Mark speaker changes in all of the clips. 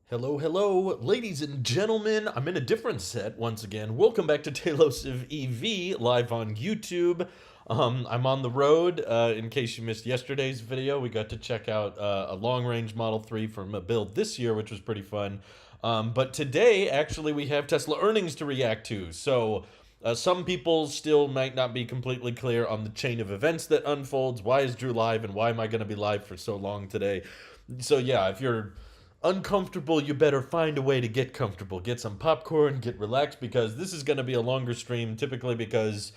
Speaker 1: Hello, hello, ladies and gentlemen. I'm in a different set once again. Welcome back to Talos of EV live on YouTube. I'm on the road. In case you missed yesterday's video, we got to check out a long-range Model 3 from a build this year, which was pretty fun. But today, actually, we have Tesla earnings to react to. So some people still might not be completely clear on the chain of events that unfolds. Why is Drew live, and why am I going to be live for so long today? So yeah, if you're uncomfortable, you better find a way to get comfortable. Get some popcorn, get relaxed, because this is going to be a longer stream, typically because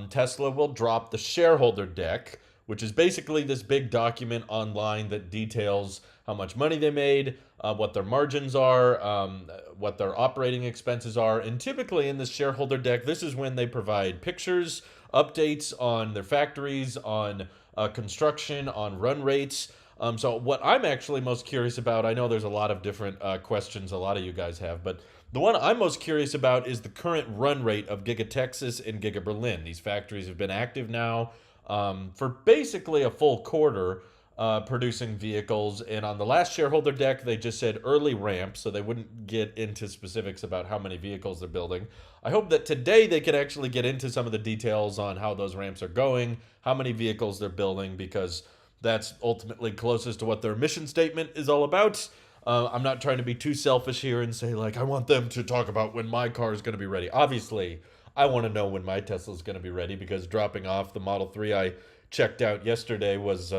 Speaker 1: Tesla will drop the shareholder deck, which is basically this big document online that details how much money they made, what their margins are, what their operating expenses are. And typically in this shareholder deck, this is when they provide pictures, updates on their factories, on construction, on run rates. So what I'm actually most curious about, I know there's a lot of different questions a lot of you guys have, but the one I'm most curious about is the current run rate of Giga Texas and Giga Berlin. These factories have been active now for basically a full quarter, producing vehicles. And on the last shareholder deck, they just said early ramp, so they wouldn't get into specifics about how many vehicles they're building. I hope that today they can actually get into some of the details on how those ramps are going, how many vehicles they're building, because that's ultimately closest to what their mission statement is all about. I'm not trying to be too selfish here and say, like, I want them to talk about when my car is going to be ready. Obviously, I want to know when my Tesla is going to be ready, because dropping off the Model 3 I checked out yesterday was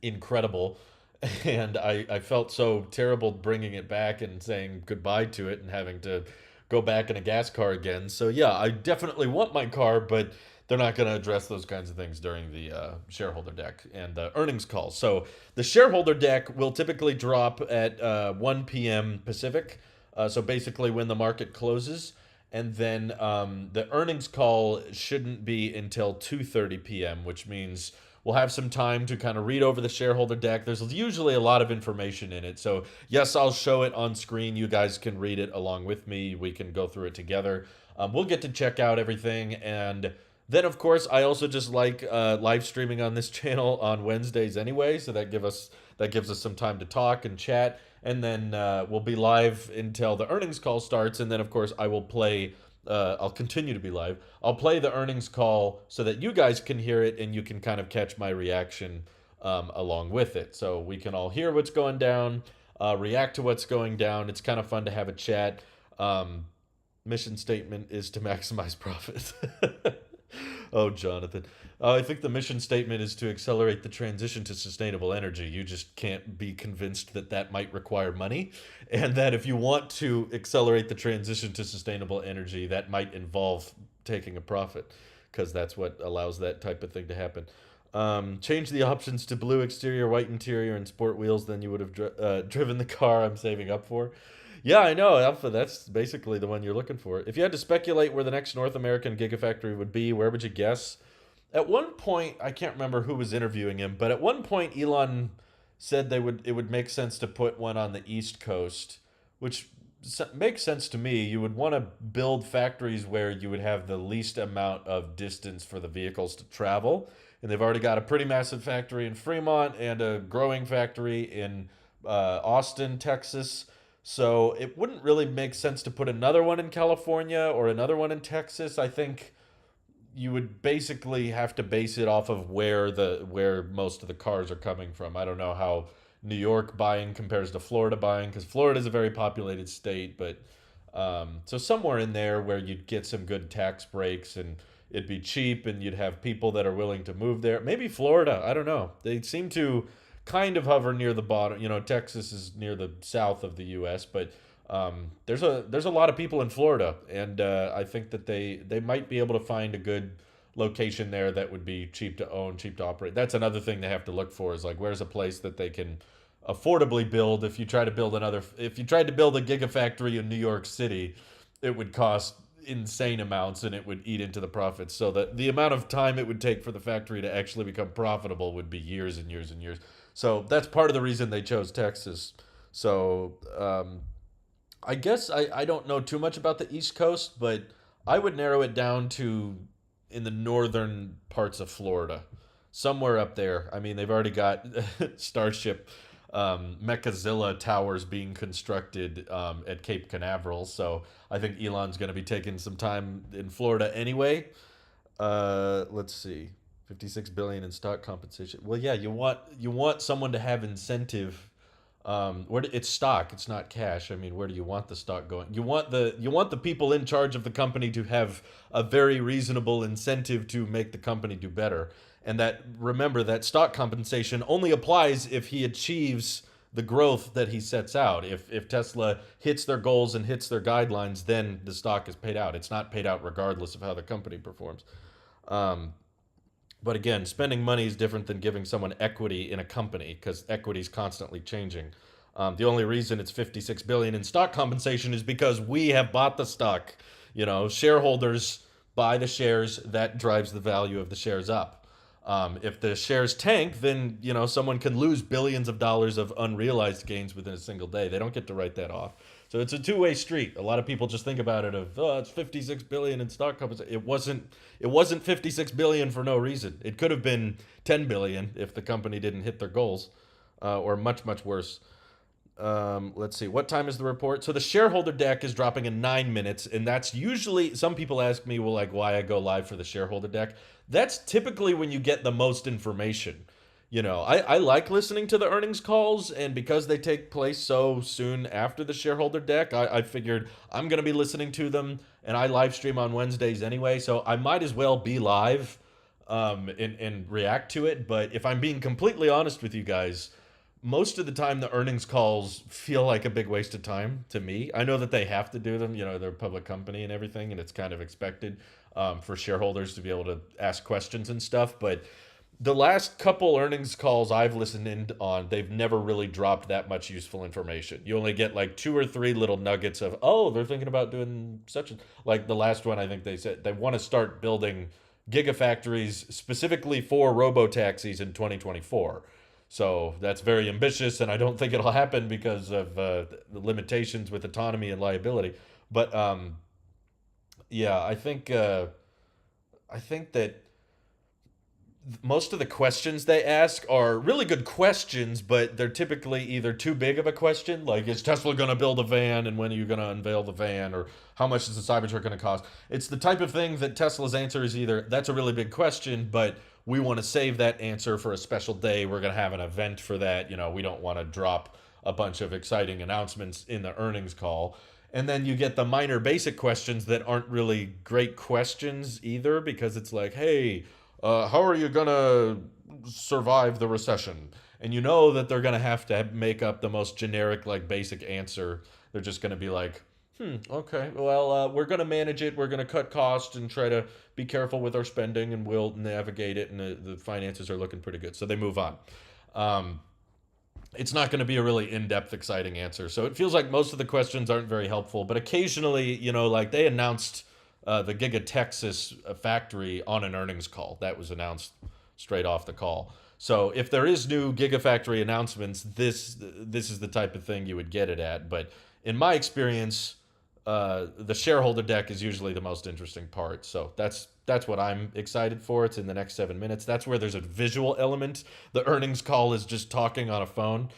Speaker 1: incredible. And I felt so terrible bringing it back and saying goodbye to it and having to go back in a gas car again. So, yeah, I definitely want my car, but they're not going to address those kinds of things during the shareholder deck and the earnings call. So the shareholder deck will typically drop at 1 p.m. Pacific, so basically when the market closes. And then the earnings call shouldn't be until 2:30 p.m., which means we'll have some time to kind of read over the shareholder deck. There's usually a lot of information in it. So, yes, I'll show it on screen. You guys can read it along with me. We can go through it together. We'll get to check out everything. And then, of course, I also just like live streaming on this channel on Wednesdays anyway. So that gives us some time to talk and chat. And then we'll be live until the earnings call starts. And then, of course, I will play. I'll continue to be live. I'll play the earnings call so that you guys can hear it and you can kind of catch my reaction along with it. So we can all hear what's going down, react to what's going down. It's kind of fun to have a chat. Mission statement is to maximize profit. Oh, Jonathan. I think the mission statement is to accelerate the transition to sustainable energy. You just can't be convinced that that might require money, and that if you want to accelerate the transition to sustainable energy, that might involve taking a profit, because that's what allows that type of thing to happen. Change the options to blue exterior, white interior, and sport wheels, then you would have driven the car I'm saving up for. Yeah, I know, Alpha. That's basically the one you're looking for. If you had to speculate where the next North American Gigafactory would be, where would you guess? At one point, I can't remember who was interviewing him, but at one point, Elon said it would make sense to put one on the East Coast, which makes sense to me. You would want to build factories where you would have the least amount of distance for the vehicles to travel. And they've already got a pretty massive factory in Fremont and a growing factory in Austin, Texas. So it wouldn't really make sense to put another one in California or another one in Texas. I think you would basically have to base it off of where most of the cars are coming from. I don't know how New York buying compares to Florida buying, because Florida is a very populated state, but so somewhere in there where you'd get some good tax breaks and it'd be cheap and you'd have people that are willing to move there. Maybe Florida, I don't know. They seem to kind of hover near the bottom. You know, Texas is near the south of the U.S., but there's a lot of people in Florida, and I think that they might be able to find a good location there that would be cheap to own, cheap to operate. That's another thing they have to look for, is like, where's a place that they can affordably build. If you tried to build a gigafactory in New York City, it would cost insane amounts and it would eat into the profits. So that the amount of time it would take for the factory to actually become profitable would be years and years and years. So that's part of the reason they chose Texas. So I guess I don't know too much about the East Coast, but I would narrow it down to in the northern parts of Florida, somewhere up there. I mean, they've already got Starship Mechazilla towers being constructed at Cape Canaveral. So I think Elon's going to be taking some time in Florida anyway. Let's see, 56 billion in stock compensation. Well, yeah, you want someone to have incentive. It's stock, it's not cash. I mean, where do you want the stock going? You want the people in charge of the company to have a very reasonable incentive to make the company do better. And that, remember, that stock compensation only applies if he achieves the growth that he sets out. If Tesla hits their goals and hits their guidelines, then the stock is paid out. It's not paid out regardless of how the company performs. Um, but again, spending money is different than giving someone equity in a company because equity is constantly changing. The only reason it's 56 billion in stock compensation is because we have bought the stock. Shareholders buy the shares. That drives the value of the shares up. If the shares tank, then someone can lose billions of dollars of unrealized gains within a single day. They don't get to write that off. So it's a two-way street. A lot of people just think about it of, oh, it's 56 billion in stock compensation. It wasn't 56 billion for no reason. It could have been 10 billion if the company didn't hit their goals, or much, much worse. Let's see. What time is the report? So the shareholder deck is dropping in 9 minutes, and that's usually, some people ask me, well, like, why I go live for the shareholder deck. That's typically when you get the most information. I like listening to the earnings calls, and because they take place so soon after the shareholder deck, I figured I'm going to be listening to them, and I live stream on Wednesdays anyway, so I might as well be live and react to it. But if I'm being completely honest with you guys, most of the time the earnings calls feel like a big waste of time to me. I know that they have to do them, they're a public company and everything, and it's kind of expected for shareholders to be able to ask questions and stuff, but the last couple earnings calls I've listened in on, they've never really dropped that much useful information. You only get like two or three little nuggets of, oh, they're thinking about doing such a, like the last one, I think they said they want to start building gigafactories specifically for robo taxis in 2024. So that's very ambitious, and I don't think it'll happen because of the limitations with autonomy and liability. But yeah, I think that most of the questions they ask are really good questions, but they're typically either too big of a question, like is Tesla going to build a van and when are you going to unveil the van, or how much is the Cybertruck going to cost? It's the type of thing that Tesla's answer is either that's a really big question, but we want to save that answer for a special day. We're going to have an event for that. We don't want to drop a bunch of exciting announcements in the earnings call. And then you get the minor basic questions that aren't really great questions either, because it's like, hey, how are you gonna survive the recession? And you know that they're gonna have to make up the most generic, like basic answer. They're just gonna be like, okay, well, we're gonna manage it. We're gonna cut costs and try to be careful with our spending, and we'll navigate it. And the finances are looking pretty good, so they move on. Um, it's not going to be a really in-depth, exciting answer. So it feels like most of the questions aren't very helpful. But occasionally, like they announced the Giga Texas factory on an earnings call. That was announced straight off the call. So if there is new Gigafactory announcements, this is the type of thing you would get it at. But in my experience, the shareholder deck is usually the most interesting part. So that's what I'm excited for. It's in the next 7 minutes. That's where there's a visual element. The earnings call is just talking on a phone.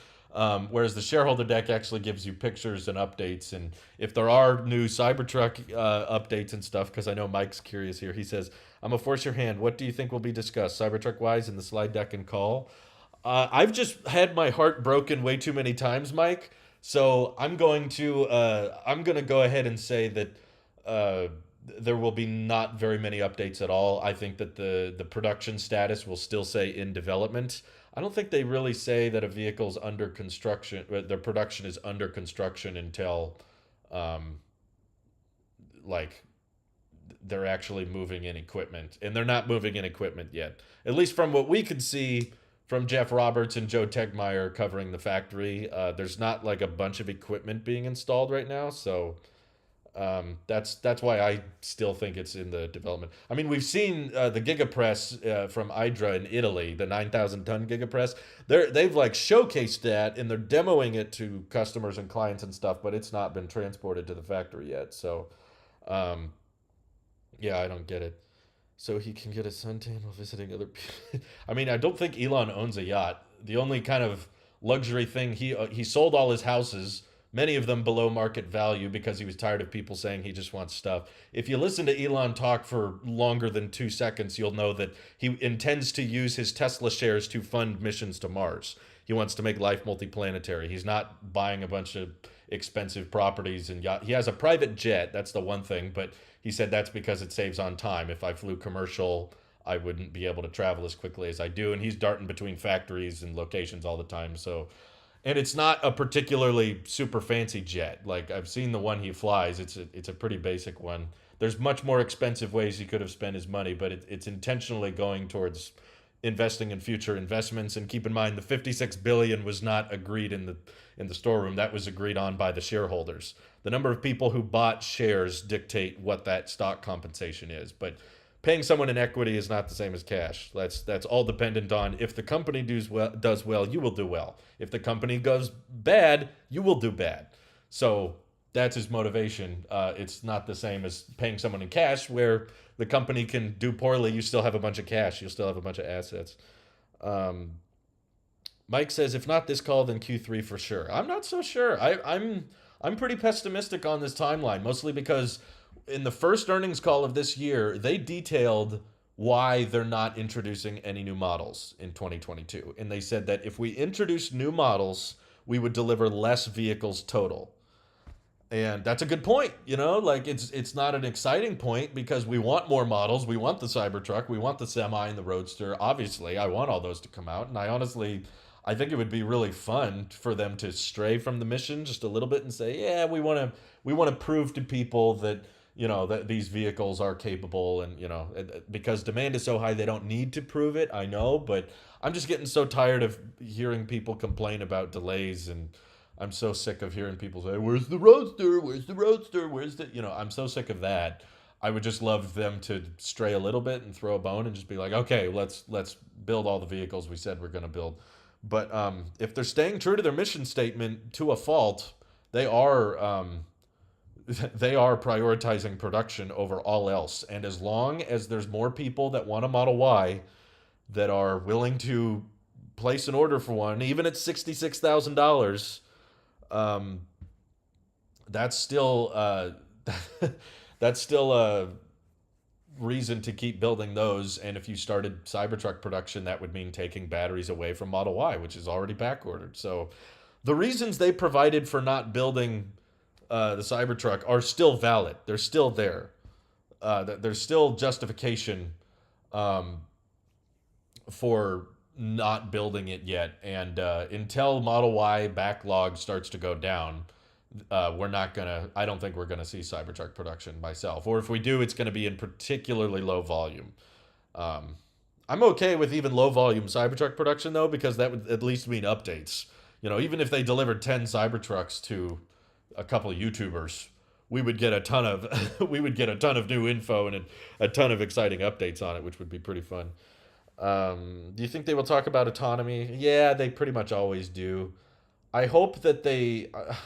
Speaker 1: Whereas the shareholder deck actually gives you pictures and updates. And if there are new Cybertruck updates and stuff, because I know Mike's curious here, he says, I'm going to force your hand. What do you think will be discussed Cybertruck-wise in the slide deck and call? I've just had my heart broken way too many times, Mike. So I'm going to go ahead and say that there will be not very many updates at all. I think that the production status will still say in development. I don't think they really say that a vehicle's under construction, their production is under construction until like they're actually moving in equipment. And they're not moving in equipment yet. At least from what we could see from Jeff Roberts and Joe Tegmeyer covering the factory, there's not like a bunch of equipment being installed right now. So that's why I still think it's in the development. I mean, we've seen the Gigapress from Hydra in Italy, the 9,000-ton Gigapress. They've like showcased that and they're demoing it to customers and clients and stuff, but it's not been transported to the factory yet. So, yeah, I don't get it. So he can get a suntan while visiting other people. I mean, I don't think Elon owns a yacht. The only kind of luxury thing. He sold all his houses, many of them below market value, because he was tired of people saying he just wants stuff. If you listen to Elon talk for longer than 2 seconds, you'll know that he intends to use his Tesla shares to fund missions to Mars. He wants to make life multiplanetary. He's not buying a bunch of expensive properties and yacht. He has a private jet. That's the one thing, but he said that's because it saves on time. If I flew commercial, I wouldn't be able to travel as quickly as I do. And he's darting between factories and locations all the time. So, and it's not a particularly super fancy jet. Like I've seen the one he flies. It's a pretty basic one. There's much more expensive ways he could have spent his money, but it's intentionally going towards investing in future investments. And keep in mind, the 56 billion was not agreed in the storeroom. That was agreed on by the shareholders. The number of people who bought shares dictate what that stock compensation is. But paying someone in equity is not the same as cash. That's all dependent on if the company does well, you will do well. If the company goes bad, you will do bad. So that's his motivation. It's not the same as paying someone in cash, where the company can do poorly. You still have a bunch of cash. You'll still have a bunch of assets. Mike says, if not this call, then Q3 for sure. I'm not so sure. I'm pretty pessimistic on this timeline, mostly because in the first earnings call of this year, they detailed why they're not introducing any new models in 2022. And they said that if we introduce new models, we would deliver less vehicles total. And that's a good point, like it's not an exciting point because we want more models. We want the Cybertruck, we want the Semi and the Roadster. Obviously, I want all those to come out. And I think it would be really fun for them to stray from the mission just a little bit and say, yeah, we want to prove to people that, that these vehicles are capable. And, because demand is so high, they don't need to prove it. I know, but I'm just getting so tired of hearing people complain about delays, and I'm so sick of hearing people say, where's the Roadster? Where's the Roadster? Where's the, I'm so sick of that. I would just love them to stray a little bit and throw a bone and just be like, okay, let's build all the vehicles we said we're going to build. But if they're staying true to their mission statement to a fault, they are prioritizing production over all else. And as long as there's more people that want a Model Y that are willing to place an order for one, even at $66,000, that's still that's still a reason to keep building those. And if you started Cybertruck production, that would mean taking batteries away from Model Y, which is already back ordered. So the reasons they provided for not building the Cybertruck are still valid. They're still there. There's still justification for not building it yet. And until Model Y backlog starts to go down, I don't think we're gonna see Cybertruck production myself. Or if we do, it's gonna be in particularly low volume. I'm okay with even low volume Cybertruck production though, because that would at least mean updates. Even if they delivered 10 Cybertrucks to a couple of YouTubers, we would get a ton of new info and a ton of exciting updates on it, which would be pretty fun. Do you think they will talk about autonomy? Yeah, they pretty much always do. I hope that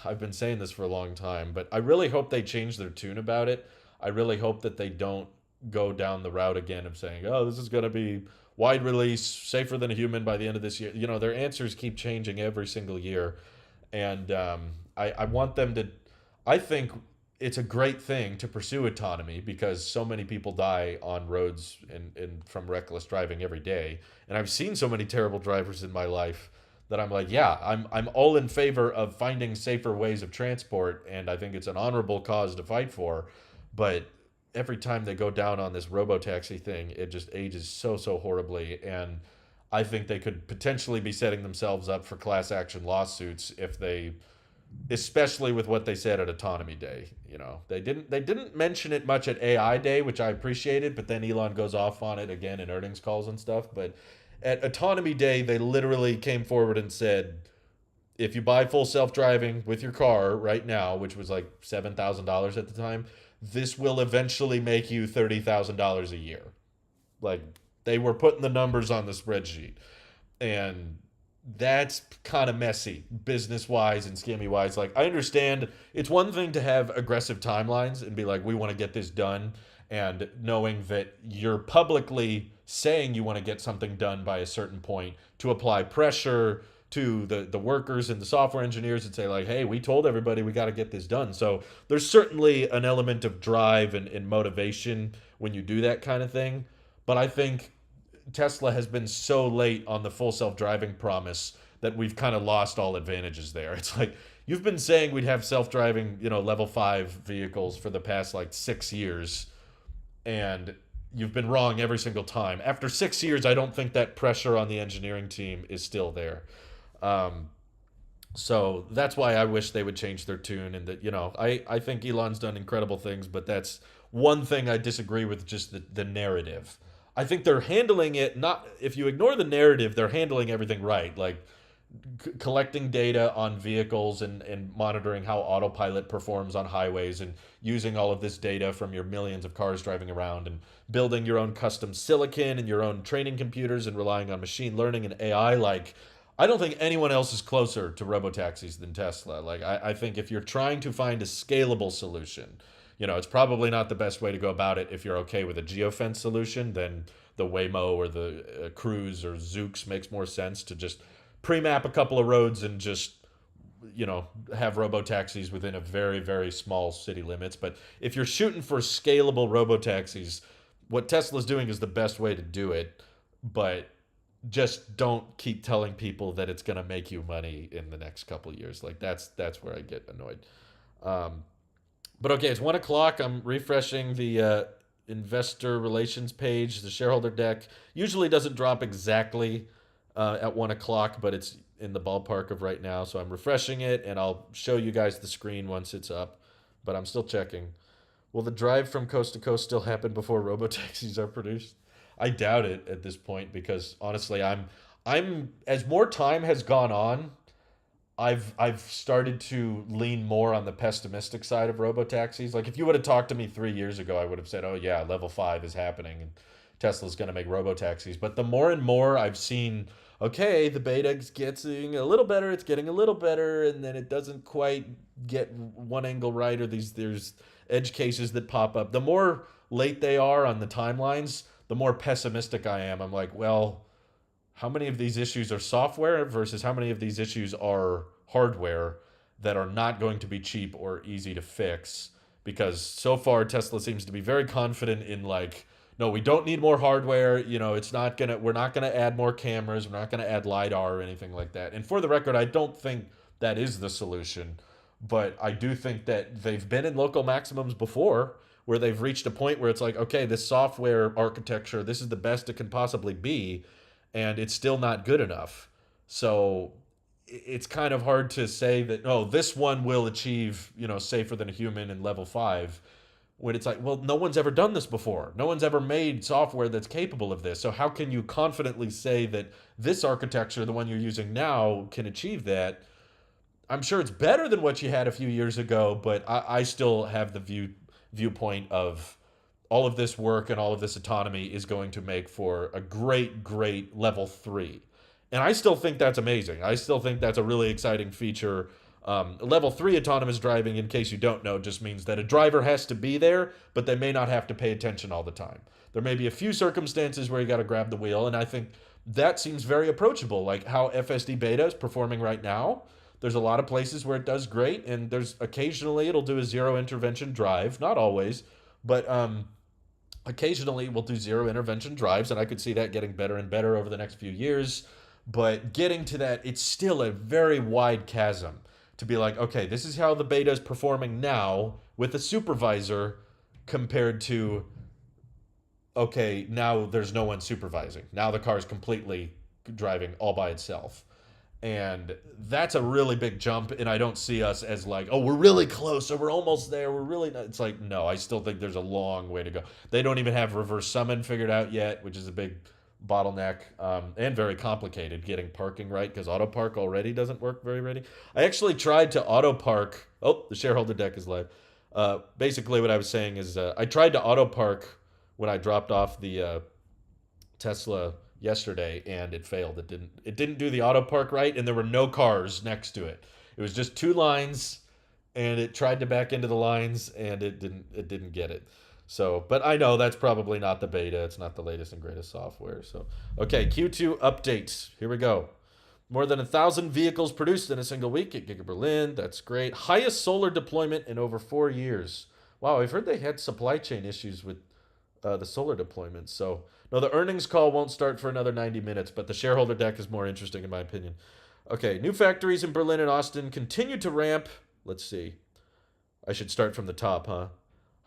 Speaker 1: I've been saying this for a long time, but I really hope they change their tune about it. I really hope that they don't go down the route again of saying, oh, this is going to be wide release, safer than a human by the end of this year. Their answers keep changing every single year. And I want them to, I think it's a great thing to pursue autonomy because so many people die on roads and from reckless driving every day. And I've seen so many terrible drivers in my life that I'm like, yeah, I'm all in favor of finding safer ways of transport, and I think it's an honorable cause to fight for. But every time they go down on this robo-taxi thing, it just ages so horribly, and I think they could potentially be setting themselves up for class action lawsuits if they, especially with what they said at Autonomy Day. They didn't mention it much at AI Day, which I appreciated, but then Elon goes off on it again in earnings calls and stuff. But at Autonomy Day, they literally came forward and said, if you buy full self-driving with your car right now, which was like $7,000 at the time, this will eventually make you $30,000 a year. Like, they were putting the numbers on the spreadsheet. And that's kind of messy, business-wise and scammy-wise. Like, I understand it's one thing to have aggressive timelines and be like, we want to get this done, and knowing that you're publicly saying you want to get something done by a certain point to apply pressure to the workers and the software engineers and say like, hey, we told everybody we got to get this done. So there's certainly an element of drive and motivation when you do that kind of thing. But I think Tesla has been so late on the full self-driving promise that we've kind of lost all advantages there. It's like you've been saying we'd have self-driving, level 5 vehicles for the past like 6 years, and you've been wrong every single time. After 6 years, I don't think that pressure on the engineering team is still there. So that's why I wish they would change their tune. And that, I think Elon's done incredible things, but that's one thing I disagree with, just the narrative. I think they're handling it, not, if you ignore the narrative, they're handling everything right. Like collecting data on vehicles and monitoring how autopilot performs on highways and using all of this data from your millions of cars driving around and building your own custom silicon and your own training computers and relying on machine learning and AI. Like, I don't think anyone else is closer to robotaxis than Tesla. Like, I think if you're trying to find a scalable solution, it's probably not the best way to go about it. If you're okay with a geofence solution, then the Waymo or the Cruise or Zoox makes more sense to just pre-map a couple of roads and just, have robo-taxis within a very, very small city limits. But if you're shooting for scalable robo-taxis, what Tesla's doing is the best way to do it. But just don't keep telling people that it's going to make you money in the next couple of years. Like that's where I get annoyed. But okay, it's 1:00. I'm refreshing the investor relations page. The shareholder deck usually doesn't drop exactly at 1:00, but it's in the ballpark of right now. So I'm refreshing it, and I'll show you guys the screen once it's up. But I'm still checking. Will the drive from coast to coast still happen before robotaxis are produced? I doubt it at this point, because honestly, I'm as more time has gone on, I've started to lean more on the pessimistic side of robotaxis. Like if you would have talked to me 3 years ago, I would have said, "Oh yeah, level 5 is happening and Tesla's going to make robotaxis." But the more and more I've seen, okay, the beta is getting a little better, it's getting a little better, and then it doesn't quite get one angle right, or there's edge cases that pop up. The more late they are on the timelines, the more pessimistic I am. I'm like, well, how many of these issues are software versus how many of these issues are hardware that are not going to be cheap or easy to fix? Because so far Tesla seems to be very confident in like, no, we don't need more hardware. We're not gonna add more cameras. We're not gonna add LiDAR or anything like that. And for the record, I don't think that is the solution, but I do think that they've been in local maximums before where they've reached a point where it's like, okay, this software architecture, this is the best it can possibly be, and it's still not good enough. So it's kind of hard to say that, oh, this one will achieve, safer than a human in level 5, when it's like, well, no one's ever done this before. No one's ever made software that's capable of this. So how can you confidently say that this architecture, the one you're using now, can achieve that? I'm sure it's better than what you had a few years ago, but I still have the viewpoint of all of this work and all of this autonomy is going to make for a great, great level 3. And I still think that's amazing. I still think that's a really exciting feature. Level 3 autonomous driving, in case you don't know, just means that a driver has to be there, but they may not have to pay attention all the time. There may be a few circumstances where you got to grab the wheel, and I think that seems very approachable, like how FSD Beta is performing right now. There's a lot of places where it does great, and there's occasionally it'll do a zero intervention drive, not always, but occasionally we'll do zero intervention drives, and I could see that getting better and better over the next few years. But getting to that, it's still a very wide chasm to be like, okay, this is how the beta is performing now with a supervisor compared to, okay, now there's no one supervising. Now the car is completely driving all by itself. And that's a really big jump, and I don't see us as like, oh, we're really close, or we're almost there, we're really not. It's like, no, I still think there's a long way to go. They don't even have reverse summon figured out yet, which is a big bottleneck, and very complicated getting parking right, because auto park already doesn't work very ready. I actually tried to auto park. Oh, the shareholder deck is live. Basically what I was saying is I tried to auto park when I dropped off the Tesla yesterday, and it failed. It didn't do the auto park right, and there were no cars next to it. It was just 2 lines, and it tried to back into the lines, and it didn't get it. So, but I know that's probably not the beta. It's not the latest and greatest software. So, okay, Q2 updates. Here we go. More than 1,000 vehicles produced in a single week at Giga Berlin. That's great. Highest solar deployment in over 4 years. Wow, I've heard they had supply chain issues with the solar deployment. So, no, the earnings call won't start for another 90 minutes, but the shareholder deck is more interesting in my opinion. Okay, new factories in Berlin and Austin continue to ramp. Let's see. I should start from the top, huh?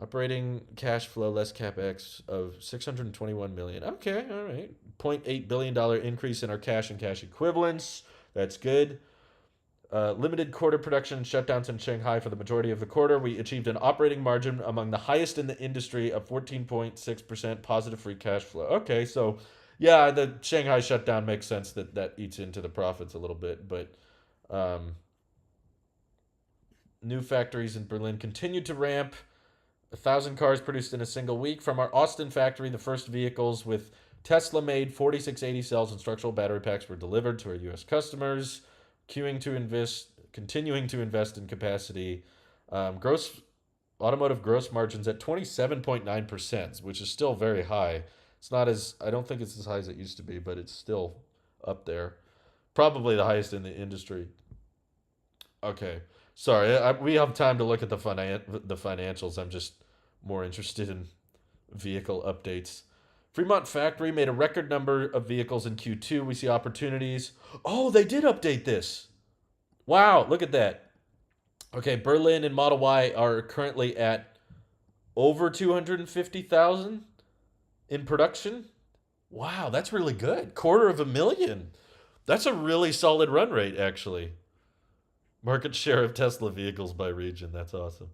Speaker 1: Operating cash flow less capex of 621 million. Okay, all right. $0.8 billion increase in our cash and cash equivalents. That's good. Limited quarter production and shutdowns in Shanghai for the majority of the quarter. We achieved an operating margin among the highest in the industry of 14.6% positive free cash flow. Okay, so yeah, the Shanghai shutdown makes sense that eats into the profits a little bit, but new factories in Berlin continued to ramp. 1,000 cars produced in a single week. From our Austin factory, the first vehicles with Tesla-made 4680 cells and structural battery packs were delivered to our U.S. customers. Continuing to invest in capacity. Gross automotive gross margins at 27.9%, which is still very high. It's not as, I don't think it's as high as it used to be, but it's still up there. Probably the highest in the industry. Okay. Sorry, we have time to look at the financials. I'm just more interested in vehicle updates. Fremont factory made a record number of vehicles in Q2. We see opportunities. Oh, they did update this. Wow, look at that. Okay, Berlin and Model Y are currently at over 250,000 in production. Wow, that's really good. 250,000. That's a really solid run rate, actually. Market share of Tesla vehicles by region. That's awesome.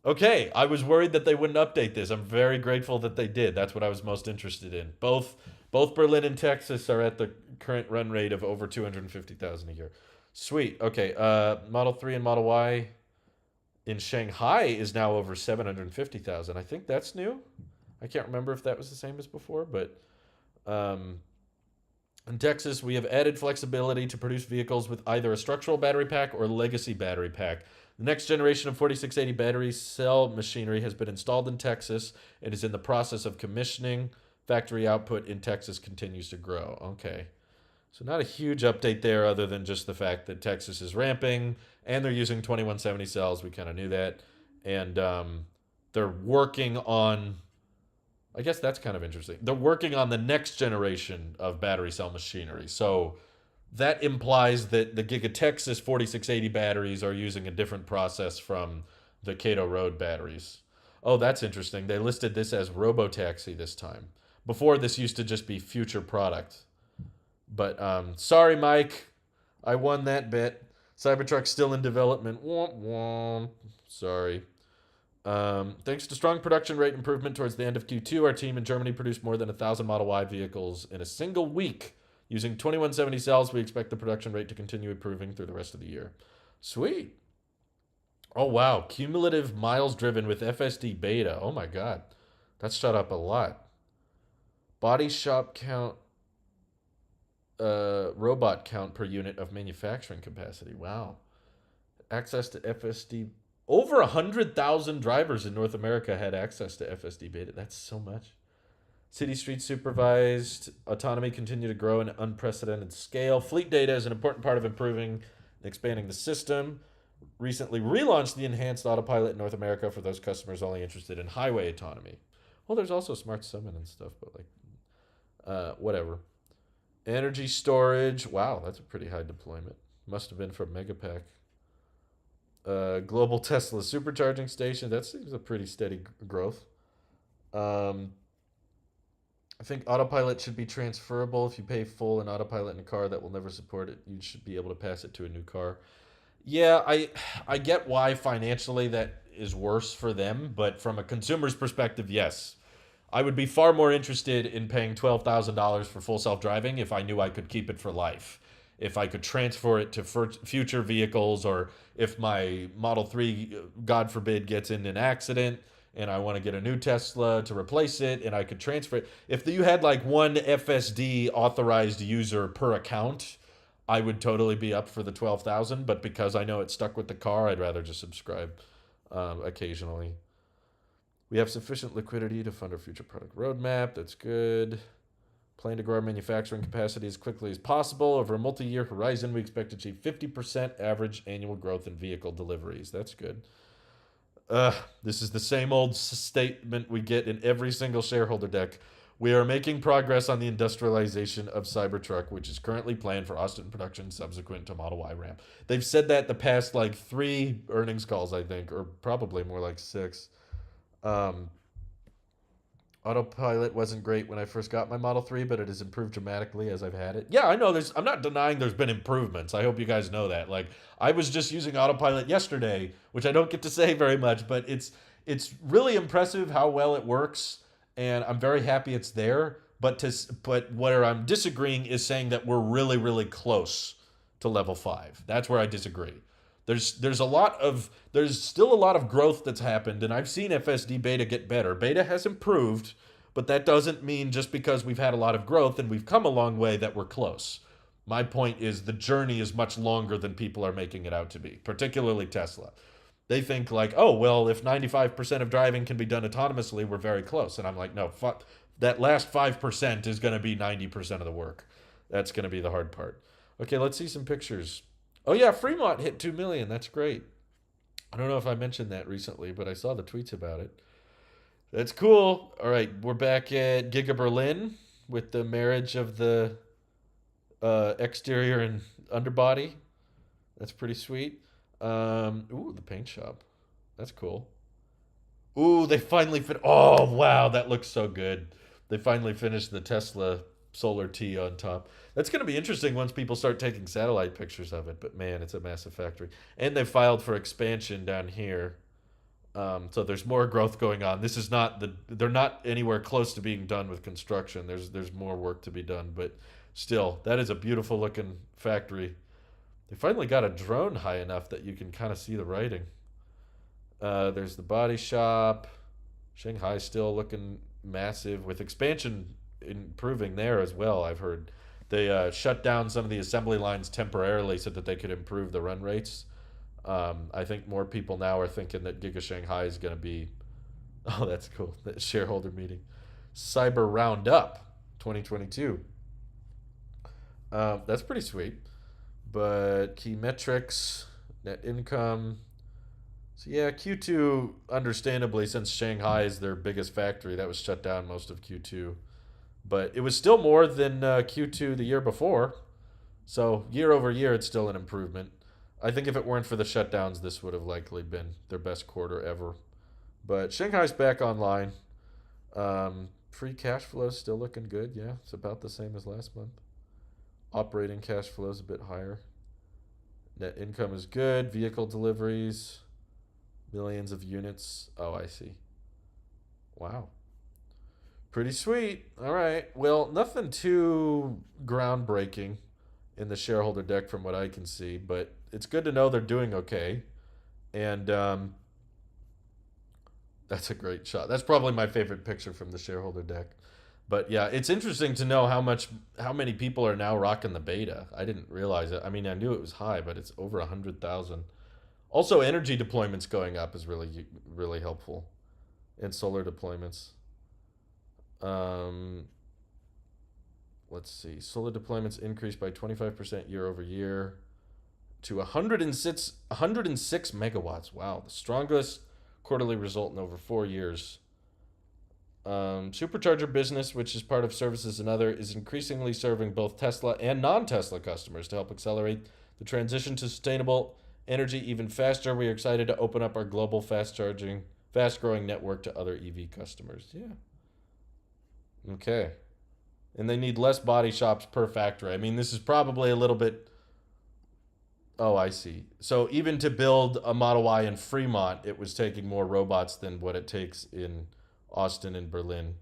Speaker 1: Okay, I was worried that they wouldn't update this. I'm very grateful that they did. That's what I was most interested in. Both Berlin and Texas are at the current run rate of over 250,000 a year. Sweet. Okay, Model 3 and Model Y in Shanghai is now over 750,000. I think that's new. I can't remember if that was the same as before, but in Texas, we have added flexibility to produce vehicles with either a structural battery pack or legacy battery pack. The next generation of 4680 battery cell machinery has been installed in Texas and is in the process of commissioning. Factory output in Texas continues to grow. Okay. So not a huge update there other than just the fact that Texas is ramping and they're using 2170 cells. We kind of knew that. And they're working on, I guess that's kind of interesting. They're working on the next generation of battery cell machinery. So that implies that the Giga Texas 4680 batteries are using a different process from the Cato Road batteries. Oh, that's interesting. They listed this as Robotaxi this time. Before, this used to just be future product. But sorry, Mike. I won that bet. Cybertruck's still in development. Womp womp. Sorry. Thanks to strong production rate improvement towards the end of Q2, our team in Germany produced more than 1,000 Model Y vehicles in a single week. Using 2170 cells, we expect the production rate to continue improving through the rest of the year. Sweet. Oh, wow. Cumulative miles driven with FSD beta. Oh, my God. That's shot up a lot. Body shop count, robot count per unit of manufacturing capacity. Wow. Access to FSD. Over 100,000 drivers in North America had access to FSD beta. That's so much. City streets supervised. Autonomy continued to grow in an unprecedented scale. Fleet data is an important part of improving and expanding the system. Recently relaunched the enhanced autopilot in North America for those customers only interested in highway autonomy. Well, there's also Smart Summon and stuff, but whatever. Energy storage. Wow, that's a pretty high deployment. Must have been from Megapack. Global Tesla supercharging station. That seems a pretty steady growth. I think autopilot should be transferable. If you pay full in autopilot in a car that will never support it, you should be able to pass it to a new car. Yeah, I get why financially that is worse for them, but from a consumer's perspective, yes. I would be far more interested in paying $12,000 for full self-driving if I knew I could keep it for life. If I could transfer it to future vehicles, or if my Model 3, God forbid, gets in an accident and I want to get a new Tesla to replace it and I could transfer it. If you had like one FSD authorized user per account, I would totally be up for the 12,000, but because I know it's stuck with the car, I'd rather just subscribe occasionally. We have sufficient liquidity to fund our future product roadmap. That's good. Plan to grow our manufacturing capacity as quickly as possible. Over a multi-year horizon, we expect to achieve 50% average annual growth in vehicle deliveries. That's good. This is the same old statement we get in every single shareholder deck. We are making progress on the industrialization of Cybertruck, which is currently planned for Austin production subsequent to Model Y ramp. They've said that the past like 3 earnings calls, I think, or probably more like 6. Um, Autopilot wasn't great when I first got my Model 3, but it has improved dramatically as I've had it. Yeah, I know I'm not denying there's been improvements. I hope you guys know that. Like, I was just using Autopilot yesterday, which I don't get to say very much, but it's really impressive how well it works, and I'm very happy it's there. But where I'm disagreeing is saying that we're really, really close to level 5. That's where I disagree. There's still a lot of growth that's happened, and I've seen FSD beta get better. Beta has improved, but that doesn't mean just because we've had a lot of growth and we've come a long way that we're close. My point is the journey is much longer than people are making it out to be, particularly Tesla. They think like, oh, well, if 95% of driving can be done autonomously, we're very close. And I'm like, no, that last 5% is going to be 90% of the work. That's going to be the hard part. Okay, let's see some pictures. Oh yeah, Fremont hit 2 million. That's great. I don't know if I mentioned that recently, but I saw the tweets about it. That's cool. All right, we're back at Giga Berlin with the marriage of the exterior and underbody. That's pretty sweet. Ooh, the paint shop. That's cool. Ooh, they finally fit. Oh wow, that looks so good. They finally finished the Tesla Solar T on top. That's going to be interesting once people start taking satellite pictures of it. But man, it's a massive factory, and they filed for expansion down here. So there's more growth going on. This is not they're not anywhere close to being done with construction. There's more work to be done, but still, that is a beautiful looking factory. They finally got a drone high enough that you can kind of see the writing. There's the body shop. Shanghai still looking massive with expansion improving there as well. I've heard they shut down some of the assembly lines temporarily so that they could improve the run rates. I think more people now are thinking that Giga Shanghai is going to be. Oh, that's cool. The shareholder meeting. Cyber Roundup 2022. That's pretty sweet. But key metrics, net income. So yeah, Q2, understandably, since Shanghai is their biggest factory, that was shut down most of Q2. But it was still more than Q2 the year before. So year over year, it's still an improvement. I think if it weren't for the shutdowns, this would have likely been their best quarter ever. But Shanghai's back online. Free cash flow is still looking good. Yeah, it's about the same as last month. Operating cash flow is a bit higher. Net income is good. Vehicle deliveries, millions of units. Oh, I see. Wow. Pretty sweet. All right. Well, nothing too groundbreaking in the shareholder deck from what I can see, but it's good to know they're doing okay. And that's a great shot. That's probably my favorite picture from the shareholder deck. But yeah, it's interesting to know how many people are now rocking the beta. I didn't realize it. I mean, I knew it was high, but it's over 100,000. Also, energy deployments going up is really helpful, and solar deployments. Um, let's see. Solar deployments increased by 25% year over year to 106 megawatts. Wow, the strongest quarterly result in over 4 years. Supercharger business, which is part of Services and Other, is increasingly serving both Tesla and non-Tesla customers to help accelerate the transition to sustainable energy even faster. We are excited to open up our global fast-growing network to other EV customers. Yeah. Okay. And they need less body shops per factory. I mean, this is probably a little bit. Oh, I see. So even to build a Model Y in Fremont, it was taking more robots than what it takes in Austin and Berlin.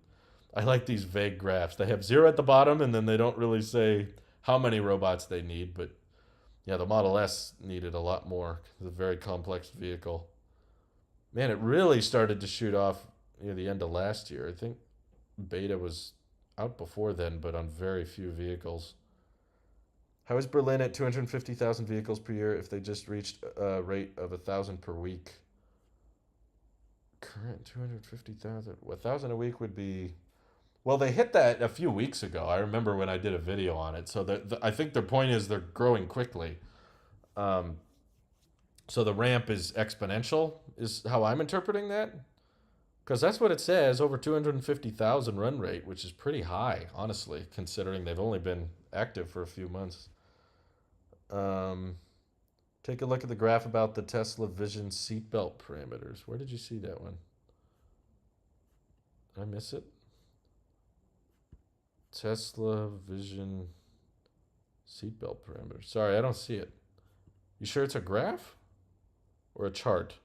Speaker 1: I like these vague graphs. They have 0 at the bottom, and then they don't really say how many robots they need. But yeah, the Model S needed a lot more. It's a very complex vehicle. Man, it really started to shoot off near the end of last year. I think beta was out before then, but on very few vehicles. How is Berlin at 250,000 vehicles per year if they just reached a rate of 1,000 per week? Current 250,000. 1,000 a week would be Well, they hit that a few weeks ago. I remember when I did a video on it. So I think their point is they're growing quickly. Um, so the ramp is exponential, is how I'm interpreting that. Because that's what it says, over 250,000 run rate, which is pretty high, honestly, considering they've only been active for a few months. Um, Take a look at the graph about the Tesla Vision seatbelt parameters. Where did you see that one? Did I miss it? Tesla Vision seatbelt parameters. Sorry, I don't see it. You sure it's a graph or a chart?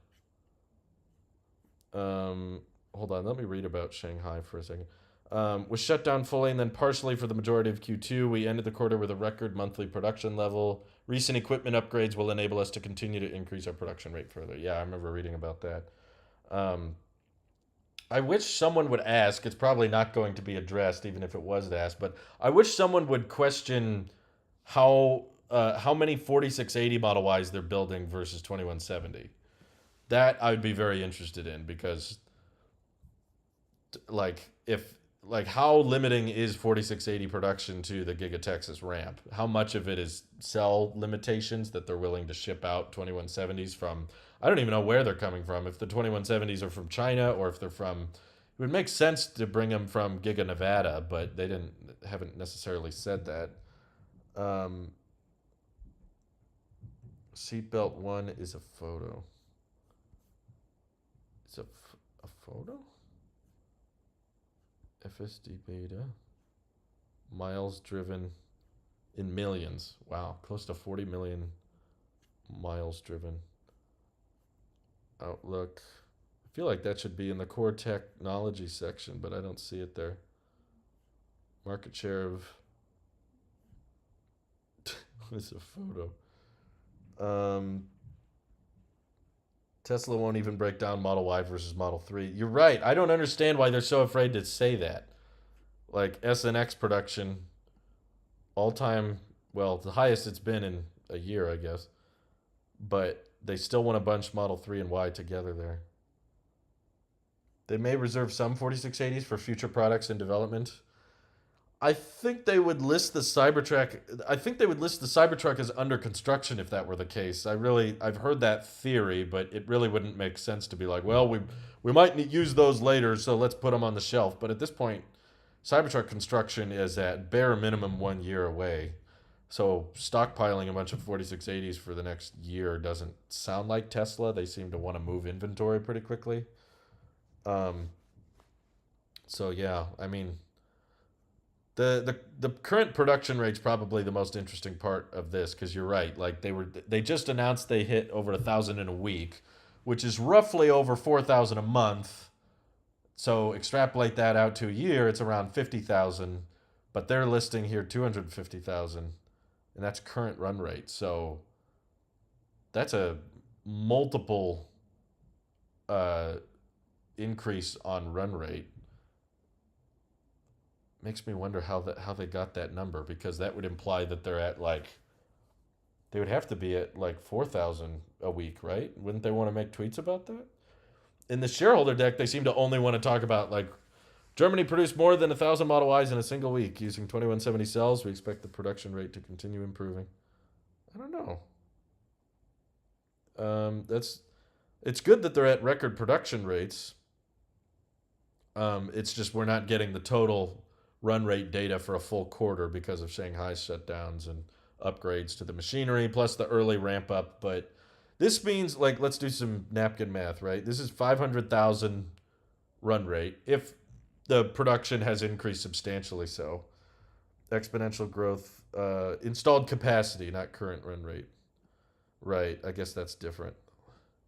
Speaker 1: Hold on, let me read about Shanghai for a second. Was shut down fully and then partially for the majority of Q2. We ended the quarter with a record monthly production level. Recent equipment upgrades will enable us to continue to increase our production rate further. Yeah, I remember reading about that. I wish someone would ask. It's probably not going to be addressed, even if it was asked. But I wish someone would question how many 4680 Model Ys they're building versus 2170. That I would be very interested in because, like, if like how limiting is 4680 production to the Giga Texas ramp? How much of it is cell limitations that they're willing to ship out 2170s from? I don't even know where they're coming from. If the 2170s are from China or if they're from, it would make sense to bring them from Giga Nevada, but they haven't necessarily said that. Um, Seatbelt one is a photo. It's a photo? FSD beta. Miles driven in millions. Wow, close to 40 million miles driven. Outlook. I feel like that should be in the core technology section, but I don't see it there. Market share of. What is a photo? Tesla won't even break down Model Y versus Model 3. You're right. I don't understand why they're so afraid to say that. Like S and X production, all time, well, the highest it's been in a year, I guess. But they still want to bunch Model 3 and Y together there. They may reserve some 4680s for future products in development. I think they would list the Cybertruck. I think they would list the Cybertruck as under construction if that were the case. I've heard that theory, but it really wouldn't make sense to be like, well, we might use those later, so let's put them on the shelf. But at this point, Cybertruck construction is at bare minimum 1 year away. So stockpiling a bunch of 4680s for the next year doesn't sound like Tesla. They seem to want to move inventory pretty quickly. Um, so yeah, I mean, the current production rate's probably the most interesting part of this because you're right. Like they just announced they hit over 1,000 in a week, which is roughly over 4,000 a month. So extrapolate that out to a year, it's around 50,000. But they're listing here 250,000, and that's current run rate. So that's a multiple uh, increase on run rate. Makes me wonder how they got that number because that would imply that they're at like they would have to be at like 4,000 a week, right? Wouldn't they want to make tweets about that? In the shareholder deck, they seem to only want to talk about like Germany produced more than 1,000 Model Ys in a single week using 2170 cells. We expect the production rate to continue improving. I don't know. It's good that they're at record production rates. It's just we're not getting the total run rate data for a full quarter because of Shanghai shutdowns and upgrades to the machinery, plus the early ramp up. But this means, like, let's do some napkin math, right? This is 500,000 run rate if the production has increased substantially. So exponential growth, installed capacity, not current run rate. Right, I guess that's different.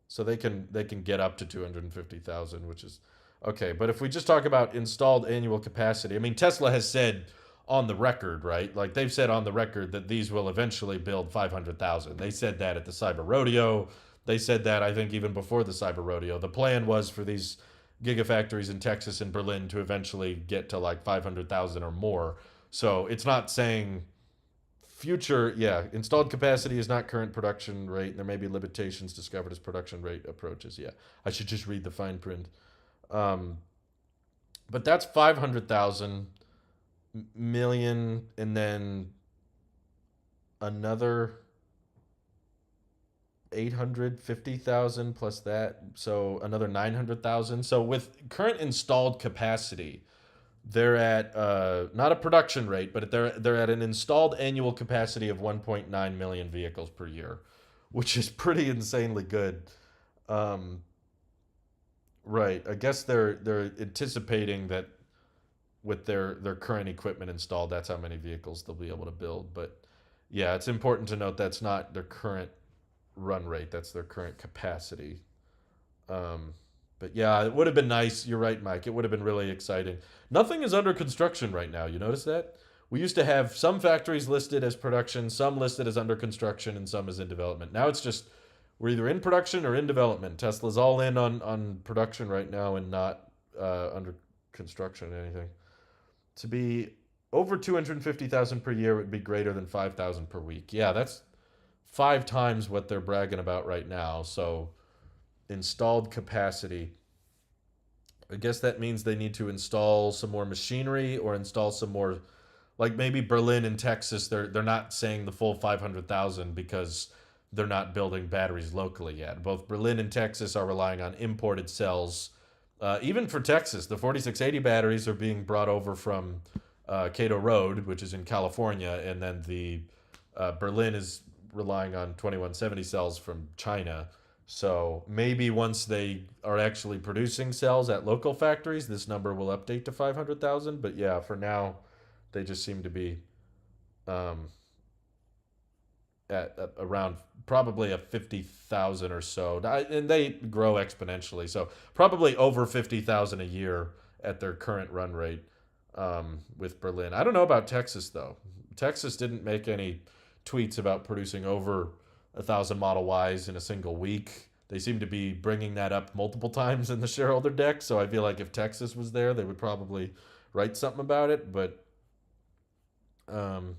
Speaker 1: So they can get up to 250,000, which is okay. But if we just talk about installed annual capacity, I mean, Tesla has said on the record, right? Like they've said on the record that these will eventually build 500,000. They said that at the Cyber Rodeo. They said that I think even before the Cyber Rodeo. The plan was for these gigafactories in Texas and Berlin to eventually get to like 500,000 or more. So it's not saying future, yeah, installed capacity is not current production rate. There may be limitations discovered as production rate approaches. Yeah, I should just read the fine print. Um, But that's 500,000 million, and then another 850,000 plus that, so another 900,000. So with current installed capacity, they're at not a production rate, but they're at an installed annual capacity of 1.9 million vehicles per year, which is pretty insanely good. Um, right. I guess they're anticipating that with their current equipment installed, that's how many vehicles they'll be able to build. But yeah, it's important to note that's not their current run rate. That's their current capacity. Um, but yeah, it would have been nice. You're right, Mike. It would have been really exciting. Nothing is under construction right now. You notice that? We used to have some factories listed as production, some listed as under construction, and some as in development. Now it's just we're either in production or in development. Tesla's all in on production right now and not under construction or anything. To be over 250,000 per year would be greater than 5,000 per week. Yeah, that's 5 times what they're bragging about right now. So installed capacity. I guess that means they need to install some more machinery or install some more, like maybe Berlin and Texas. They're not saying the full 500,000 because they're not building batteries locally yet. Both Berlin and Texas are relying on imported cells. Even for Texas, the 4680 batteries are being brought over from Cato Road, which is in California, and then the Berlin is relying on 2170 cells from China. So maybe once they are actually producing cells at local factories, this number will update to 500,000. But yeah, for now, they just seem to be um, at around probably a 50,000 or so. And they grow exponentially. So probably over 50,000 a year at their current run rate with Berlin. I don't know about Texas, though. Texas didn't make any tweets about producing over 1,000 Model Ys in a single week. They seem to be bringing that up multiple times in the shareholder deck. So I feel like if Texas was there, they would probably write something about it. But um,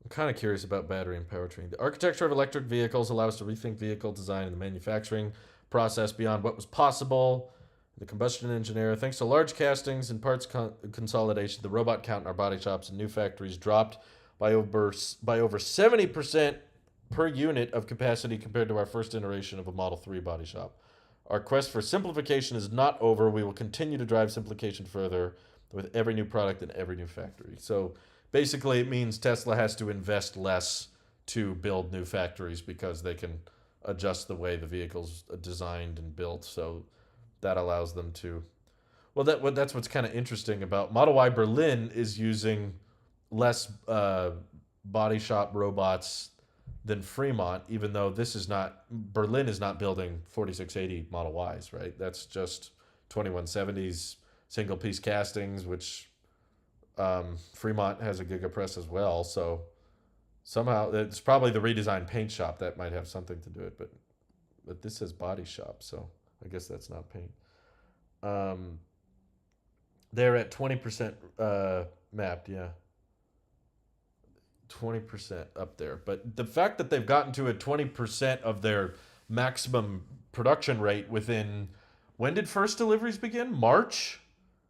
Speaker 1: I'm kind of curious about battery and powertrain. The architecture of electric vehicles allows us to rethink vehicle design and the manufacturing process beyond what was possible. The combustion engineer, thanks to large castings and parts consolidation, the robot count in our body shops and new factories dropped by over 70% per unit of capacity compared to our first iteration of a Model 3 body shop. Our quest for simplification is not over. We will continue to drive simplification further with every new product and every new factory. So basically, it means Tesla has to invest less to build new factories because they can adjust the way the vehicle's designed and built. So that allows them to. Well, that's what's kind of interesting about Model Y Berlin is using less body shop robots than Fremont, even though Berlin is not building 4680 Model Ys, right? That's just 2170s single piece castings, which Fremont has a gigapress as well. So somehow it's probably the redesigned paint shop that might have something to do it, but this says body shop, so I guess that's not paint. Um, they're at 20% mapped, yeah. 20% up there. But the fact that they've gotten to a 20% of their maximum production rate within, when did first deliveries begin? March?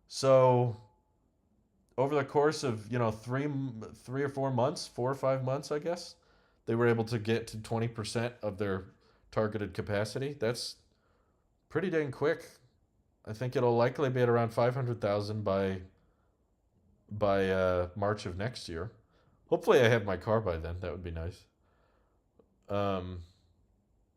Speaker 1: So over the course of, 3 or 4 months, 4 or 5 months, I guess, they were able to get to 20% of their targeted capacity. That's pretty dang quick. I think it'll likely be at around 500,000 by March of next year. Hopefully, I have my car by then. That would be nice. Um,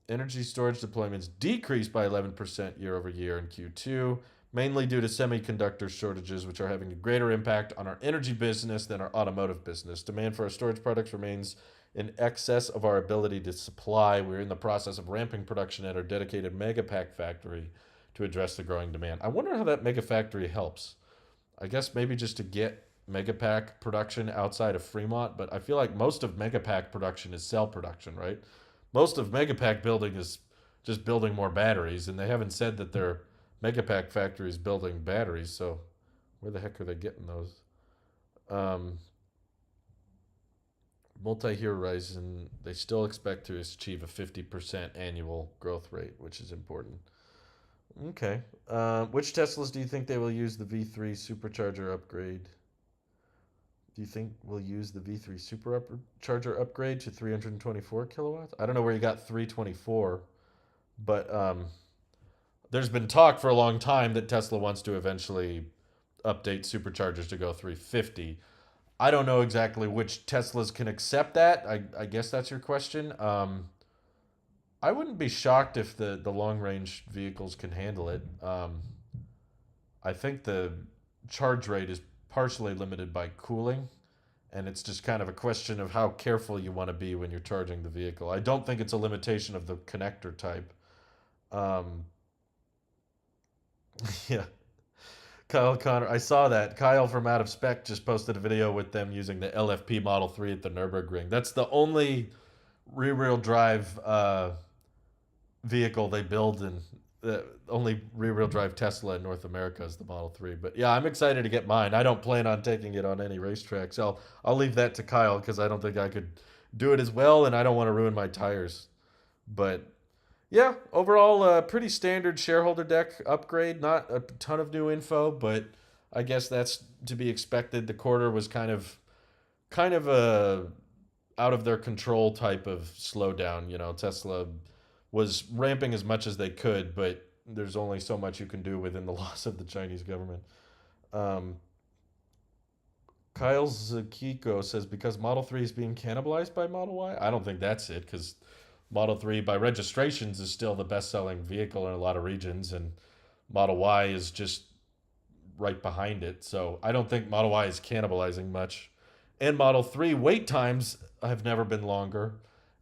Speaker 1: Energy storage deployments decreased by 11% year over year in Q2, mainly due to semiconductor shortages, which are having a greater impact on our energy business than our automotive business. Demand for our storage products remains in excess of our ability to supply. We're in the process of ramping production at our dedicated Megapack factory to address the growing demand. I wonder how that Mega factory helps. I guess maybe just to get Megapack production outside of Fremont, but I feel like most of Megapack production is cell production, right? Most of Megapack building is just building more batteries, and they haven't said that their Megapack factory is building batteries, so where the heck are they getting those? Um, Multi-Horizon, they still expect to achieve a 50% annual growth rate, which is important. Okay. Which Teslas do you think they will use the V3 supercharger upgrade? Do you think we'll use the V3 supercharger upgrade to 324 kilowatts? I don't know where you got 324, but there's been talk for a long time that Tesla wants to eventually update superchargers to go 350. I don't know exactly which Teslas can accept that. I guess that's your question. I wouldn't be shocked if the long range vehicles can handle it. I think the charge rate is partially limited by cooling, and it's just kind of a question of how careful you want to be when you're charging the vehicle. I don't think it's a limitation of the connector type. Um, yeah, Kyle Connor, I saw that. Kyle from Out of Spec just posted a video with them using the LFP Model 3 at the Nürburgring. That's the only rear wheel drive vehicle they build, and the only rear wheel drive Tesla in North America is the Model 3. But yeah, I'm excited to get mine. I don't plan on taking it on any racetracks. I'll leave that to Kyle because I don't think I could do it as well, and I don't want to ruin my tires. But yeah, overall, pretty standard shareholder deck upgrade. Not a ton of new info, but I guess that's to be expected. The quarter was kind of a out of their control type of slowdown. Tesla was ramping as much as they could, but there's only so much you can do within the loss of the Chinese government. Um, Kyle Zakiko says because Model 3 is being cannibalized by Model Y. I don't think that's it because Model 3 by registrations is still the best selling vehicle in a lot of regions, and Model Y is just right behind it. So I don't think Model Y is cannibalizing much. And Model 3 wait times have never been longer,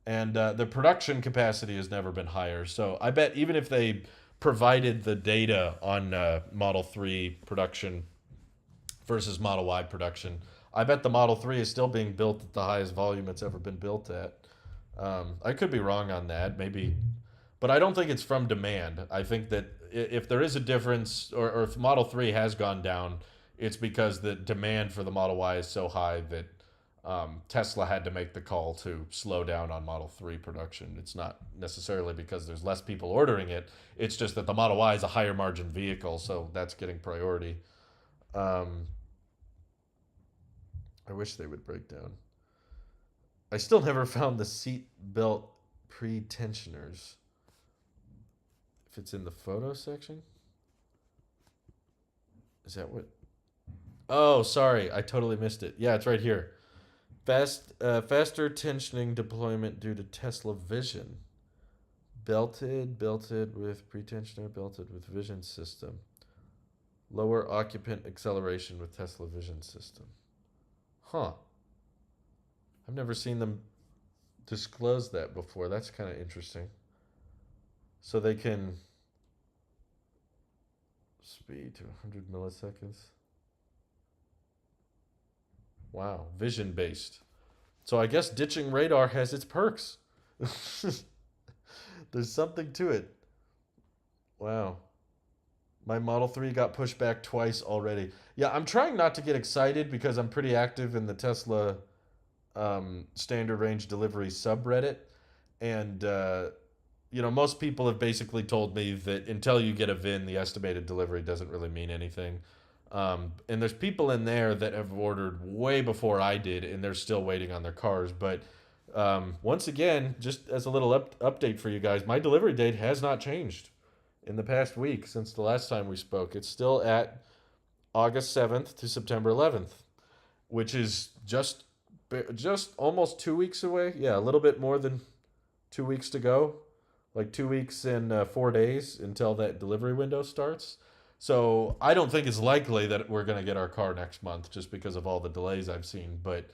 Speaker 1: and the production capacity has never been higher. So I bet even if they provided the data on Model 3 production versus Model Y production, I bet the Model 3 is still being built at the highest volume it's ever been built at. I could be wrong on that, maybe, but I don't think it's from demand. I think that if there is a difference, or if Model 3 has gone down, it's because the demand for the Model Y is so high that Tesla had to make the call to slow down on Model 3 production. It's not necessarily because there's less people ordering it. It's just that the Model Y is a higher margin vehicle, so that's getting priority. Um, I wish they would break down. I still never found the seat belt pre-tensioners. If it's in the photo section? Is that what? Oh, sorry. I totally missed it. Yeah, it's right here. Faster tensioning deployment due to Tesla Vision. Belted with pre-tensioner, belted with vision system. Lower occupant acceleration with Tesla Vision system. Huh. I've never seen them disclose that before. That's kind of interesting. So they can speed to 100 milliseconds. Wow, vision based. So I guess ditching radar has its perks. There's something to it. Wow. My Model 3 got pushed back twice already. Yeah, I'm trying not to get excited because I'm pretty active in the Tesla standard range delivery subreddit. And, most people have basically told me that until you get a VIN, the estimated delivery doesn't really mean anything. And there's people in there that have ordered way before I did, and they're still waiting on their cars. But once again, just as a little update for you guys, my delivery date has not changed in the past week since the last time we spoke. It's still at August 7th to September 11th, which is just almost 2 weeks away. Yeah, a little bit more than 2 weeks to go, like 2 weeks and 4 days until that delivery window starts. So I don't think it's likely that we're going to get our car next month just because of all the delays I've seen. But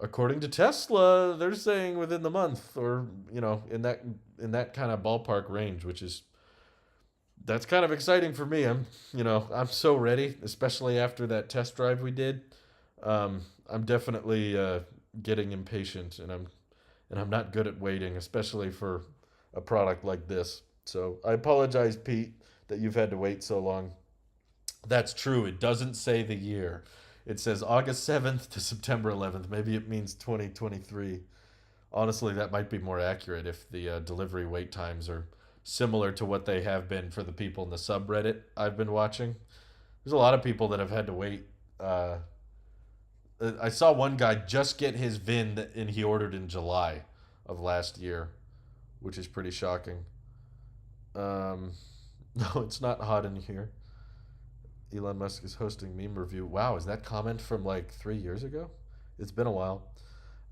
Speaker 1: according to Tesla, they're saying within the month, or in that kind of ballpark range, which is that's kind of exciting for me. I'm so ready, especially after that test drive we did. I'm definitely getting impatient, and I'm not good at waiting, especially for a product like this. So I apologize, Pete, that you've had to wait so long. That's true. It doesn't say the year. It says August 7th to September 11th. Maybe it means 2023. Honestly, that might be more accurate if the delivery wait times are similar to what they have been for the people in the subreddit I've been watching. There's a lot of people that have had to wait. Uh, I saw one guy just get his VIN and he ordered in July of last year, which is pretty shocking. Um, no, it's not hot in here. Elon Musk is hosting meme review. Wow, is that comment from like 3 years ago? It's been a while.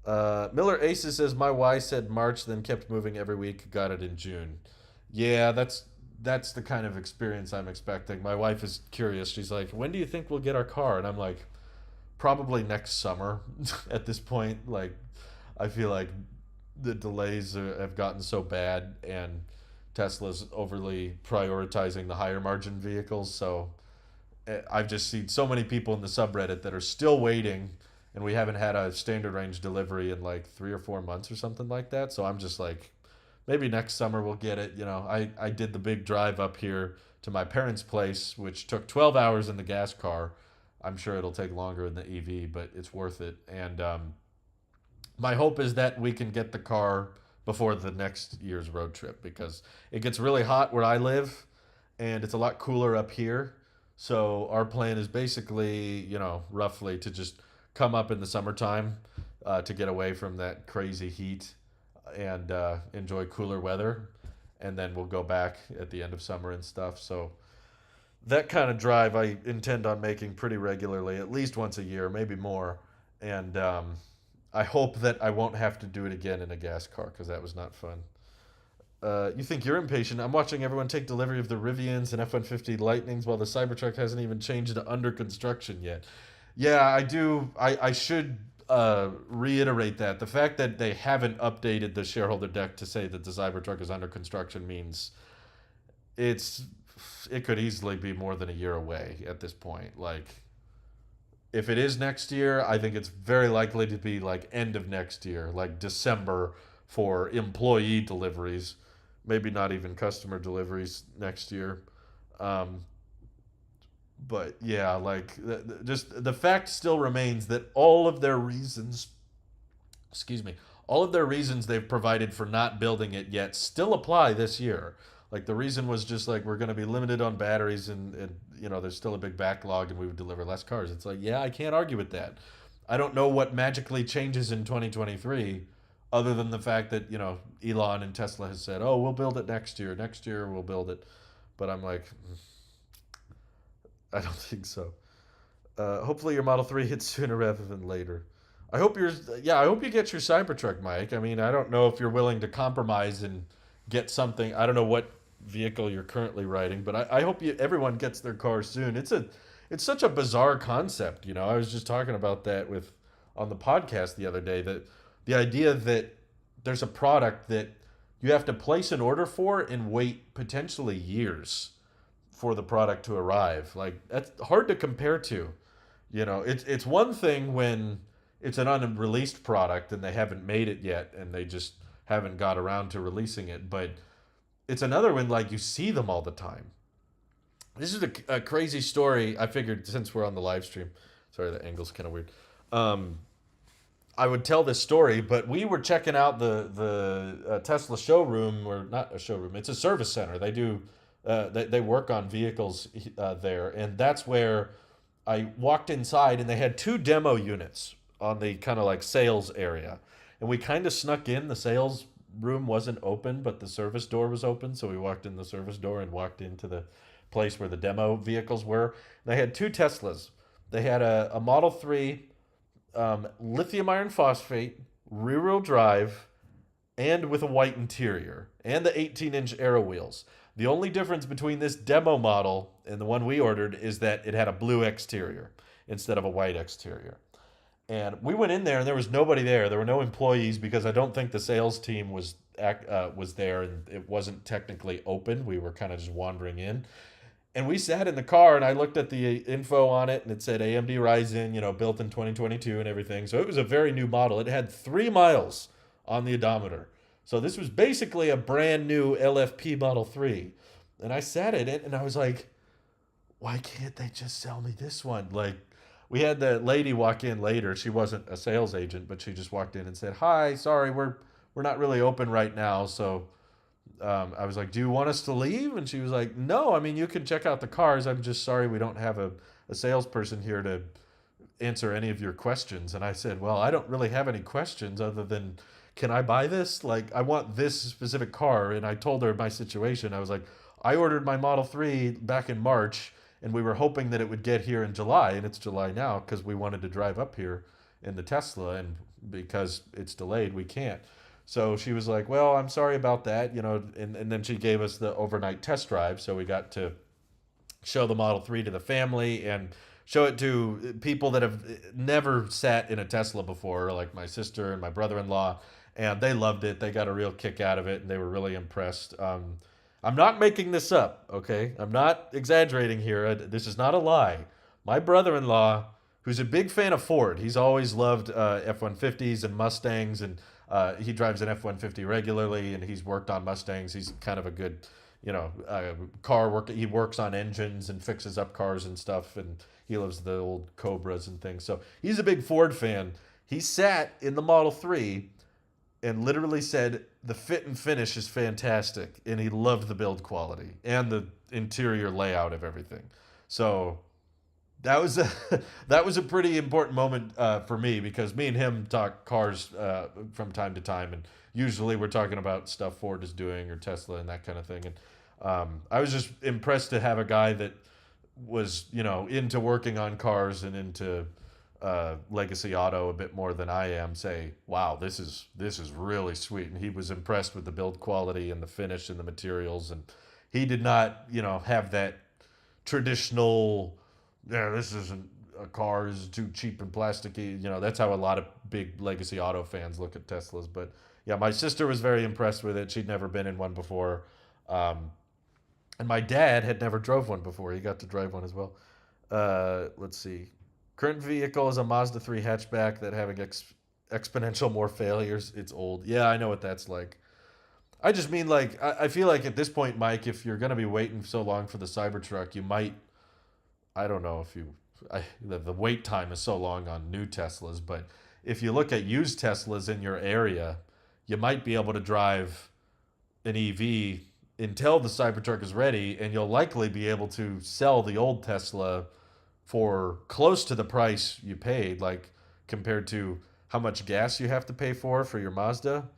Speaker 1: Miller Aces says my Y said March, then kept moving every week. Got it in June. Yeah, that's the kind of experience I'm expecting. My wife is curious. She's like, "When do you think we'll get our car?" And I'm like, "Probably next summer." At this point, like, I feel like the delays have gotten so bad, and Tesla's overly prioritizing the higher margin vehicles. So I've just seen so many people in the subreddit that are still waiting, and we haven't had a standard range delivery in like 3 or 4 months or something like that. So I'm just like, maybe next summer we'll get it. I did the big drive up here to my parents' place, which took 12 hours in the gas car. I'm sure it'll take longer in the EV, but it's worth it. And my hope is that we can get the car before the next year's road trip because it gets really hot where I live and it's a lot cooler up here. So our plan is basically, roughly to just come up in the summertime to get away from that crazy heat and enjoy cooler weather. And then we'll go back at the end of summer and stuff. So that kind of drive I intend on making pretty regularly, at least once a year, maybe more. And I hope that I won't have to do it again in a gas car because that was not fun. You think you're impatient? I'm watching everyone take delivery of the Rivians and F-150 Lightnings while the Cybertruck hasn't even changed to under construction yet. Yeah, I do. I should reiterate that. The fact that they haven't updated the shareholder deck to say that the Cybertruck is under construction means it's it could easily be more than a year away at this point. Like, if it is next year, I think it's very likely to be like end of next year, like December for employee deliveries, maybe not even customer deliveries next year. Um, but yeah, like just the fact still remains that all of their reasons, excuse me, all of their reasons they've provided for not building it yet still apply this year. Like the reason was just like we're going to be limited on batteries and there's still a big backlog and we would deliver less cars. It's like, yeah, I can't argue with that. I don't know what magically changes in 2023 other than the fact that, Elon and Tesla has said, "Oh, we'll build it next year. Next year we'll build it." But I'm like, I don't think so. Hopefully your Model 3 hits sooner rather than later. I hope I hope you get your Cybertruck, Mike. I mean, I don't know if you're willing to compromise and get something. I don't know what vehicle you're currently riding, but I hope everyone gets their car soon. It's such a bizarre concept. I was just talking about that on the podcast the other day, that the idea that there's a product that you have to place an order for and wait potentially years for the product to arrive. Like, that's hard to compare to. It's one thing when it's an unreleased product and they haven't made it yet and they just haven't got around to releasing it, but it's another when like you see them all the time. This is a crazy story. I figured since we're on the live stream, sorry, the angle's kind of weird. I would tell this story, but we were checking out the Tesla showroom, or not a showroom. It's a service center. They do they work on vehicles there, and that's where I walked inside, and they had 2 demo units on the kind of like sales area, and we kind of snuck in. The sales room wasn't open, but the service door was open, so we walked in the service door and walked into the place where the demo vehicles were. They had 2 Teslas. They had a Model 3 lithium iron phosphate, rear-wheel drive, and with a white interior, and the 18-inch aero wheels. The only difference between this demo model and the one we ordered is that it had a blue exterior instead of a white exterior. And we went in there, and there was nobody there. There were no employees because I don't think the sales team was there, and it wasn't technically open. We were kind of just wandering in. And we sat in the car, and I looked at the info on it, and it said AMD Ryzen, built in 2022 and everything. So it was a very new model. It had 3 miles on the odometer. So this was basically a brand new LFP Model 3. And I sat in it, and I was like, why can't they just sell me this one? Like, we had the lady walk in later. She wasn't a sales agent, but she just walked in and said, "Hi, sorry, we're not really open right now, so I was like, "Do you want us to leave?" And she was like, "No, I mean, you can check out the cars. I'm just sorry we don't have a salesperson here to answer any of your questions." And I said, "Well, I don't really have any questions other than, can I buy this? Like, I want this specific car." And I told her my situation. I was like, "I ordered my Model 3 back in March, and we were hoping that it would get here in July, and it's July now because we wanted to drive up here in the Tesla, and because it's delayed, we can't." So she was like, "Well, I'm sorry about that, you know." And then she gave us the overnight test drive, so we got to show the Model 3 to the family and show it to people that have never sat in a Tesla before, like my sister and my brother-in-law, and they loved it. They got a real kick out of it, and they were really impressed. I'm not making this up, okay? I'm not exaggerating here. This is not a lie. My brother-in-law, who's a big fan of Ford, he's always loved F-150s and Mustangs, and he drives an F-150 regularly, and he's worked on Mustangs. He's kind of a good, car work. He works on engines and fixes up cars and stuff, and he loves the old Cobras and things. So he's a big Ford fan. He sat in the Model 3 and literally said the fit and finish is fantastic, and he loved the build quality and the interior layout of everything. So that was a that was a pretty important moment for me, because me and him talk cars from time to time, and usually we're talking about stuff Ford is doing or Tesla and that kind of thing. And I was just impressed to have a guy that was, into working on cars and into legacy auto a bit more than I am, say, "Wow, this is really sweet." And he was impressed with the build quality and the finish and the materials, and he did not, have that traditional, "Yeah, this isn't a car, this is too cheap and plasticky." That's how a lot of big legacy auto fans look at Teslas. But yeah, my sister was very impressed with it. She'd never been in one before. And my dad had never drove one before. He got to drive one as well. Let's see. Current vehicle is a Mazda 3 hatchback that having exponential more failures. It's old. Yeah, I know what that's like. I just mean, like, I feel like at this point, Mike, if you're going to be waiting so long for the Cybertruck, you might, I don't know if the wait time is so long on new Teslas, but if you look at used Teslas in your area, you might be able to drive an EV until the Cybertruck is ready, and you'll likely be able to sell the old Tesla for close to the price you paid, like compared to how much gas you have to pay for your Mazda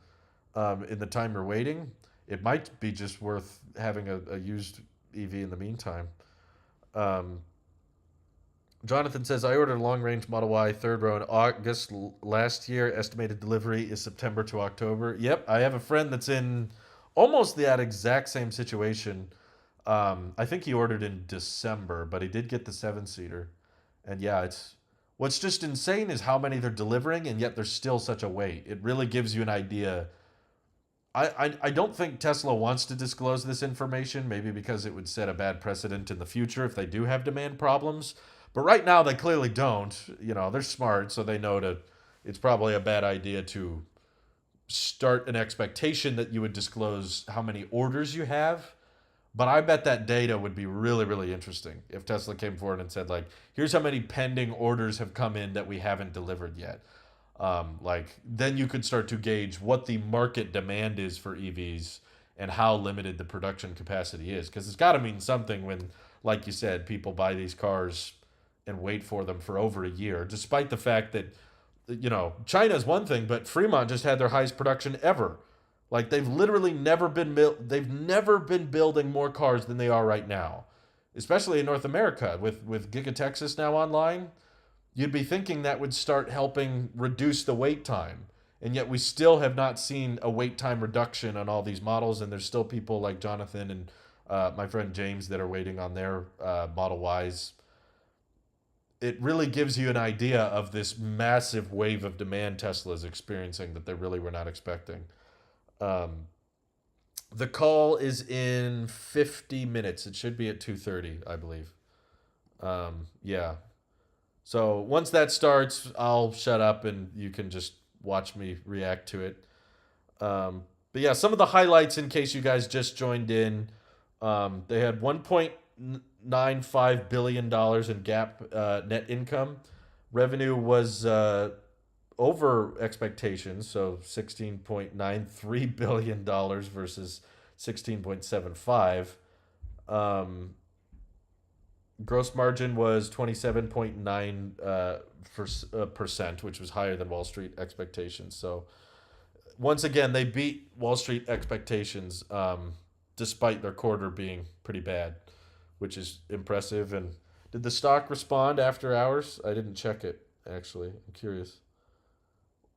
Speaker 1: in the time you're waiting. It might be just worth having a used EV in the meantime. Um, Jonathan says, "I ordered a long-range Model Y third row in August last year. Estimated delivery is September to October." Yep, I have a friend that's in almost that exact same situation. I think he ordered in December, but he did get the 7-seater. And yeah, what's just insane is how many they're delivering, and yet there's still such a wait. It really gives you an idea. I don't think Tesla wants to disclose this information, maybe because it would set a bad precedent in the future if they do have demand problems. But right now they clearly don't. They're smart, so they know it's probably a bad idea to start an expectation that you would disclose how many orders you have. But I bet that data would be really, really interesting if Tesla came forward and said, like, "Here's how many pending orders have come in that we haven't delivered yet." Then you could start to gauge what the market demand is for EVs and how limited the production capacity is. Because it's got to mean something when, like you said, people buy these cars and wait for them for over a year, despite the fact that, China's one thing, but Fremont just had their highest production ever. Like, they've literally they've never been building more cars than they are right now, especially in North America with Giga Texas now online. You'd be thinking that would start helping reduce the wait time, and yet we still have not seen a wait time reduction on all these models. And there's still people like Jonathan and my friend James that are waiting on their Model Ys. It really gives you an idea of this massive wave of demand Tesla is experiencing that they really were not expecting. Um, the call is in 50 minutes. It should be at 2:30, I believe. Yeah. So once that starts, I'll shut up and you can just watch me react to it. But yeah, some of the highlights in case you guys just joined in. They had $1.95 billion in GAAP net income. Revenue was over expectations, so $16.93 billion versus 16.75. Gross margin was 27.9 percent, which was higher than Wall Street expectations. So once again, they beat Wall Street expectations, despite their quarter being pretty bad, which is impressive. And did the stock respond after hours? I didn't check it, actually. I'm curious.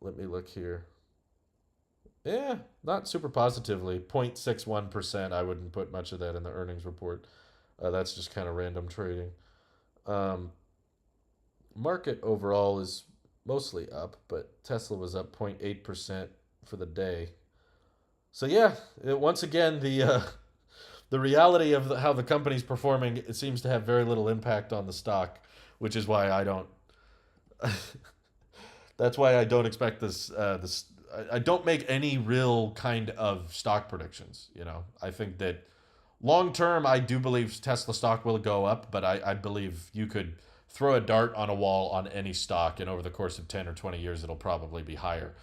Speaker 1: Let me look here. Yeah, not super positively. 0.61%. I wouldn't put much of that in the earnings report. That's just kind of random trading. Um, Market overall is mostly up, but Tesla was up 0.8% for the day. So yeah, once again, the reality of how the company's performing, it seems to have very little impact on the stock, which is why I don't. That's why I don't expect this. I don't make any real kind of stock predictions. I think that long term, I do believe Tesla stock will go up, but I believe you could throw a dart on a wall on any stock, and over the course of 10 or 20 years, it'll probably be higher.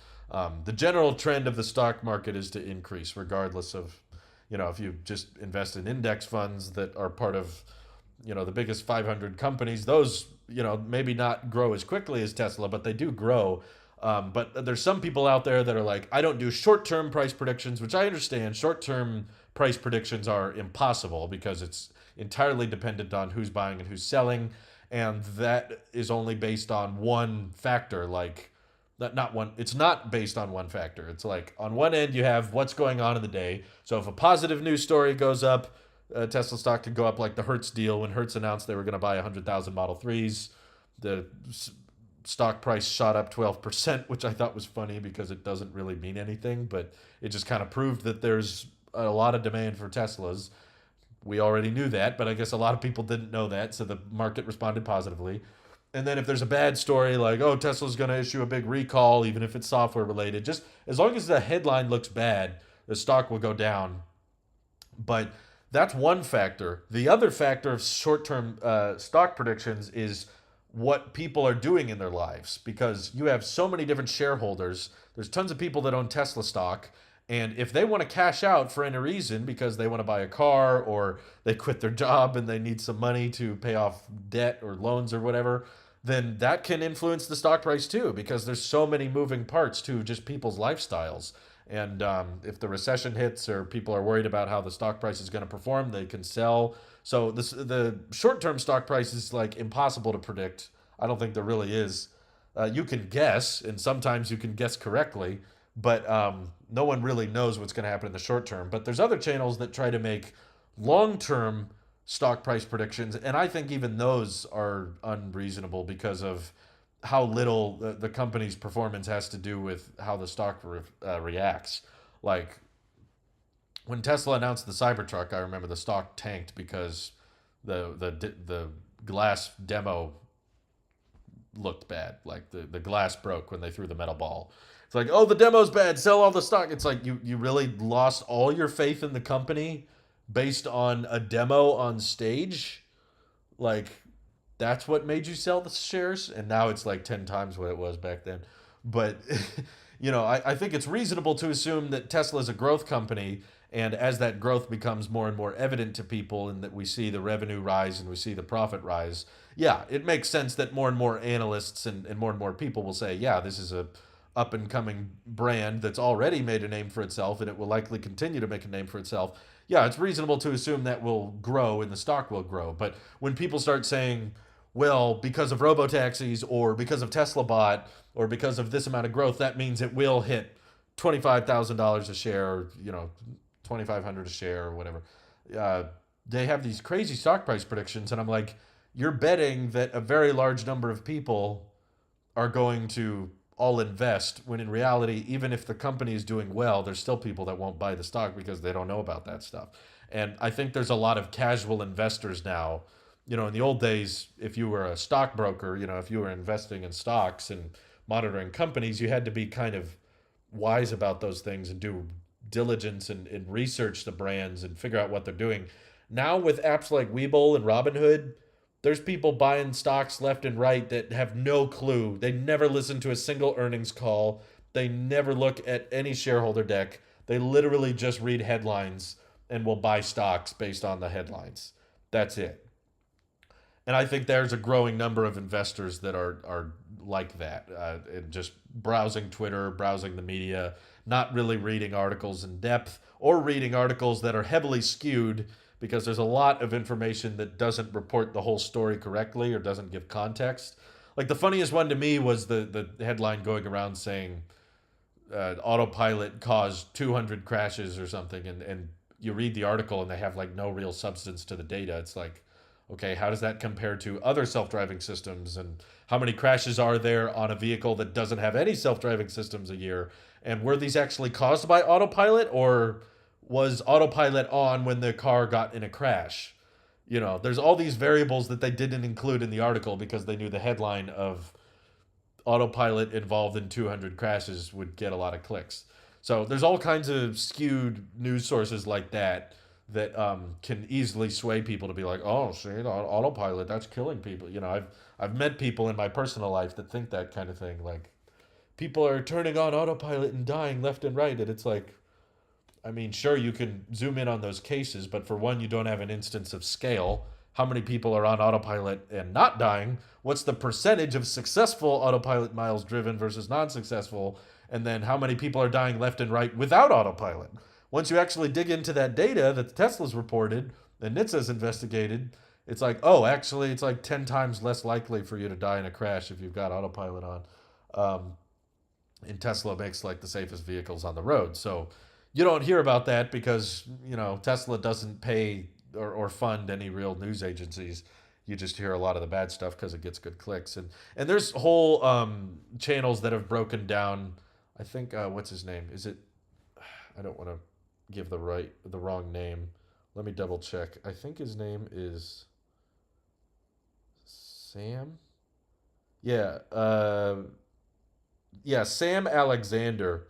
Speaker 1: The general trend of the stock market is to increase, regardless of, if you just invest in index funds that are part of, the biggest 500 companies, those, maybe not grow as quickly as Tesla, but they do grow. But there's some people out there that are like, I don't do short-term price predictions, which I understand. Short-term price predictions are impossible because it's entirely dependent on who's buying and who's selling. And that is only based on one factor, like not one, it's not based on one factor. It's like on one end, you have what's going on in the day. So if a positive news story goes up, Tesla stock could go up, like the Hertz deal. When Hertz announced they were going to buy 100,000 Model 3s, the stock price shot up 12%, which I thought was funny because it doesn't really mean anything, but it just kind of proved that there's a lot of demand for Teslas. We already knew that, but I guess a lot of people didn't know that, so the market responded positively. And then if there's a bad story like, oh, Tesla's going to issue a big recall, even if it's software related, just as long as the headline looks bad, the stock will go down. But that's one factor. The other factor of short-term stock predictions is what people are doing in their lives, because you have so many different shareholders. There's tons of people that own Tesla stock, and if they want to cash out for any reason because they want to buy a car or they quit their job and they need some money to pay off debt or loans or whatever, then that can influence the stock price too, because there's so many moving parts to just people's lifestyles. And if the recession hits or people are worried about how the stock price is going to perform, they can sell. So the short-term stock price is like impossible to predict. I don't think there really is. You can guess, and sometimes you can guess correctly, but no one really knows what's going to happen in the short term. But there's other channels that try to make long-term stock price predictions, and I think even those are unreasonable because of how little the company's performance has to do with how the stock reacts. Like when Tesla announced the Cybertruck, I remember the stock tanked because the glass demo looked bad. Like the glass broke when they threw the metal ball. It's like, oh, the demo's bad, sell all the stock. It's like you really lost all your faith in the company based on a demo on stage. Like, that's what made you sell the shares, and now it's like 10 times what it was back then. But I think it's reasonable to assume that Tesla is a growth company, and as that growth becomes more and more evident to people and that we see the revenue rise and we see the profit rise, yeah, it makes sense that more and more analysts and more people will say, yeah, this is a up and coming brand that's already made a name for itself and it will likely continue to make a name for itself. Yeah, it's reasonable to assume that will grow and the stock will grow. But when people start saying, well, because of robotaxis or because of Tesla bot or because of this amount of growth, that means it will hit $25,000 a share, or, $2,500 a share or whatever. They have these crazy stock price predictions, and I'm like, you're betting that a very large number of people are going to all invest, when in reality, even if the company is doing well, there's still people that won't buy the stock because they don't know about that stuff. And I think there's a lot of casual investors now. In the old days, if you were a stockbroker, if you were investing in stocks and monitoring companies, you had to be kind of wise about those things and do diligence and research the brands and figure out what they're doing. Now with apps like Webull and Robinhood, there's people buying stocks left and right that have no clue. They never listen to a single earnings call. They never look at any shareholder deck. They literally just read headlines and will buy stocks based on the headlines. That's it. And I think there's a growing number of investors that are like that, and just browsing Twitter, browsing the media, not really reading articles in depth or reading articles that are heavily skewed because there's a lot of information that doesn't report the whole story correctly or doesn't give context. Like the funniest one to me was the headline going around saying autopilot caused 200 crashes or something, and you read the article and they have like no real substance to the data. It's like, okay, how does that compare to other self-driving systems, and how many crashes are there on a vehicle that doesn't have any self-driving systems a year, and were these actually caused by autopilot, or was autopilot on when the car got in a crash? There's all these variables that they didn't include in the article because they knew the headline of autopilot involved in 200 crashes would get a lot of clicks. So there's all kinds of skewed news sources like that that can easily sway people to be like, oh, see, autopilot, that's killing people. I've met people in my personal life that think that kind of thing. Like, people are turning on autopilot and dying left and right, and it's like, I mean, sure, you can zoom in on those cases, but for one, you don't have an instance of scale. How many people are on autopilot and not dying? What's the percentage of successful autopilot miles driven versus non-successful? And then how many people are dying left and right without autopilot? Once you actually dig into that data that Tesla's reported and NHTSA's investigated, it's like, oh, actually, it's like 10 times less likely for you to die in a crash if you've got autopilot on. And Tesla makes like the safest vehicles on the road. So you don't hear about that because, Tesla doesn't pay or fund any real news agencies. You just hear a lot of the bad stuff because it gets good clicks. And there's whole channels that have broken down. I think, what's his name? Is it, I don't want to give the wrong name. Let me double check. I think his name is Sam. Yeah, Sam Alexander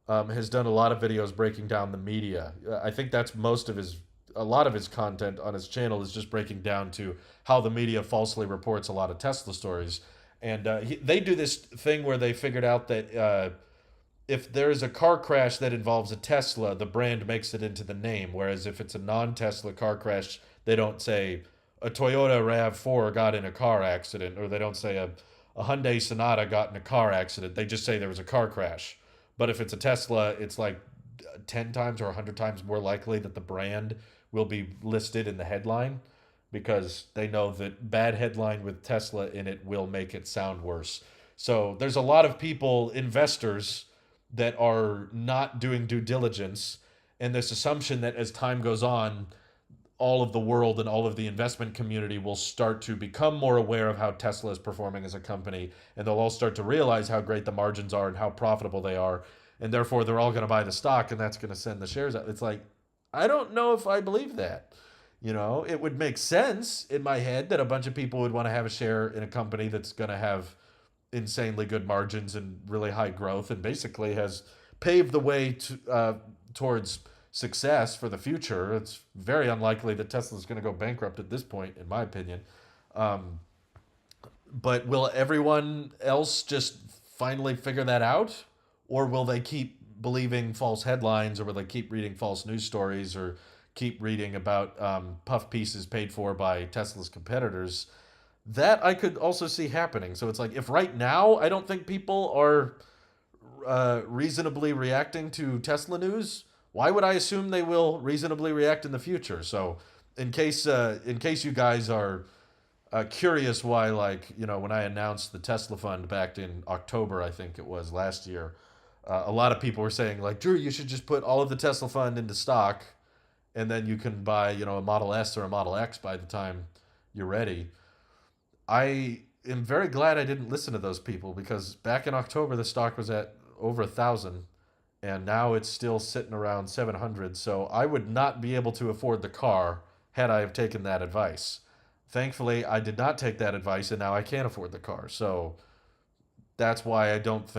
Speaker 1: has done a lot of videos breaking down the media. I think that's a lot of his content on his channel is just breaking down to how the media falsely reports a lot of Tesla stories. And they do this thing where they figured out that if there is a car crash that involves a Tesla, the brand makes it into the name. Whereas if it's a non-Tesla car crash, they don't say a Toyota RAV4 got in a car accident, or they don't say a Hyundai Sonata got in a car accident. They just say there was a car crash. But if it's a Tesla, it's like 10 times or 100 times more likely that the brand will be listed in the headline, because they know that bad headline with Tesla in it will make it sound worse. So there's a lot of people, investors, that are not doing due diligence, and this assumption that as time goes on, all of the world and all of the investment community will start to become more aware of how Tesla is performing as a company, and they'll all start to realize how great the margins are and how profitable they are, and therefore they're all going to buy the stock, and that's going to send the shares up. It's like, I don't know if I believe that. It would make sense in my head that a bunch of people would want to have a share in a company that's going to have insanely good margins and really high growth, and basically has paved the way towards success for the future. It's very unlikely that Tesla's going to go bankrupt at this point, in my opinion. But will everyone else just finally figure that out? Or will they keep believing false headlines, or will they keep reading false news stories, or keep reading about puff pieces paid for by Tesla's competitors? That I could also see happening. So it's like, if right now I don't think people are reasonably reacting to Tesla news, why would I assume they will reasonably react in the future? So in case you guys are curious why, when I announced the Tesla fund back in October, I think it was last year, a lot of people were saying, like, Drew, you should just put all of the Tesla fund into stock, and then you can buy, a Model S or a Model X by the time you're ready. I am very glad I didn't listen to those people, because back in October, the stock was at over 1,000, and now it's still sitting around 700. So I would not be able to afford the car had I have taken that advice. Thankfully, I did not take that advice, and now I can't afford the car. So that's why I don't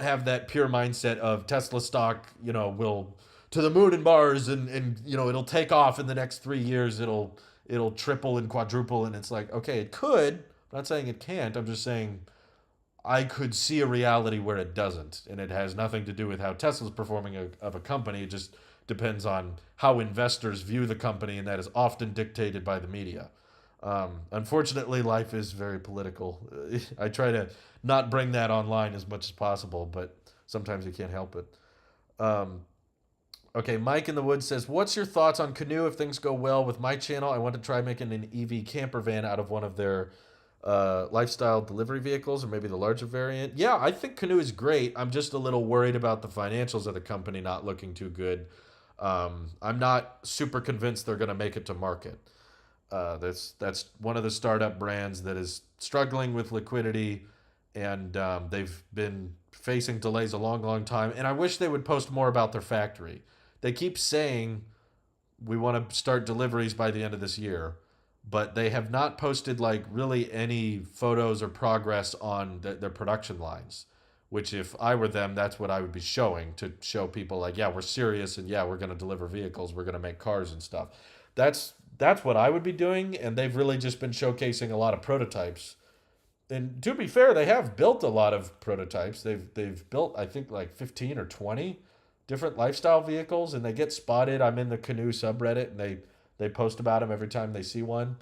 Speaker 1: have that pure mindset of Tesla stock, will to the moon and Mars, and it'll take off in the next 3 years. It'll triple and quadruple, and it's like, okay, it could. I'm not saying it can't. I'm just saying I could see a reality where it doesn't, and it has nothing to do with how Tesla's performing of a company. It just depends on how investors view the company, and that is often dictated by the media. Unfortunately, life is very political. I try to not bring that online as much as possible, but sometimes you can't help it. Um, okay, Mike in the Woods says, "What's your thoughts on Canoe if things go well with my channel? I want to try making an EV camper van out of one of their lifestyle delivery vehicles, or maybe the larger variant." Yeah, I think Canoe is great. I'm just a little worried about the financials of the company not looking too good. I'm not super convinced they're going to make it to market. That's one of the startup brands that is struggling with liquidity, and they've been facing delays a long, long time. And I wish they would post more about their factory. They keep saying we want to start deliveries by the end of this year, but they have not posted like really any photos or progress on their production lines. Which, if I were them, that's what I would be showing, to show people like, yeah, we're serious, and yeah, we're going to deliver vehicles, we're going to make cars and stuff. That's what I would be doing, and they've really just been showcasing a lot of prototypes. And to be fair, they have built a lot of prototypes. They've built, I think, like 15 or 20 different lifestyle vehicles, and they get spotted. I'm in the Canoe subreddit, and they post about them every time they see one.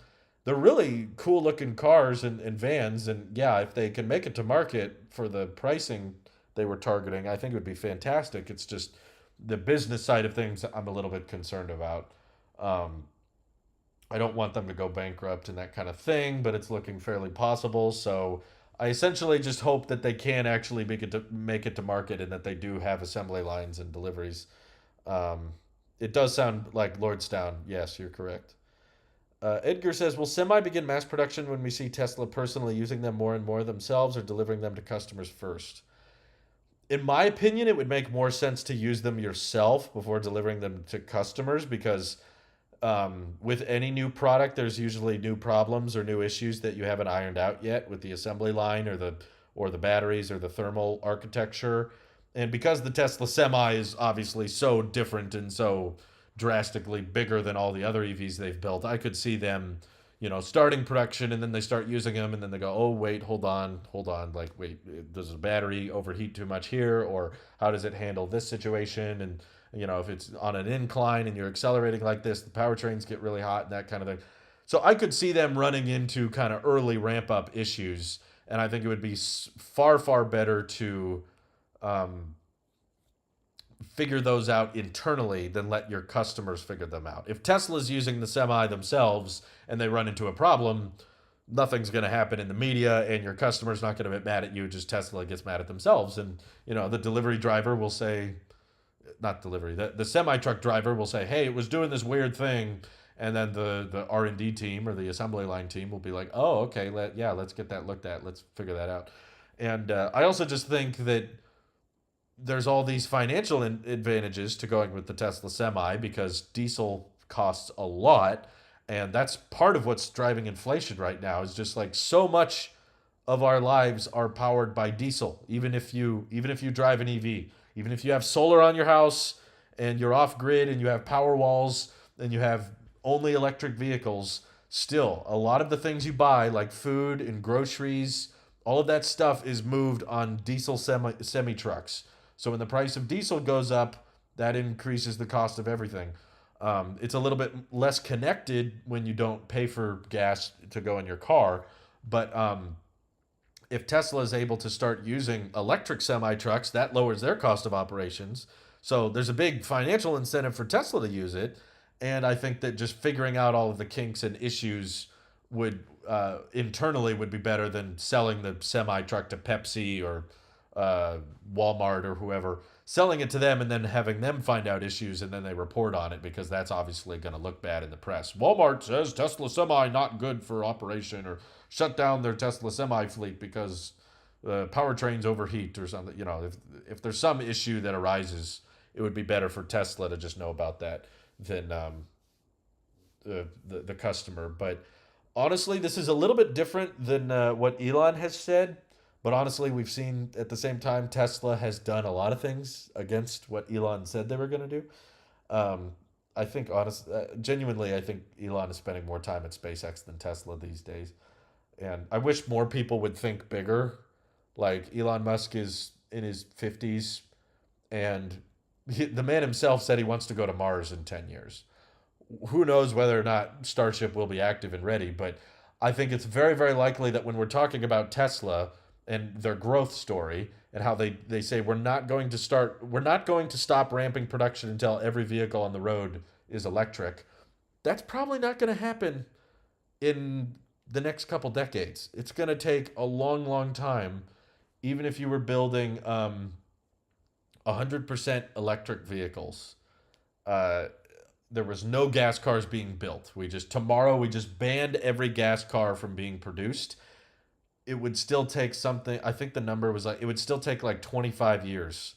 Speaker 1: They're really cool looking cars and vans, and yeah, if they can make it to market for the pricing they were targeting, I think it would be fantastic. It's just the business side of things I'm a little bit concerned about. Um, I don't want them to go bankrupt and that kind of thing, but it's looking fairly possible. So I essentially just hope that they can actually make it to market, and that they do have assembly lines and deliveries. Um, it does sound like Lordstown. Yes, you're correct. Edgar says, "Will Semi begin mass production when we see Tesla personally using them more and more themselves, or delivering them to customers first?" In my opinion, it would make more sense to use them yourself before delivering them to customers, because with any new product, there's usually new problems or new issues that you haven't ironed out yet with the assembly line, or the batteries, or the thermal architecture. And because the Tesla Semi is obviously so different and so drastically bigger than all the other EVs they've built, I could see them, starting production, and then they start using them, and then they go, "Oh, wait, hold on, like, wait, does the battery overheat too much here, or how does it handle this situation?" And if it's on an incline and you're accelerating like this, the powertrains get really hot and that kind of thing. So I could see them running into kind of early ramp up issues, and I think it would be far, far better to um, figure those out internally than let your customers figure them out. If Tesla's using the Semi themselves and they run into a problem, nothing's going to happen in the media, and your customer's not going to get mad at you. Just Tesla gets mad at themselves, and the delivery driver will say, not delivery, the semi truck driver will say, "Hey, it was doing this weird thing," and then the R&D team or the assembly line team will be like, "Oh, okay, let's get that looked at. Let's figure that out." And I also just think that there's all these financial advantages to going with the Tesla Semi, because diesel costs a lot, and that's part of what's driving inflation right now. Is just like so much of our lives are powered by diesel. Even if you drive an EV, even if you have solar on your house and you're off grid and you have power walls and you have only electric vehicles, still a lot of the things you buy, like food and groceries, all of that stuff is moved on diesel semi trucks. So when the price of diesel goes up, that increases the cost of everything. It's a little bit less connected when you don't pay for gas to go in your car, but if Tesla is able to start using electric semi trucks, that lowers their cost of operations. So there's a big financial incentive for Tesla to use it. And I think that just figuring out all of the kinks and issues would internally would be better than selling the semi truck to Pepsi or Walmart or whoever, selling it to them and then having them find out issues and then they report on it, because that's obviously going to look bad in the press. Walmart says Tesla Semi not good for operation, or shut down their Tesla Semi fleet because powertrains overheat or something. If there's some issue that arises, it would be better for Tesla to just know about that than the customer. But honestly, this is a little bit different than what Elon has said. But honestly, we've seen at the same time Tesla has done a lot of things against what Elon said they were going to do. Um, Genuinely, I think Elon is spending more time at SpaceX than Tesla these days. And I wish more people would think bigger. Like, Elon Musk is in his 50s, and the man himself said he wants to go to Mars in 10 years. Who knows whether or not Starship will be active and ready, but I think it's very, very likely that when we're talking about Tesla and their growth story and how they say we're not going to stop ramping production until every vehicle on the road is electric, that's probably not going to happen in the next couple decades. It's going to take a long, long time, even if you were building 100% electric vehicles. Uh, there was no gas cars being built. Tomorrow we just banned every gas car from being produced. It would still take something. I think the number was like it would still take like 25 years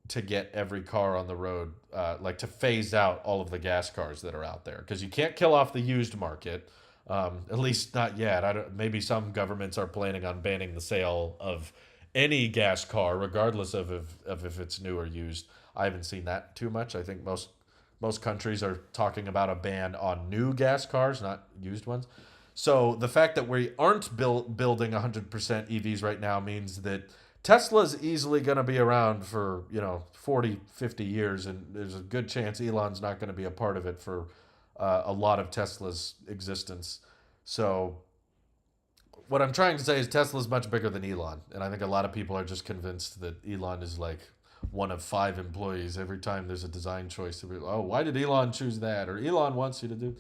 Speaker 1: to get every car on the road, like to phase out all of the gas cars that are out there, because you can't kill off the used market. At least not yet. I don't. Maybe some governments are planning on banning the sale of any gas car, regardless of if it's new or used. I haven't seen that too much. I think most countries are talking about a ban on new gas cars, not used ones. So the fact that we aren't building 100% EVs right now means that Tesla's easily going to be around for, 40, 50 years, and there's a good chance Elon's not going to be a part of it for a lot of Tesla's existence. So what I'm trying to say is Tesla's much bigger than Elon, and I think a lot of people are just convinced that Elon is like one of 5 employees. Every time there's a design choice, oh, why did Elon choose that? Or Elon wants you to do,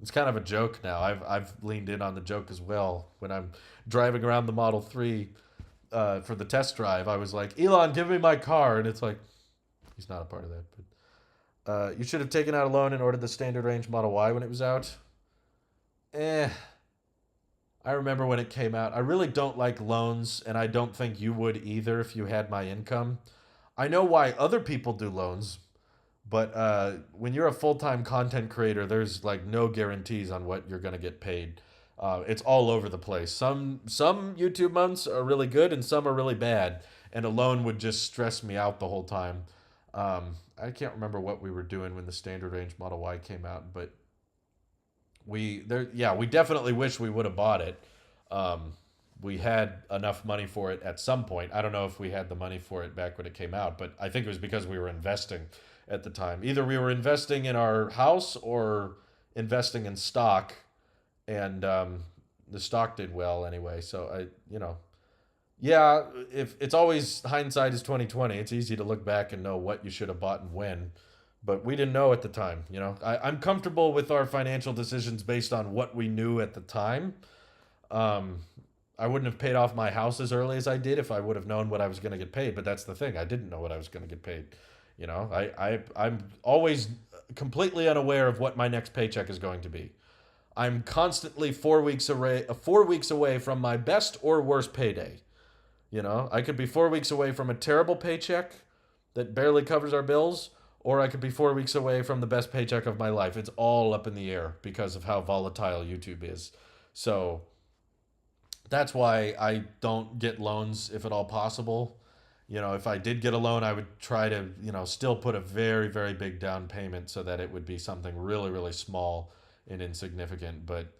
Speaker 1: it's kind of a joke now. I've leaned in on the joke as well. When I'm driving around the Model 3 for the test drive, I was like, Elon, give me my car. And it's like, he's not a part of that. But you should have taken out a loan and ordered the standard range Model Y when it was out. I remember when it came out. I really don't like loans, and I don't think you would either if you had my income. I know why other people do loans, but when you're a full-time content creator, there's like no guarantees on what you're going to get paid. It's all over the place. Some YouTube months are really good and some are really bad, and a loan would just stress me out the whole time. I can't remember what we were doing when the standard range Model Y came out, but we definitely wish we would have bought it. We had enough money for it at some point. I don't know if we had the money for it back when it came out, but I think it was because we were investing at the time. Either we were investing in our house or investing in stock, and the stock did well anyway. So yeah, if it's always hindsight is 2020. It's easy to look back and know what you should have bought and when, but we didn't know at the time. I'm comfortable with our financial decisions based on what we knew at the time. I wouldn't have paid off my house as early as I did if I would have known what I was going to get paid. But that's the thing. I didn't know what I was going to get paid. I'm always completely unaware of what my next paycheck is going to be. I'm constantly 4 weeks away from my best or worst payday. I could be 4 weeks away from a terrible paycheck that barely covers our bills, or I could be 4 weeks away from the best paycheck of my life. It's all up in the air because of how volatile YouTube is. So that's why I don't get loans if at all possible. If I did get a loan, I would try to, still put a very, very big down payment so that it would be something really, really small and insignificant. But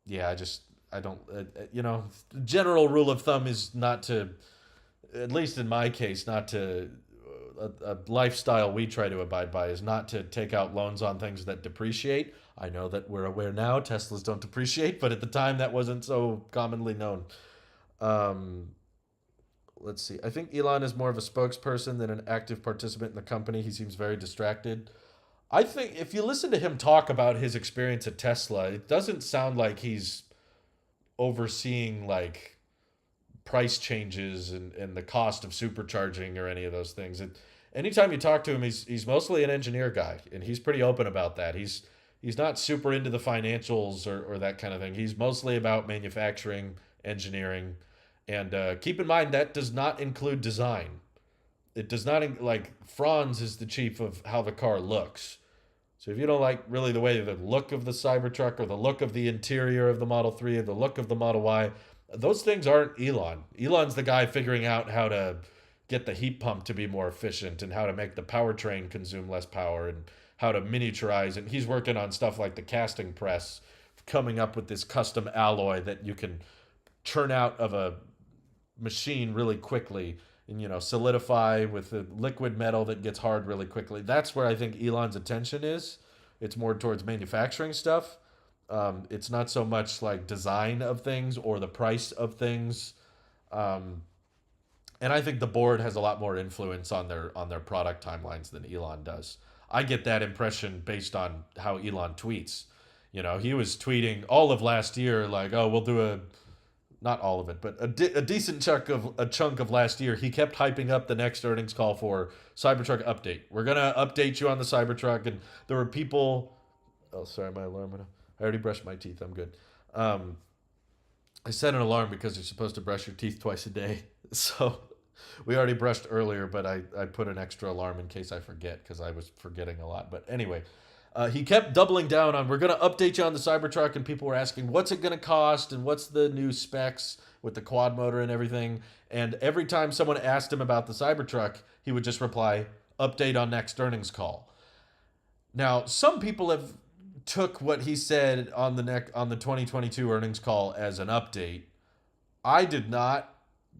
Speaker 1: yeah, I don't, general rule of thumb is not to, at least in my case, not to, a lifestyle we try to abide by is not to take out loans on things that depreciate. I know that we're aware now Teslas don't depreciate, but at the time that wasn't so commonly known. Let's see. I think Elon is more of a spokesperson than an active participant in the company. He seems very distracted. I think if you listen to him talk about his experience at Tesla, it doesn't sound like he's overseeing like price changes and the cost of supercharging or any of those things. Anytime you talk to him, he's mostly an engineer guy, and he's pretty open about that. He's not super into the financials or that kind of thing. He's mostly about manufacturing, engineering, and keep in mind that does not include design. It does not, like, Franz is the chief of how the car looks. So if you don't like really the way the look of the Cybertruck or the look of the interior of the Model 3 or the look of the Model Y, those things aren't Elon. Elon's the guy figuring out how to get the heat pump to be more efficient and how to make the powertrain consume less power and how to miniaturize. And he's working on stuff like the casting press, coming up with this custom alloy that you can churn out of a machine really quickly and solidify with the liquid metal that gets hard really quickly. That's where I think Elon's attention is. It's more towards manufacturing stuff. It's not so much like design of things or the price of things. Um, and I think the board has a lot more influence on their product timelines than Elon does. I get that impression based on how Elon tweets. He was tweeting all of last year like, "Oh, we'll do a not all of it, but a decent chunk of last year." He kept hyping up the next earnings call for Cybertruck update. We're gonna update you on the Cybertruck, and there were people. Oh, sorry, my alarm. I already brushed my teeth. I'm good. Um, I set an alarm because you're supposed to brush your teeth twice a day. So we already brushed earlier, but I put an extra alarm in case I forget because I was forgetting a lot. But anyway, he kept doubling down on, we're going to update you on the Cybertruck, and people were asking, what's it going to cost and what's the new specs with the quad motor and everything. And every time someone asked him about the Cybertruck, he would just reply, update on next earnings call. Now, some people have took what he said on the 2022 earnings call as an update. I did not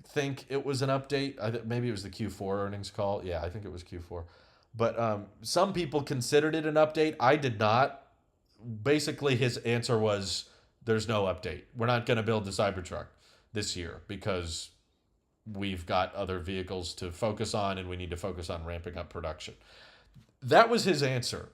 Speaker 1: think it was an update. Maybe it was the Q4 earnings call. Yeah, I think it was Q4. But some people considered it an update. I did not. Basically, his answer was, there's no update. We're not going to build the Cybertruck this year because we've got other vehicles to focus on and we need to focus on ramping up production. That was his answer.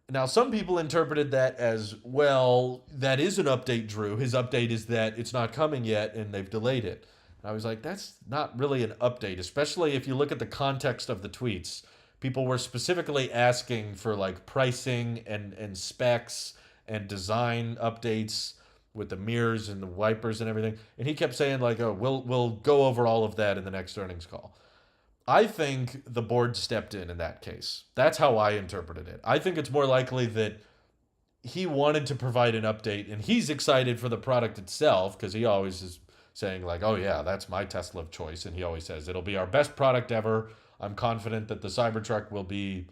Speaker 1: Now, some people interpreted that as, well, that is an update, Drew. His update is that it's not coming yet and they've delayed it. And I was like, that's not really an update, especially if you look at the context of the tweets. People were specifically asking for like pricing and specs and design updates with the mirrors and the wipers and everything. And he kept saying like, oh, we'll go over all of that in the next earnings call. I think the board stepped in that case. That's how I interpreted it. I think it's more likely that he wanted to provide an update and he's excited for the product itself because he always is saying like, oh yeah, that's my Tesla of choice. And he always says, it'll be our best product ever. I'm confident that the Cybertruck will be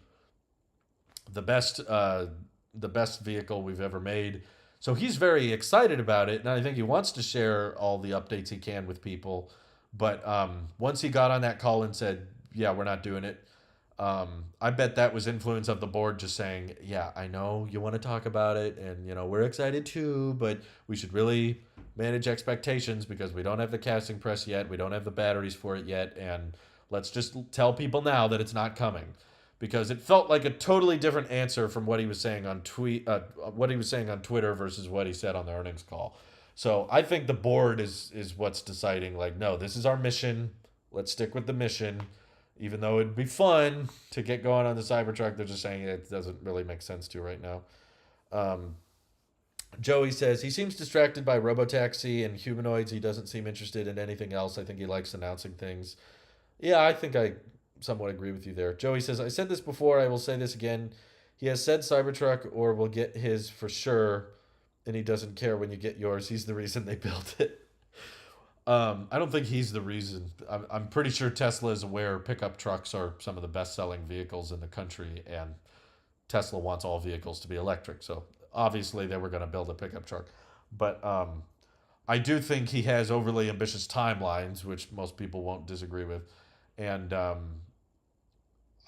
Speaker 1: the best vehicle we've ever made. So he's very excited about it. And I think he wants to share all the updates he can with people. But once he got on that call and said, yeah, we're not doing it, I bet that was influence of the board just saying, yeah, I know you want to talk about it and, we're excited too, but we should really manage expectations because we don't have the casting press yet. We don't have the batteries for it yet. And let's just tell people now that it's not coming, because it felt like a totally different answer from what he was saying on Twitter versus what he said on the earnings call. So I think the board is what's deciding, like, no, this is our mission. Let's stick with the mission. Even though it'd be fun to get going on the Cybertruck, they're just saying it doesn't really make sense to right now. Joey says, he seems distracted by Robotaxi and humanoids. He doesn't seem interested in anything else. I think he likes announcing things. Yeah, I think I somewhat agree with you there. Joey says, I said this before. I will say this again. He has said Cybertruck or will get his for sure, and he doesn't care when you get yours. He's the reason they built it. I don't think he's the reason. I'm pretty sure Tesla is aware pickup trucks are some of the best-selling vehicles in the country, and Tesla wants all vehicles to be electric. So obviously they were going to build a pickup truck. But I do think he has overly ambitious timelines, which most people won't disagree with. And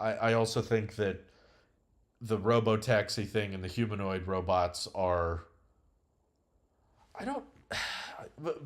Speaker 1: I also think that the robo-taxi thing and the humanoid robots are... I don't...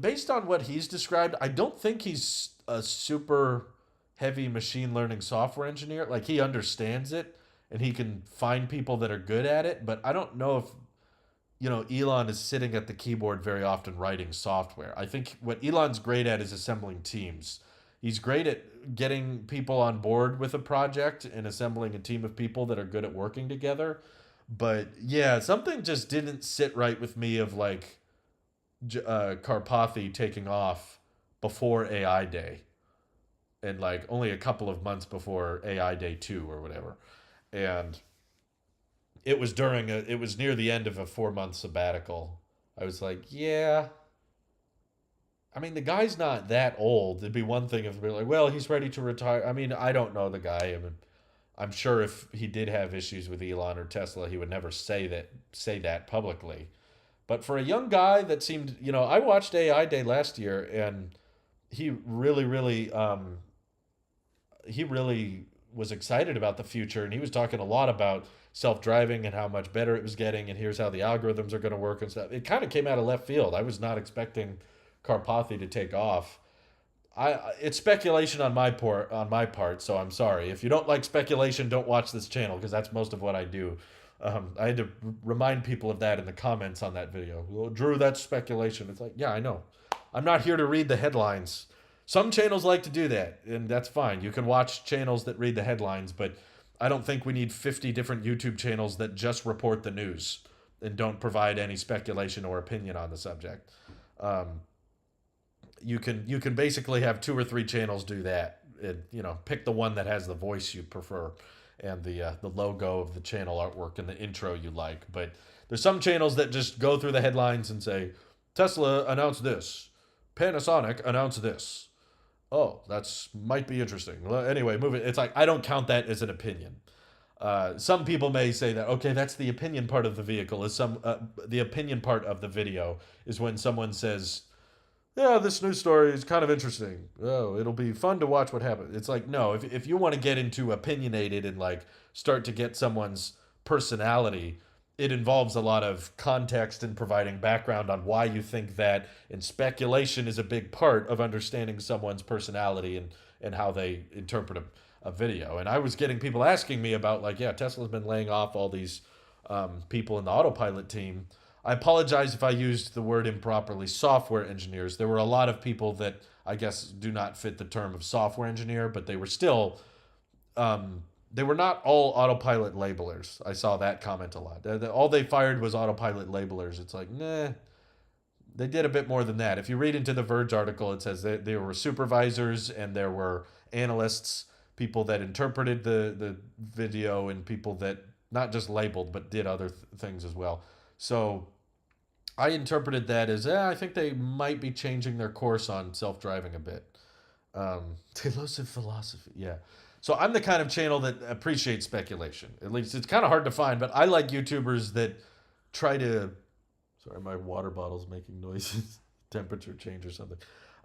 Speaker 1: Based on what he's described, I don't think he's a super heavy machine learning software engineer. Like, he understands it and he can find people that are good at it, but I don't know if Elon is sitting at the keyboard very often writing software. I think what Elon's great at is assembling teams. He's great at getting people on board with a project and assembling a team of people that are good at working together. But yeah, something just didn't sit right with me of like Karpathy taking off before AI Day, and like only a couple of months before AI Day 2 or whatever. And it was near the end of a 4-month sabbatical. I was like, yeah, I mean, the guy's not that old. It'd be one thing if we're like, well, he's ready to retire. I mean, I don't know the guy. I mean, I'm sure if he did have issues with Elon or Tesla, he would never say that publicly. But for a young guy that seemed, I watched AI Day last year, and he really, really he really was excited about the future, and he was talking a lot about self-driving and how much better it was getting, and here's how the algorithms are going to work and stuff. It kind of came out of left field. I was not expecting Karpathy to take off. It's speculation on my part, so I'm sorry. If you don't like speculation, don't watch this channel because that's most of what I do. I had to remind people of that in the comments on that video. Well, Drew, that's speculation. It's like, yeah, I know. I'm not here to read the headlines. Some channels like to do that, and that's fine. You can watch channels that read the headlines, but I don't think we need 50 different YouTube channels that just report the news and don't provide any speculation or opinion on the subject. You can basically have 2 or 3 channels do that, and pick the one that has the voice you prefer and the logo of the channel artwork and the intro you like. But there's some channels that just go through the headlines and say Tesla announced this, Panasonic announced this. Oh, that's might be interesting. Well, anyway, move it. It's like I don't count that as an opinion. Some people may say that okay, that's the opinion part of the vehicle. The opinion part of the video is when someone says, yeah, this news story is kind of interesting. Oh, it'll be fun to watch what happens. It's like, no, if you want to get into opinionated and like start to get someone's personality, it involves a lot of context and providing background on why you think that, and speculation is a big part of understanding someone's personality and how they interpret a video. And I was getting people asking me about like, yeah, Tesla's been laying off all these people in the autopilot team. I apologize if I used the word improperly, software engineers. There were a lot of people that I guess do not fit the term of software engineer, but they were still, they were not all autopilot labelers. I saw that comment a lot. All they fired was autopilot labelers. It's like, nah, they did a bit more than that. If you read into the Verge article, it says that there were supervisors and there were analysts, people that interpreted the video, and people that not just labeled, but did other things as well. So I interpreted that as, I think they might be changing their course on self-driving a bit. Telusive philosophy, yeah. So I'm the kind of channel that appreciates speculation. At least it's kind of hard to find, but I like YouTubers that try to... Sorry, my water bottle's making noises. Temperature change or something.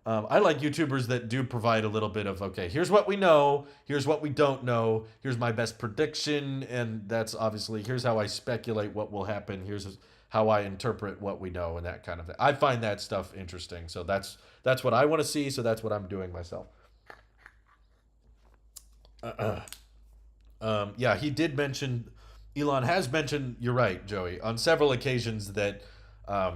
Speaker 1: I like YouTubers that do provide a little bit of, okay, here's what we know, here's what we don't know, here's my best prediction, and that's obviously, here's how I speculate what will happen, here's how I interpret what we know, and that kind of thing. I find that stuff interesting, so that's what I want to see, so that's what I'm doing myself. Yeah, he did mention, Elon has mentioned, you're right, Joey, on several occasions that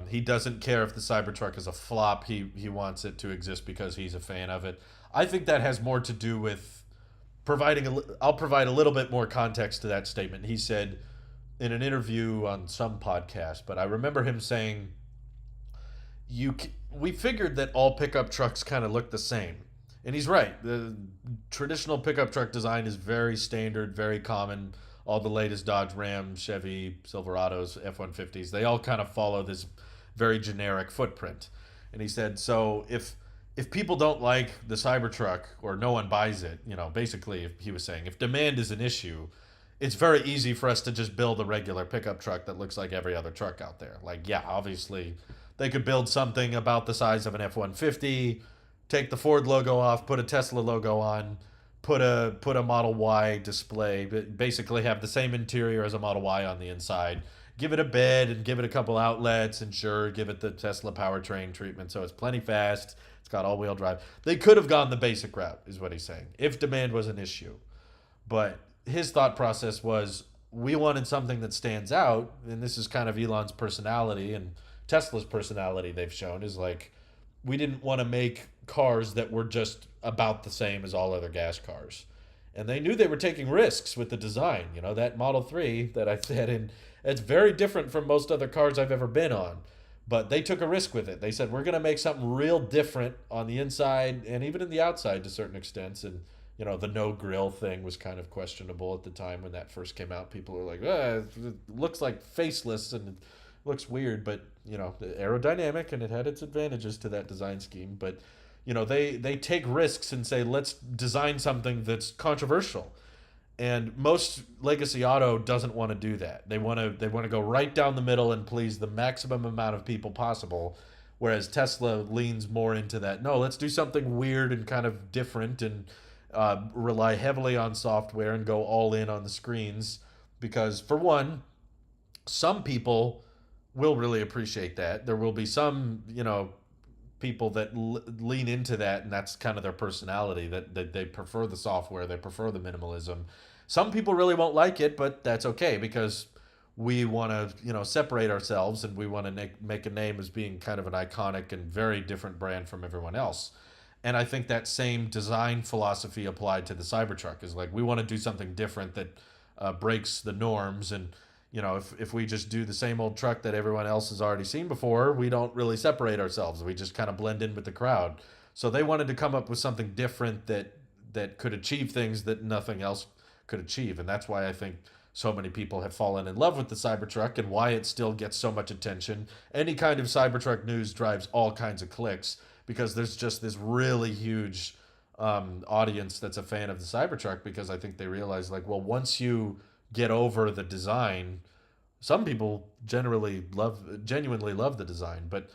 Speaker 1: he doesn't care if the Cybertruck is a flop. He wants it to exist because he's a fan of it. I think that has more to do with I'll provide a little bit more context to that statement. He said in an interview on some podcast, but I remember him saying, we figured that all pickup trucks kind of look the same. And he's right. The traditional pickup truck design is very standard, very common. All the latest Dodge, Ram, Chevy, Silverados, F-150s, they all kind of follow this very generic footprint. And he said, so if people don't like the Cybertruck or no one buys it, basically, he was saying, if demand is an issue, it's very easy for us to just build a regular pickup truck that looks like every other truck out there. Like, yeah, obviously, they could build something about the size of an F-150, take the Ford logo off, put a Tesla logo on, put a Model Y display, but basically have the same interior as a Model Y on the inside. Give it a bed and give it a couple outlets, and sure, give it the Tesla powertrain treatment so it's plenty fast. It's got all-wheel drive. They could have gone the basic route, is what he's saying, if demand was an issue. But his thought process was, we wanted something that stands out, and this is kind of Elon's personality and Tesla's personality they've shown, is like, we didn't want to make cars that were just about the same as all other gas cars. And they knew they were taking risks with the design. That Model 3 that I said, and it's very different from most other cars I've ever been on. But they took a risk with it. They said, we're going to make something real different on the inside and even in the outside to certain extents. And, the no grill thing was kind of questionable at the time when that first came out. People were like, it looks like faceless and it looks weird. But, aerodynamic, and it had its advantages to that design scheme. But, they take risks and say, let's design something that's controversial. And most legacy auto doesn't want to do that. They want to go right down the middle and please the maximum amount of people possible. Whereas Tesla leans more into that. No, let's do something weird and kind of different and rely heavily on software and go all in on the screens because, for one, some people will really appreciate that. There will be some, people that lean into that, and that's kind of their personality, that they prefer the software, they prefer the minimalism. Some people really won't like it, but that's okay because we want to, separate ourselves, and we want to make a name as being kind of an iconic and very different brand from everyone else. And I think that same design philosophy applied to the Cybertruck is like, we want to do something different that breaks the norms. And, if we just do the same old truck that everyone else has already seen before, we don't really separate ourselves. We just kind of blend in with the crowd. So they wanted to come up with something different that could achieve things that nothing else could achieve. And that's why I think so many people have fallen in love with the Cybertruck and why it still gets so much attention. Any kind of Cybertruck news drives all kinds of clicks because there's just this really huge audience that's a fan of the Cybertruck, because I think they realize, like, well, once you get over the design, some people genuinely love the design, but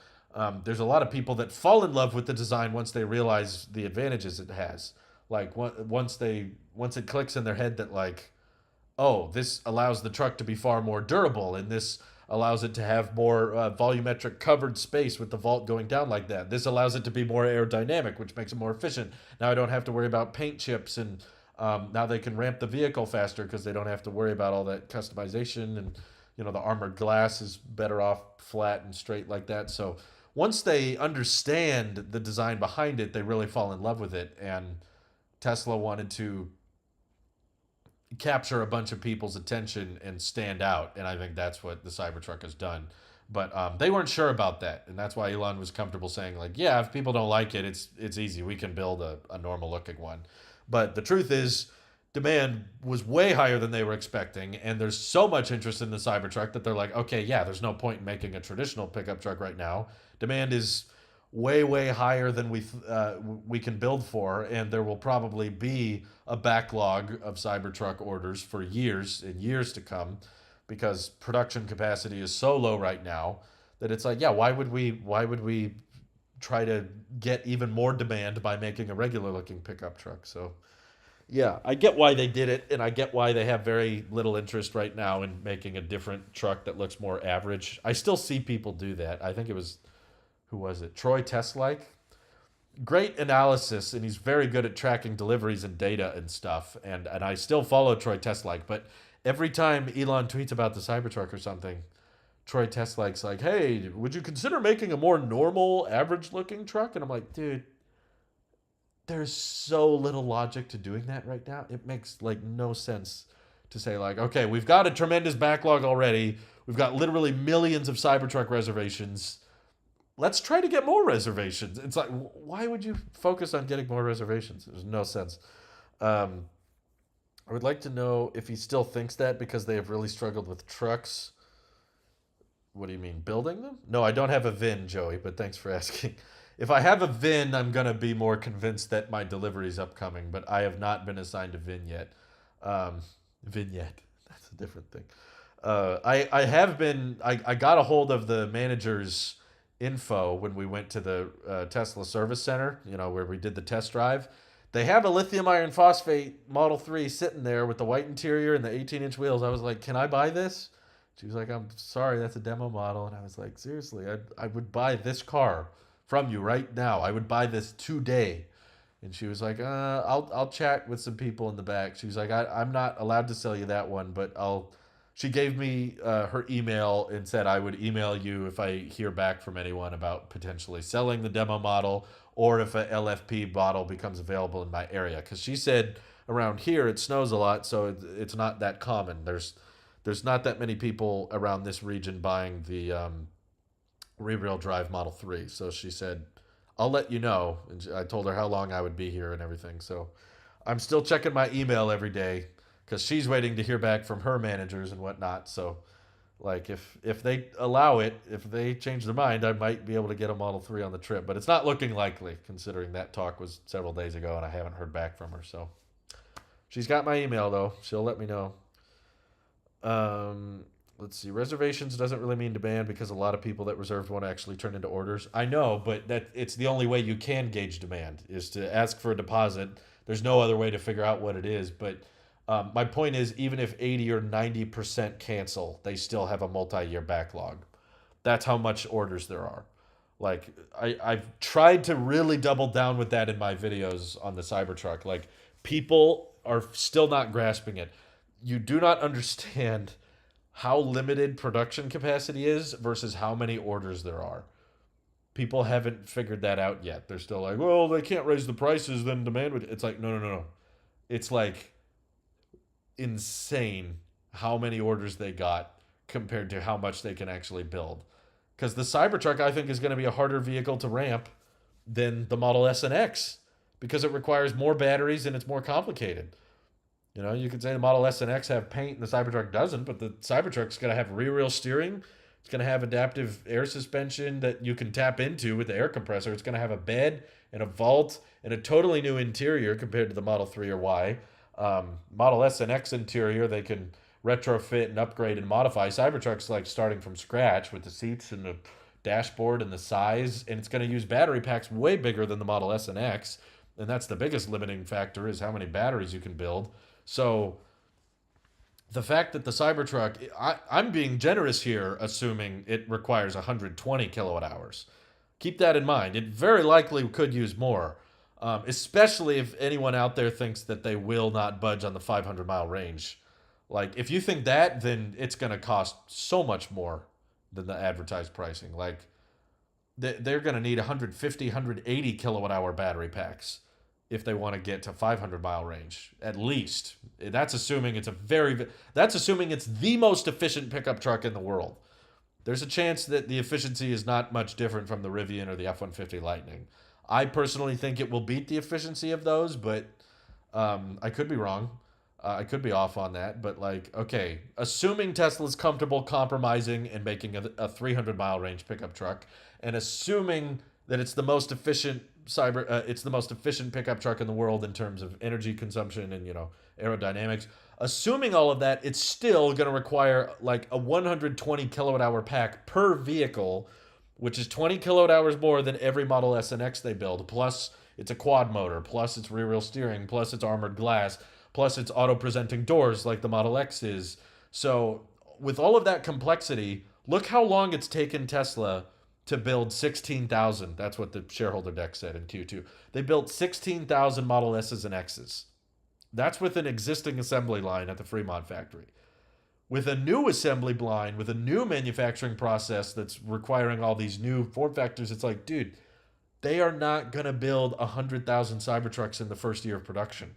Speaker 1: there's a lot of people that fall in love with the design once they realize the advantages it has. Like, once it clicks in their head that, like, oh, this allows the truck to be far more durable, and this allows it to have more volumetric covered space with the vault going down like that. This allows it to be more aerodynamic, which makes it more efficient. Now I don't have to worry about paint chips, and now they can ramp the vehicle faster because they don't have to worry about all that customization, and the armored glass is better off flat and straight like that. So once they understand the design behind it, they really fall in love with it, and Tesla wanted to capture a bunch of people's attention and stand out, and I think that's what the Cybertruck has done. But they weren't sure about that, and that's why Elon was comfortable saying, like, yeah, if people don't like it, it's easy, we can build a normal looking one. But the truth is, demand was way higher than they were expecting, and there's so much interest in the Cybertruck that they're like, okay, yeah, there's no point in making a traditional pickup truck right now. Demand is way higher than we can build for, and there will probably be a backlog of Cybertruck orders for years and years to come, because production capacity is so low right now that it's like, yeah, why would we try to get even more demand by making a regular looking pickup truck? So yeah, I get why they did it, and I get why they have very little interest right now in making a different truck that looks more average. I still see people do that. I think it was, who was it? Troy Teslike. Great analysis, and he's very good at tracking deliveries and data and stuff. And I still follow Troy Teslike, but every time Elon tweets about the Cybertruck or something, Troy Teslike's like, hey, would you consider making a more normal, average-looking truck? And I'm like, dude, there's so little logic to doing that right now. It makes, like, no sense to say, like, okay, we've got a tremendous backlog already. We've got literally millions of Cybertruck reservations. Let's try to get more reservations. It's like, why would you focus on getting more reservations? There's no sense. I would like to know if he still thinks that because they have really struggled with trucks. What do you mean, building them? No, I don't have a VIN, Joey, but thanks for asking. If I have a VIN, I'm going to be more convinced that my delivery is upcoming, but I have not been assigned a VIN yet. Vignette. That's a different thing. I have been, I got a hold of the manager's info when we went to the Tesla service center, where we did the test drive. They have a lithium iron phosphate Model 3 sitting there with the white interior and the 18-inch wheels. I was like, can I buy this? She was like, I'm sorry, that's a demo model. And I was like, seriously, I would buy this car from you right now. I would buy this today. And she was like, I'll chat with some people in the back. She was like, I'm not allowed to sell you that one, but She gave me her email and said I would email you if I hear back from anyone about potentially selling the demo model, or if a LFP model becomes available in my area. Because she said around here it snows a lot, so it's not that common. There's not that many people around this region buying the rear-wheel drive Model 3. So she said, I'll let you know. And I told her how long I would be here and everything. So I'm still checking my email every day, because she's waiting to hear back from her managers and whatnot. So, like, if they allow it, if they change their mind, I might be able to get a Model 3 on the trip. But it's not looking likely, considering that talk was several days ago and I haven't heard back from her. So, she's got my email, though. She'll let me know. Let's see. Reservations doesn't really mean demand, because a lot of people that reserved one actually turn into orders. I know, but it's the only way you can gauge demand, is to ask for a deposit. There's no other way to figure out what it is. But my point is, even if 80 or 90% cancel, they still have a multi-year backlog. That's how much orders there are. Like I've tried to really double down with that in my videos on the Cybertruck. Like people are still not grasping it. You do not understand how limited production capacity is versus how many orders there are. People haven't figured that out yet. They're still like, well, they can't raise the prices, then demand would. It's like, no, no, no, no. It's like insane how many orders they got compared to how much they can actually build. Because the Cybertruck, I think, is going to be a harder vehicle to ramp than the Model S and X because it requires more batteries and it's more complicated. You know, you could say the Model S and X have paint and the Cybertruck doesn't, but the Cybertruck's going to have rear wheel steering. It's going to have adaptive air suspension that you can tap into with the air compressor. It's going to have a bed and a vault and a totally new interior compared to the Model 3 or Y. Model S and X interior, they can retrofit and upgrade and modify. Cybertruck's like starting from scratch with the seats and the dashboard and the size, and it's going to use battery packs way bigger than the Model S and X, and that's the biggest limiting factor is how many batteries you can build. So the fact that the Cybertruck, I'm being generous here, assuming it requires 120 kilowatt hours. Keep that in mind. It very likely could use more, especially if anyone out there thinks that they will not budge on the 500-mile range. Like, if you think that, then it's going to cost so much more than the advertised pricing. Like, they're going to need 150, 180 kilowatt hour battery packs if they want to get to 500-mile range, at least. That's assuming it's the most efficient pickup truck in the world. There's a chance that the efficiency is not much different from the Rivian or the F-150 Lightning. I personally think it will beat the efficiency of those, but I could be wrong. I could be off on that, but like, okay, assuming Tesla's comfortable compromising and making a 300-mile range pickup truck, and assuming that it's the most efficient it's the most efficient pickup truck in the world in terms of energy consumption and, you know, aerodynamics. Assuming all of that, it's still going to require like a 120 kilowatt hour pack per vehicle, which is 20 kilowatt hours more than every Model S and X they build. Plus, it's a quad motor. Plus, it's rear wheel steering. Plus, it's armored glass. Plus, it's auto-presenting doors like the Model X is. So, with all of that complexity, look how long it's taken Tesla to build 16,000. That's what the shareholder deck said in Q2. They built 16,000 Model S's and X's. That's with an existing assembly line at the Fremont factory. With a new assembly line, with a new manufacturing process that's requiring all these new form factors, it's like, dude, they are not going to build 100,000 Cybertrucks in the first year of production.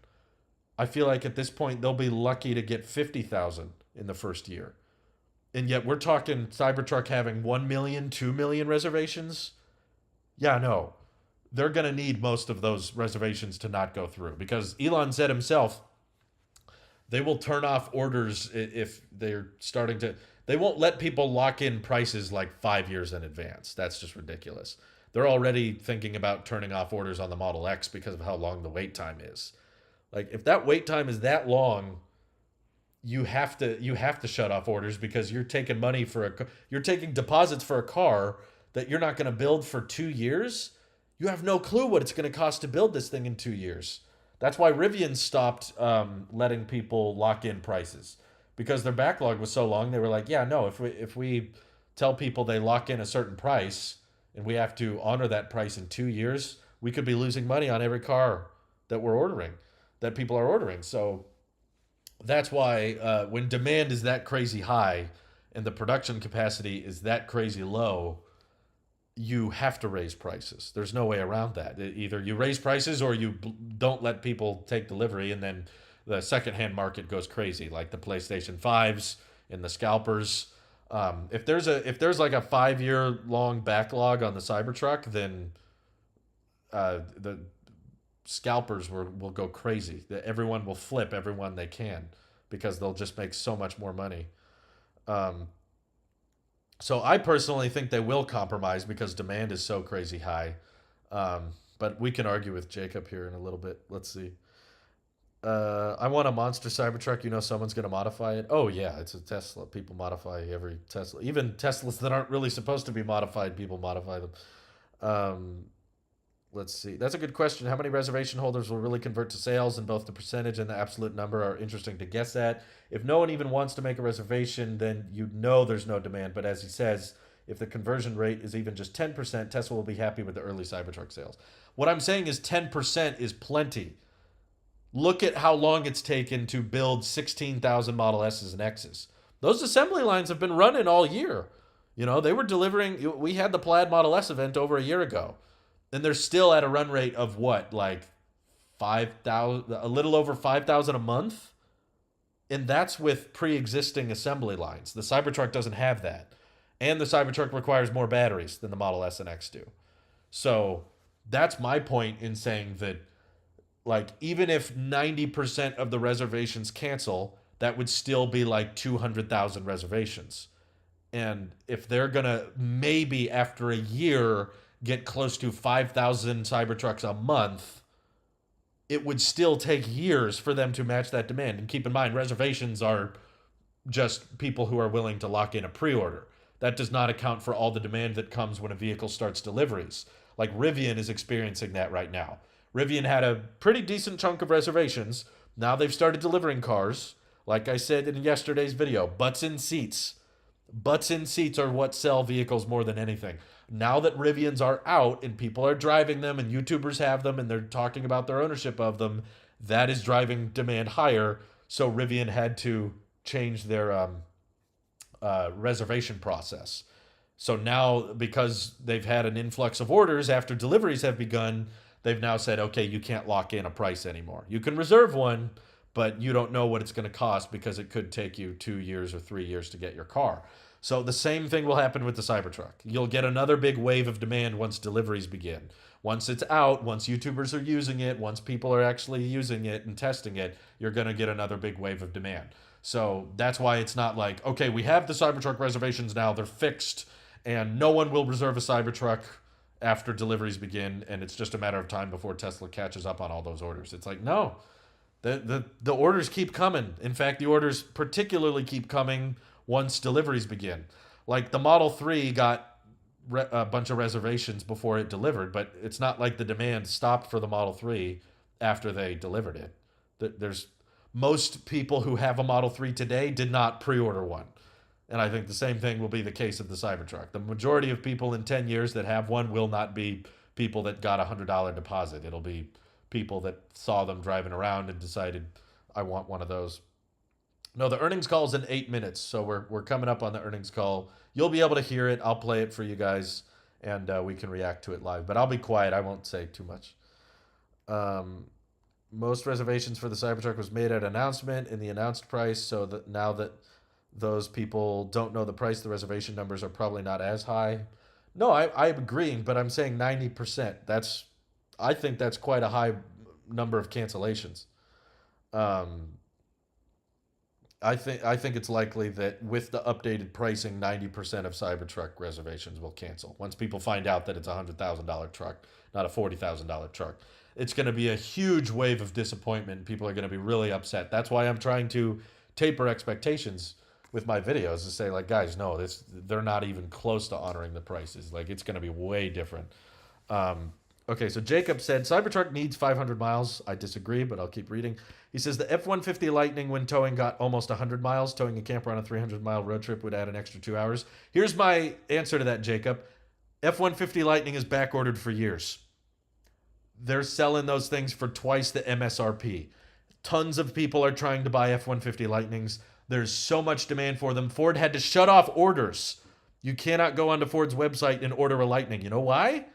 Speaker 1: I feel like at this point, they'll be lucky to get 50,000 in the first year. And yet we're talking Cybertruck having 1 million, 2 million reservations. Yeah, no. They're going to need most of those reservations to not go through because Elon said himself, they will turn off orders if they're starting to... They won't let people lock in prices like 5 years in advance. That's just ridiculous. They're already thinking about turning off orders on the Model X because of how long the wait time is. Like, if that wait time is that long, you have to shut off orders because you're taking money for you're taking deposits for a car that you're not going to build for 2 years. You have no clue what it's going to cost to build this thing in 2 years. That's why Rivian stopped letting people lock in prices because their backlog was so long. They were like, yeah, no, if we tell people they lock in a certain price and we have to honor that price in 2 years, we could be losing money on every car that we're ordering, that people are ordering. So that's why when demand is that crazy high and the production capacity is that crazy low, you have to raise prices. There's no way around that. Either you raise prices or you don't let people take delivery, and then the secondhand market goes crazy, like the PlayStation 5s and the scalpers. If there's like a 5-year long backlog on the Cybertruck, then the scalpers will go crazy. Everyone will flip everyone they can because they'll just make so much more money. So I personally think they will compromise because demand is so crazy high. But we can argue with Jacob here in a little bit. Let's see. I want a monster Cybertruck. You know someone's going to modify it. Oh, yeah, it's a Tesla. People modify every Tesla. Even Teslas that aren't really supposed to be modified, people modify them. Let's see. That's a good question. How many reservation holders will really convert to sales? And both the percentage and the absolute number are interesting to guess at. If no one even wants to make a reservation, then you know there's no demand. But as he says, if the conversion rate is even just 10%, Tesla will be happy with the early Cybertruck sales. What I'm saying is 10% is plenty. Look at how long it's taken to build 16,000 Model S's and X's. Those assembly lines have been running all year. You know, they were delivering. We had the Plaid Model S event over a year ago, and they're still at a run rate of what, like 5,000, a little over 5,000 a month? And that's with pre-existing assembly lines. The Cybertruck doesn't have that. And the Cybertruck requires more batteries than the Model S and X do. So that's my point in saying that, like, even if 90% of the reservations cancel, that would still be like 200,000 reservations. And if they're going to maybe after a year get close to 5,000 Cybertrucks a month, it would still take years for them to match that demand. And keep in mind, reservations are just people who are willing to lock in a pre-order. That does not account for all the demand that comes when a vehicle starts deliveries. Like Rivian is experiencing that right now. Rivian had a pretty decent chunk of reservations. Now they've started delivering cars. Like I said in yesterday's video, butts in seats. Butts in seats are what sell vehicles more than anything. Now that Rivians are out and people are driving them and YouTubers have them and they're talking about their ownership of them, that is driving demand higher. So Rivian had to change their reservation process. So now, because they've had an influx of orders after deliveries have begun, they've now said, okay, you can't lock in a price anymore. You can reserve one, but you don't know what it's going to cost because it could take you 2 years or 3 years to get your car. So the same thing will happen with the Cybertruck. You'll get another big wave of demand once deliveries begin. Once it's out, once YouTubers are using it, once people are actually using it and testing it, you're going to get another big wave of demand. So that's why it's not like, okay, we have the Cybertruck reservations now, they're fixed, and no one will reserve a Cybertruck after deliveries begin, and it's just a matter of time before Tesla catches up on all those orders. It's like, no. The orders keep coming. In fact, the orders particularly keep coming once deliveries begin. Like the Model 3 got a bunch of reservations before it delivered, but it's not like the demand stopped for the Model 3 after they delivered it. There's most people who have a Model 3 today did not pre-order one. And I think the same thing will be the case of the Cybertruck. The majority of people in 10 years that have one will not be people that got a $100 deposit. It'll be people that saw them driving around and decided, I want one of those. No, the earnings call is in 8 minutes, so we're coming up on the earnings call. You'll be able to hear it. I'll play it for you guys, and we can react to it live. But I'll be quiet. I won't say too much. Most reservations for the Cybertruck was made at announcement in the announced price, so that now that those people don't know the price, the reservation numbers are probably not as high. No, I'm agreeing, but I'm saying 90%. I think that's quite a high number of cancellations. I think it's likely that with the updated pricing, 90% of Cybertruck reservations will cancel. Once people find out that it's a $100,000 truck, not a $40,000 truck, it's going to be a huge wave of disappointment. People are going to be really upset. That's why I'm trying to taper expectations with my videos to say, like, guys, no, they're not even close to honoring the prices. Like, it's going to be way different. Okay, so Jacob said, Cybertruck needs 500 miles. I disagree, but I'll keep reading. He says, the F-150 Lightning, when towing, got almost 100 miles. Towing a camper on a 300-mile road trip would add an extra 2 hours. Here's my answer to that, Jacob. F-150 Lightning is back-ordered for years. They're selling those things for twice the MSRP. Tons of people are trying to buy F-150 Lightnings. There's so much demand for them. Ford had to shut off orders. You cannot go onto Ford's website and order a Lightning. You know why?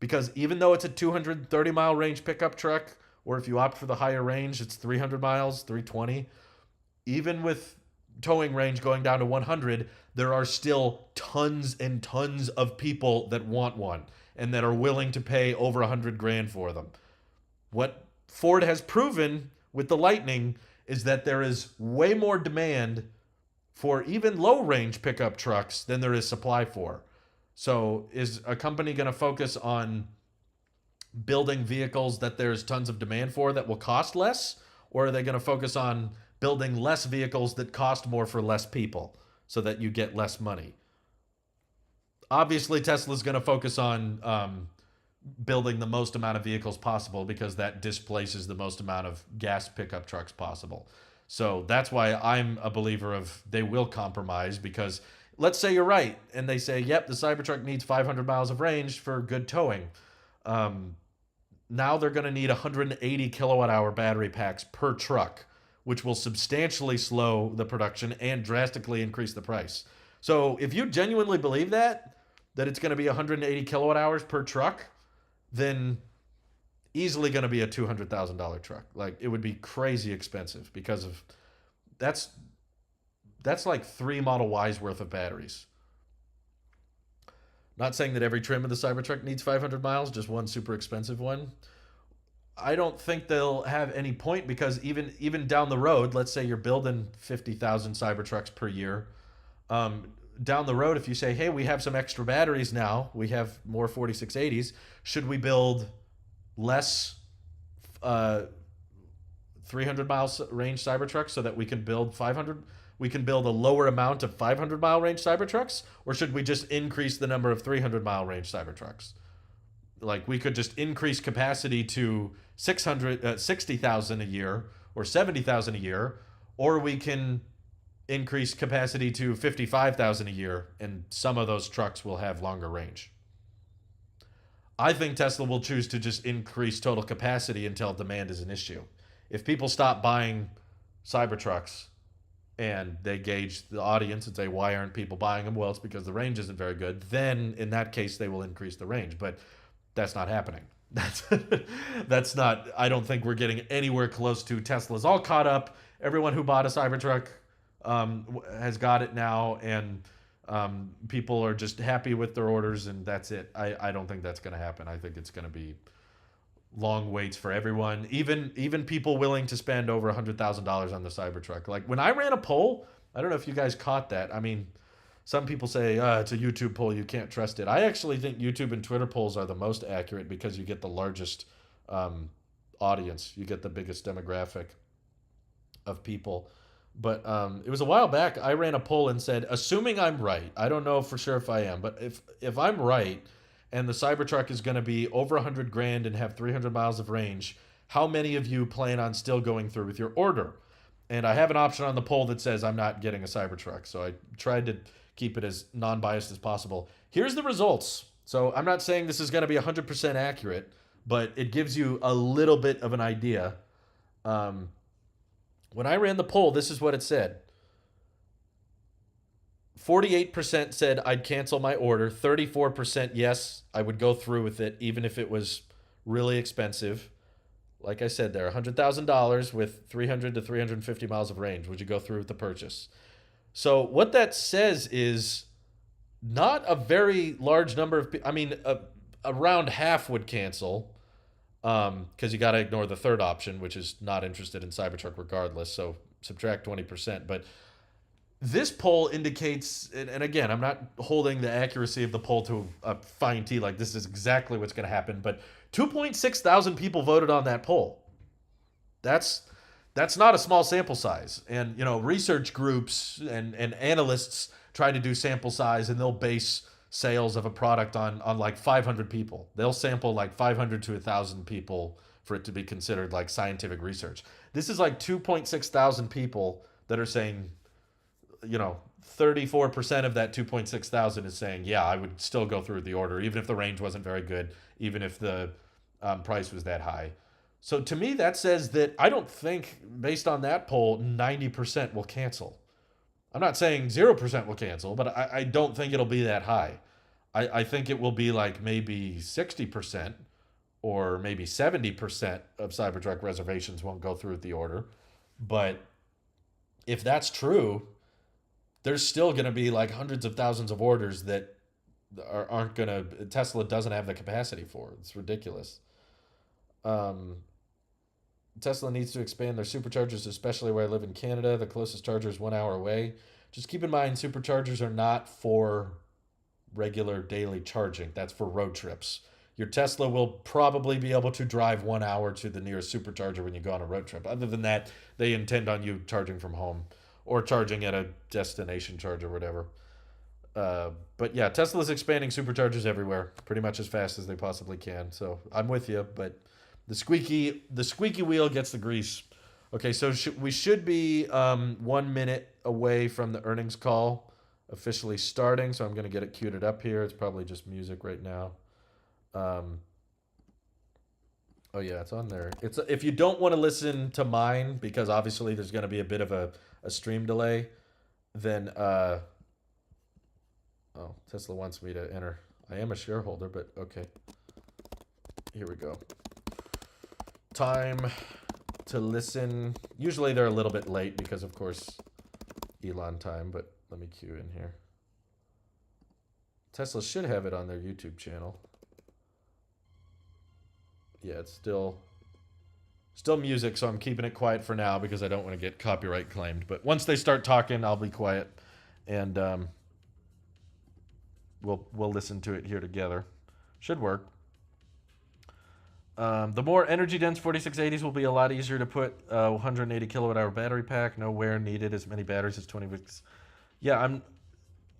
Speaker 1: Because even though it's a 230-mile range pickup truck, or if you opt for the higher range, it's 300 miles, 320. Even with towing range going down to 100, there are still tons and tons of people that want one and that are willing to pay over 100 grand for them. What Ford has proven with the Lightning is that there is way more demand for even low-range pickup trucks than there is supply for. So is a company going to focus on building vehicles that there's tons of demand for that will cost less? Or are they going to focus on building less vehicles that cost more for less people so that you get less money? Obviously, Tesla's going to focus on building the most amount of vehicles possible because that displaces the most amount of gas pickup trucks possible. So that's why I'm a believer of they will compromise, because let's say you're right and they say, yep, the Cybertruck needs 500 miles of range for good towing. Um, Now they're going to need 180 kilowatt hour battery packs per truck, which will substantially slow the production and drastically increase the price. So if you genuinely believe that it's going to be 180 kilowatt hours per truck, then easily going to be a $200,000 truck. Like, it would be crazy expensive because of that's that's like 3 Model Ys worth of batteries. Not saying that every trim of the Cybertruck needs 500 miles, just one super expensive one. I don't think they'll have any point, because even down the road, let's say you're building 50,000 Cybertrucks per year. Down the road, if you say, hey, we have some extra batteries now, we have more 4680s, should we build less uh, 300 miles range Cybertrucks so that we can build 500? We can build a lower amount of 500-mile range Cybertrucks, or should we just increase the number of 300-mile range Cybertrucks? Like, we could just increase capacity to 60,000 a year or 70,000 a year, or we can increase capacity to 55,000 a year, and some of those trucks will have longer range. I think Tesla will choose to just increase total capacity until demand is an issue. If people stop buying Cybertrucks and they gauge the audience and say, why aren't people buying them? Well, it's because the range isn't very good. Then in that case, they will increase the range. But that's not happening. That's not, I don't think we're getting anywhere close to Tesla's all caught up. Everyone who bought a Cybertruck has got it now, and people are just happy with their orders, and that's it. I don't think that's going to happen. I think it's going to be long waits for everyone, even people willing to spend over $100,000 on the Cybertruck. Like, when I ran a poll, I don't know if you guys caught that. I mean, some people say it's a YouTube poll, you can't trust it. I actually think YouTube and Twitter polls are the most accurate, because you get the largest audience, you get the biggest demographic of people. But it was a while back. I ran a poll and said, assuming I'm right, I don't know for sure if I am, but if I'm right, and the Cybertruck is going to be over 100 grand and have 300 miles of range, how many of you plan on still going through with your order? And I have an option on the poll that says I'm not getting a Cybertruck, so I tried to keep it as non-biased as possible. Here's the results. So I'm not saying this is going to be 100% accurate, but it gives you a little bit of an idea. When I ran the poll, this is what it said. 48% said I'd cancel my order. 34% yes, I would go through with it even if it was really expensive. Like I said, there, $100,000 with 300 to 350 miles of range. Would you go through with the purchase? So what that says is not a very large number of people. I mean, around half would cancel, because you got to ignore the third option, which is not interested in Cybertruck regardless. So subtract 20%. But this poll indicates, and again, I'm not holding the accuracy of the poll to a fine tee, like this is exactly what's going to happen, but 2.6 thousand people voted on that poll. That's not a small sample size. And, research groups and analysts try to do sample size, and they'll base sales of a product on like 500 people. They'll sample like 500 to 1,000 people for it to be considered like scientific research. This is like 2.6 thousand people that are saying, 34% of that 2.6 thousand is saying, yeah, I would still go through the order, even if the range wasn't very good, even if the price was that high. So to me, that says that I don't think, based on that poll, 90% will cancel. I'm not saying 0% will cancel, but I don't think it'll be that high. I think it will be like maybe 60% or maybe 70% of Cybertruck reservations won't go through with the order. But if that's true, there's still going to be like hundreds of thousands of orders that aren't going to, Tesla doesn't have the capacity for. It's ridiculous. Tesla needs to expand their superchargers, especially where I live in Canada. The closest charger is 1 hour away. Just keep in mind, superchargers are not for regular daily charging. That's for road trips. Your Tesla will probably be able to drive 1 hour to the nearest supercharger when you go on a road trip. Other than that, they intend on you charging from home or charging at a destination charge or whatever. But yeah, Tesla's expanding superchargers everywhere, pretty much as fast as they possibly can. So I'm with you, but the squeaky wheel gets the grease. Okay, so we should be 1 minute away from the earnings call officially starting. So I'm gonna get it queued up here. It's probably just music right now. Um, oh yeah, it's on there. It's if you don't want to listen to mine because obviously there's gonna be a bit of a stream delay, then oh, Tesla wants me to enter. I am a shareholder, but okay. Here we go. Time to listen. Usually they're a little bit late because, of course, Elon time, but let me cue in here. Tesla should have it on their YouTube channel. Yeah, it's still music, so I'm keeping it quiet for now because I don't want to get copyright claimed. But once they start talking, I'll be quiet, and we'll listen to it here together. Should work. The more energy dense 4680s will be a lot easier to put 180 kilowatt hour battery pack. Nowhere needed as many batteries as 20 weeks. Yeah,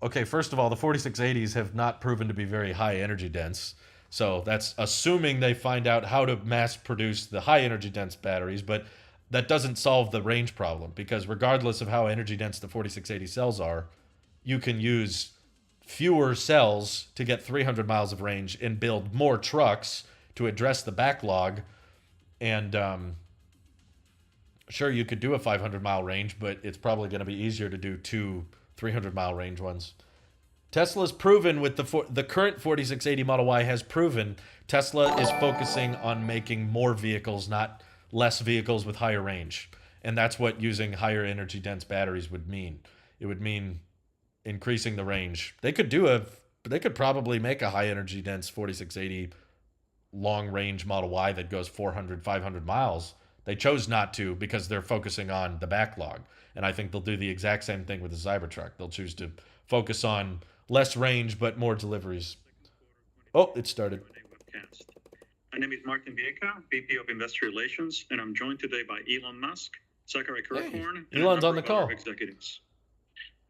Speaker 1: okay. First of all, the 4680s have not proven to be very high energy dense. So that's assuming they find out how to mass produce the high energy dense batteries, but that doesn't solve the range problem because regardless of how energy dense the 4680 cells are, you can use fewer cells to get 300 miles of range and build more trucks to address the backlog. And sure, you could do a 500-mile range, but it's probably going to be easier to do two 300-mile range ones. Tesla's proven with the current 4680 Model Y has proven Tesla is focusing on making more vehicles, not less vehicles with higher range. And that's what using higher energy dense batteries would mean. It would mean increasing the range. They could probably make a high energy dense 4680 long range Model Y that goes 400, 500 miles. They chose not to because they're focusing on the backlog. And I think they'll do the exact same thing with the Cybertruck. They'll choose to focus on less range but more deliveries. Oh, it started.
Speaker 2: My name is Martin Vieca, VP of Investor Relations, and I'm joined today by Elon Musk, Zachary Kirkhorn, and
Speaker 1: Elon's
Speaker 2: a
Speaker 1: on the
Speaker 2: number of
Speaker 1: call.
Speaker 2: other executives.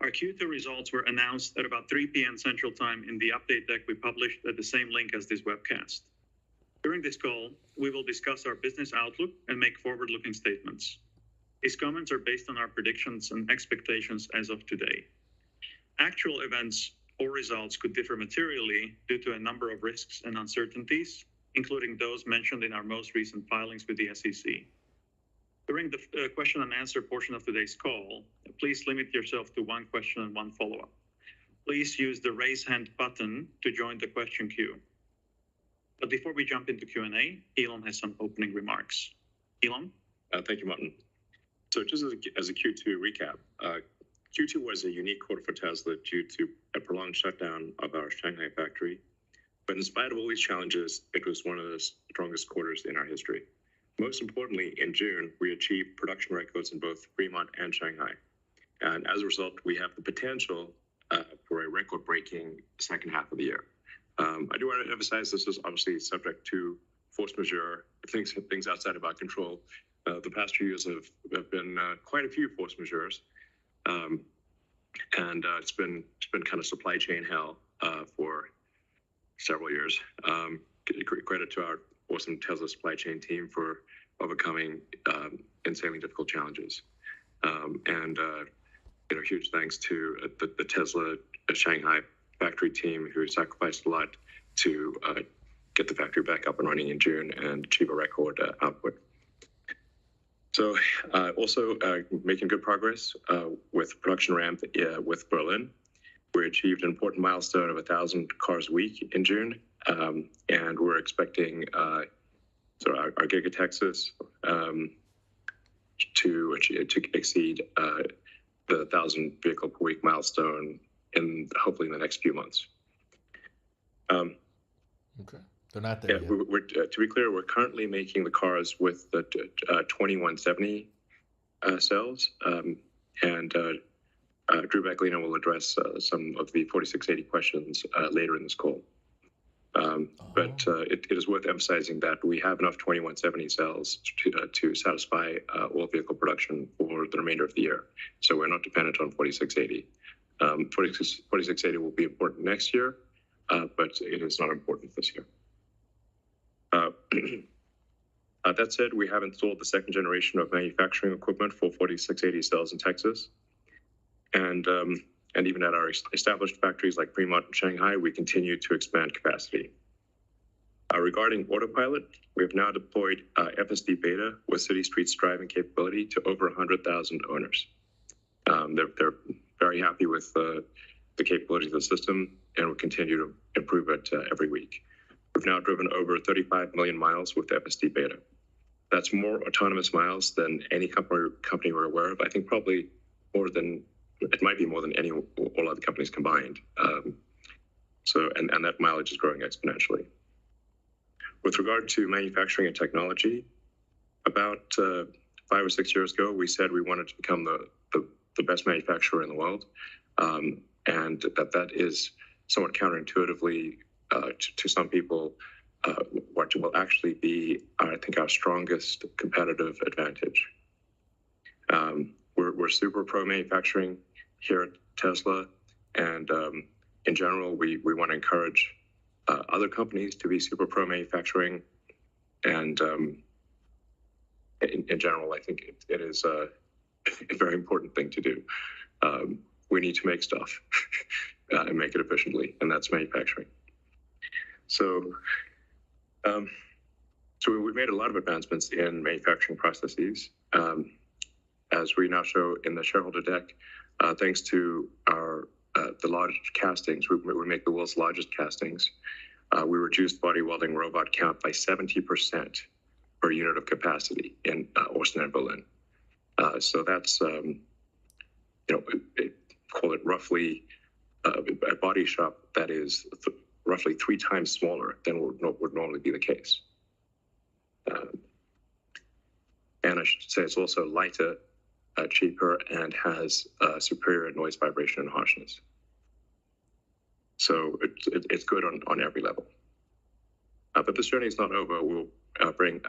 Speaker 2: Our Q2 results were announced at about 3 p.m. Central Time in the update deck we published at the same link as this webcast. During this call, we will discuss our business outlook and make forward-looking statements. These comments are based on our predictions and expectations as of today. Actual events or results could differ materially due to a number of risks and uncertainties, including those mentioned in our most recent filings with the SEC. During the question and answer portion of today's call, please limit yourself to one question and one follow-up. Please use the raise hand button to join the question queue. But before we jump into Q&A, Elon has some opening remarks. Elon?
Speaker 3: Thank you, Martin. So just as a Q2 recap, Q2 was a unique quarter for Tesla due to a prolonged shutdown of our Shanghai factory. But in spite of all these challenges, it was one of the strongest quarters in our history. Most importantly, in June, we achieved production records in both Fremont and Shanghai. And as a result, we have the potential for a record-breaking second half of the year. I do want to emphasize this is obviously subject to force majeure, things outside of our control. The past few years have been quite a few force majeures. And it's been kind of supply chain hell for several years. Credit to our awesome Tesla supply chain team for overcoming insanely difficult challenges. And huge thanks to the Tesla Shanghai factory team who sacrificed a lot to get the factory back up and running in June and achieve a record output. So also making good progress with production ramp with Berlin. We achieved an important milestone of 1,000 cars a week in June, and we're expecting our Giga Texas to exceed the 1,000 vehicle per week milestone hopefully in the next few months.
Speaker 1: Okay. They're not there yet.
Speaker 3: We're, to be clear, we're currently making the cars with the 2170 cells, and Drew Becklino will address some of the 4680 questions later in this call. But it is worth emphasizing that we have enough 2170 cells to satisfy all vehicle production for the remainder of the year. So we're not dependent on 4680. 4680 will be important next year, but it is not important this year. That said, we have installed the second generation of manufacturing equipment for 4680 cells in Texas. And even at our established factories like Fremont and Shanghai, we continue to expand capacity. Regarding Autopilot, we have now deployed FSD Beta with city streets driving capability to over 100,000 owners. They're very happy with the capabilities of the system, and will continue to improve it every week. We've now driven over 35 million miles with FSD Beta. That's more autonomous miles than any company we're aware of. I think probably more than, it might be more than all other companies combined. And that mileage is growing exponentially. With regard to manufacturing and technology, about 5 or 6 years ago, we said we wanted to become the best manufacturer in the world, and that is somewhat counterintuitively to some people what will actually be, I think, our strongest competitive advantage. We're super pro manufacturing here at Tesla, and in general, we want to encourage other companies to be super pro manufacturing, and in general, I think it is a very important thing to do. We need to make stuff and make it efficiently, and that's manufacturing. So we've made a lot of advancements in manufacturing processes, as we now show in the shareholder deck. Thanks to our the large castings, we make the world's largest castings. We reduced body welding robot count by 70% per unit of capacity in Austin and Berlin. So that's call it roughly a body shop that is roughly 3 times smaller than would normally be the case. And I should say it's also lighter, cheaper, and has superior noise, vibration, and harshness. So it's good on every level. But this journey is not over. We'll bring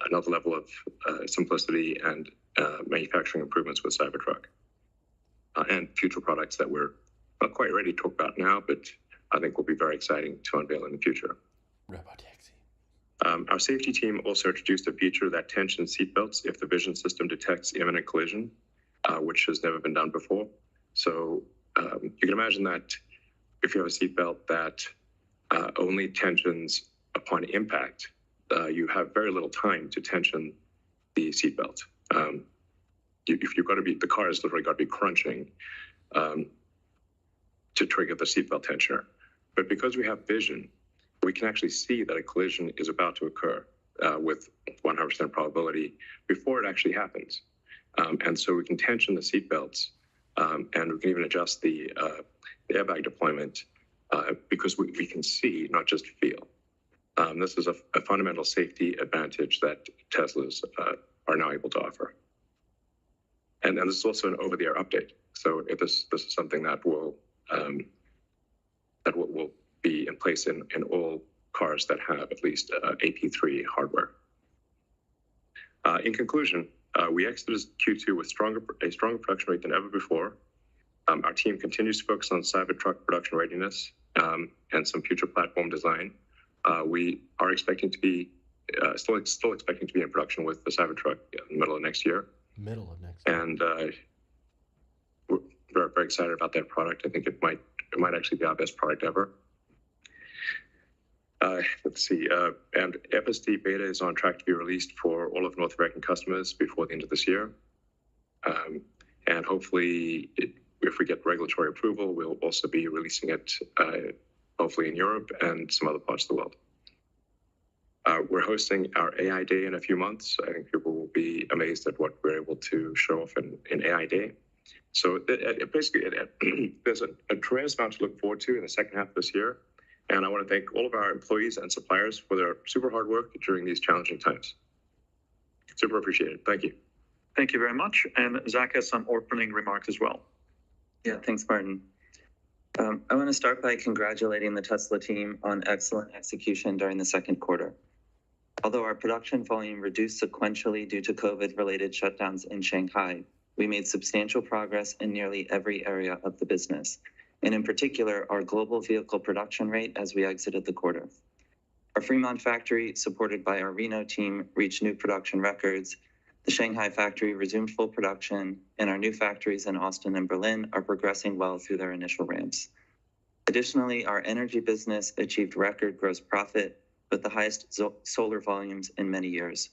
Speaker 3: another level of simplicity and manufacturing improvements with Cybertruck, and future products that we're not quite ready to talk about now, but I think will be very exciting to unveil in the future.
Speaker 1: Robotaxi.
Speaker 3: Our safety team also introduced a feature that tensions seatbelts if the vision system detects imminent collision, which has never been done before. So you can imagine that if you have a seatbelt that only tensions upon impact, you have very little time to tension the seatbelt. If you've got to be, the car has literally got to be crunching to trigger the seatbelt tensioner. But because we have vision, we can actually see that a collision is about to occur with 100% probability before it actually happens. And so we can tension the seatbelts, and we can even adjust the airbag deployment because we can see, not just feel. This is a fundamental safety advantage that Teslas are now able to offer. And this is also an over-the-air update. So this is something that will be in place in all cars that have at least AP3 hardware. In conclusion, we exited Q2 with a stronger production rate than ever before. Our team continues to focus on Cybertruck production readiness and some future platform design. We are expecting to be still expecting to be in production with the Cybertruck in the middle of next year. And we're very, very excited about that product. I think it might actually be our best product ever. Let's see. And FSD Beta is on track to be released for all of North American customers before the end of this year. And hopefully, if we get regulatory approval, we'll also be releasing it hopefully in Europe and some other parts of the world. We're hosting our AI Day in a few months. I think people will be amazed at what we're able to show off in AI Day. So basically, there's a tremendous amount to look forward to in the second half of this year. And I want to thank all of our employees and suppliers for their super hard work during these challenging times. Super appreciated. Thank you.
Speaker 2: Thank you very much. And Zach has some opening remarks as well.
Speaker 4: Yeah, thanks, Martin. I want to start by congratulating the Tesla team on excellent execution during the second quarter. Although our production volume reduced sequentially due to COVID-related shutdowns in Shanghai, we made substantial progress in nearly every area of the business, and in particular, our global vehicle production rate as we exited the quarter. Our Fremont factory, supported by our Reno team, reached new production records. The Shanghai factory resumed full production, and our new factories in Austin and Berlin are progressing well through their initial ramps. Additionally, our energy business achieved record gross profit with the highest solar volumes in many years.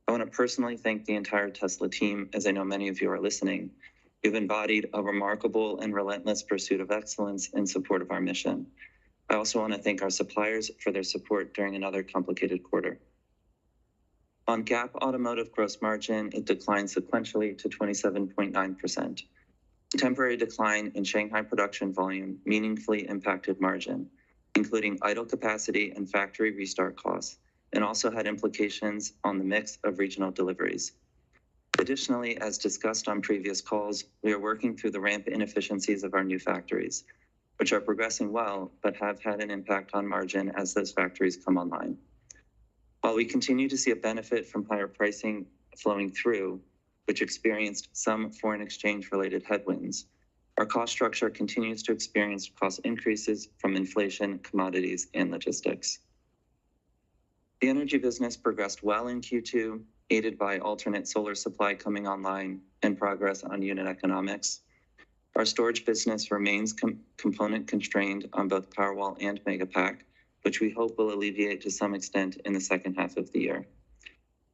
Speaker 4: I want to personally thank the entire Tesla team, as I know many of you are listening. You've embodied a remarkable and relentless pursuit of excellence in support of our mission. I also want to thank our suppliers for their support during another complicated quarter. On GAAP automotive gross margin, it declined sequentially to 27.9%. The temporary decline in Shanghai production volume meaningfully impacted margin, including idle capacity and factory restart costs, and also had implications on the mix of regional deliveries. Additionally, as discussed on previous calls, we are working through the ramp inefficiencies of our new factories, which are progressing well, but have had an impact on margin as those factories come online. While we continue to see a benefit from higher pricing flowing through, which experienced some foreign exchange-related headwinds, our cost structure continues to experience cost increases from inflation, commodities, and logistics. The energy business progressed well in Q2, aided by alternate solar supply coming online and progress on unit economics. Our storage business remains component constrained on both Powerwall and Megapack, which we hope will alleviate to some extent in the second half of the year.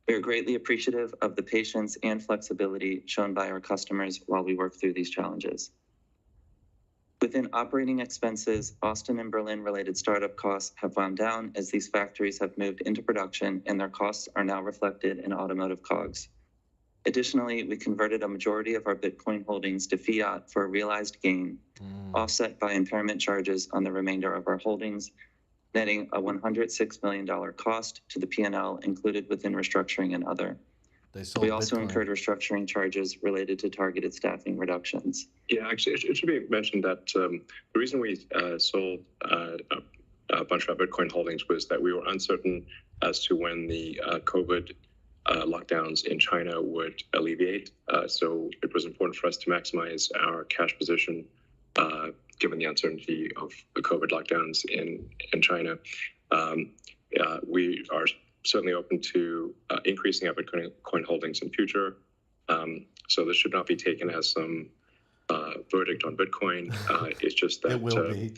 Speaker 4: We are greatly appreciative of the patience and flexibility shown by our customers while we work through these challenges. Within operating expenses, Austin and Berlin related startup costs have wound down as these factories have moved into production and their costs are now reflected in automotive COGS. Additionally, we converted a majority of our Bitcoin holdings to fiat for a realized gain, offset by impairment charges on the remainder of our holdings, netting a $106 million cost to the P&L included within restructuring and other. We also incurred restructuring charges related to targeted staffing reductions.
Speaker 3: Yeah, actually, it should be mentioned that the reason we sold a bunch of our Bitcoin holdings was that we were uncertain as to when the COVID lockdowns in China would alleviate. So it was important for us to maximize our cash position given the uncertainty of the COVID lockdowns in China. We are certainly open to increasing our Bitcoin holdings in future. So this should not be taken as some verdict on Bitcoin. It's just that
Speaker 1: It will be.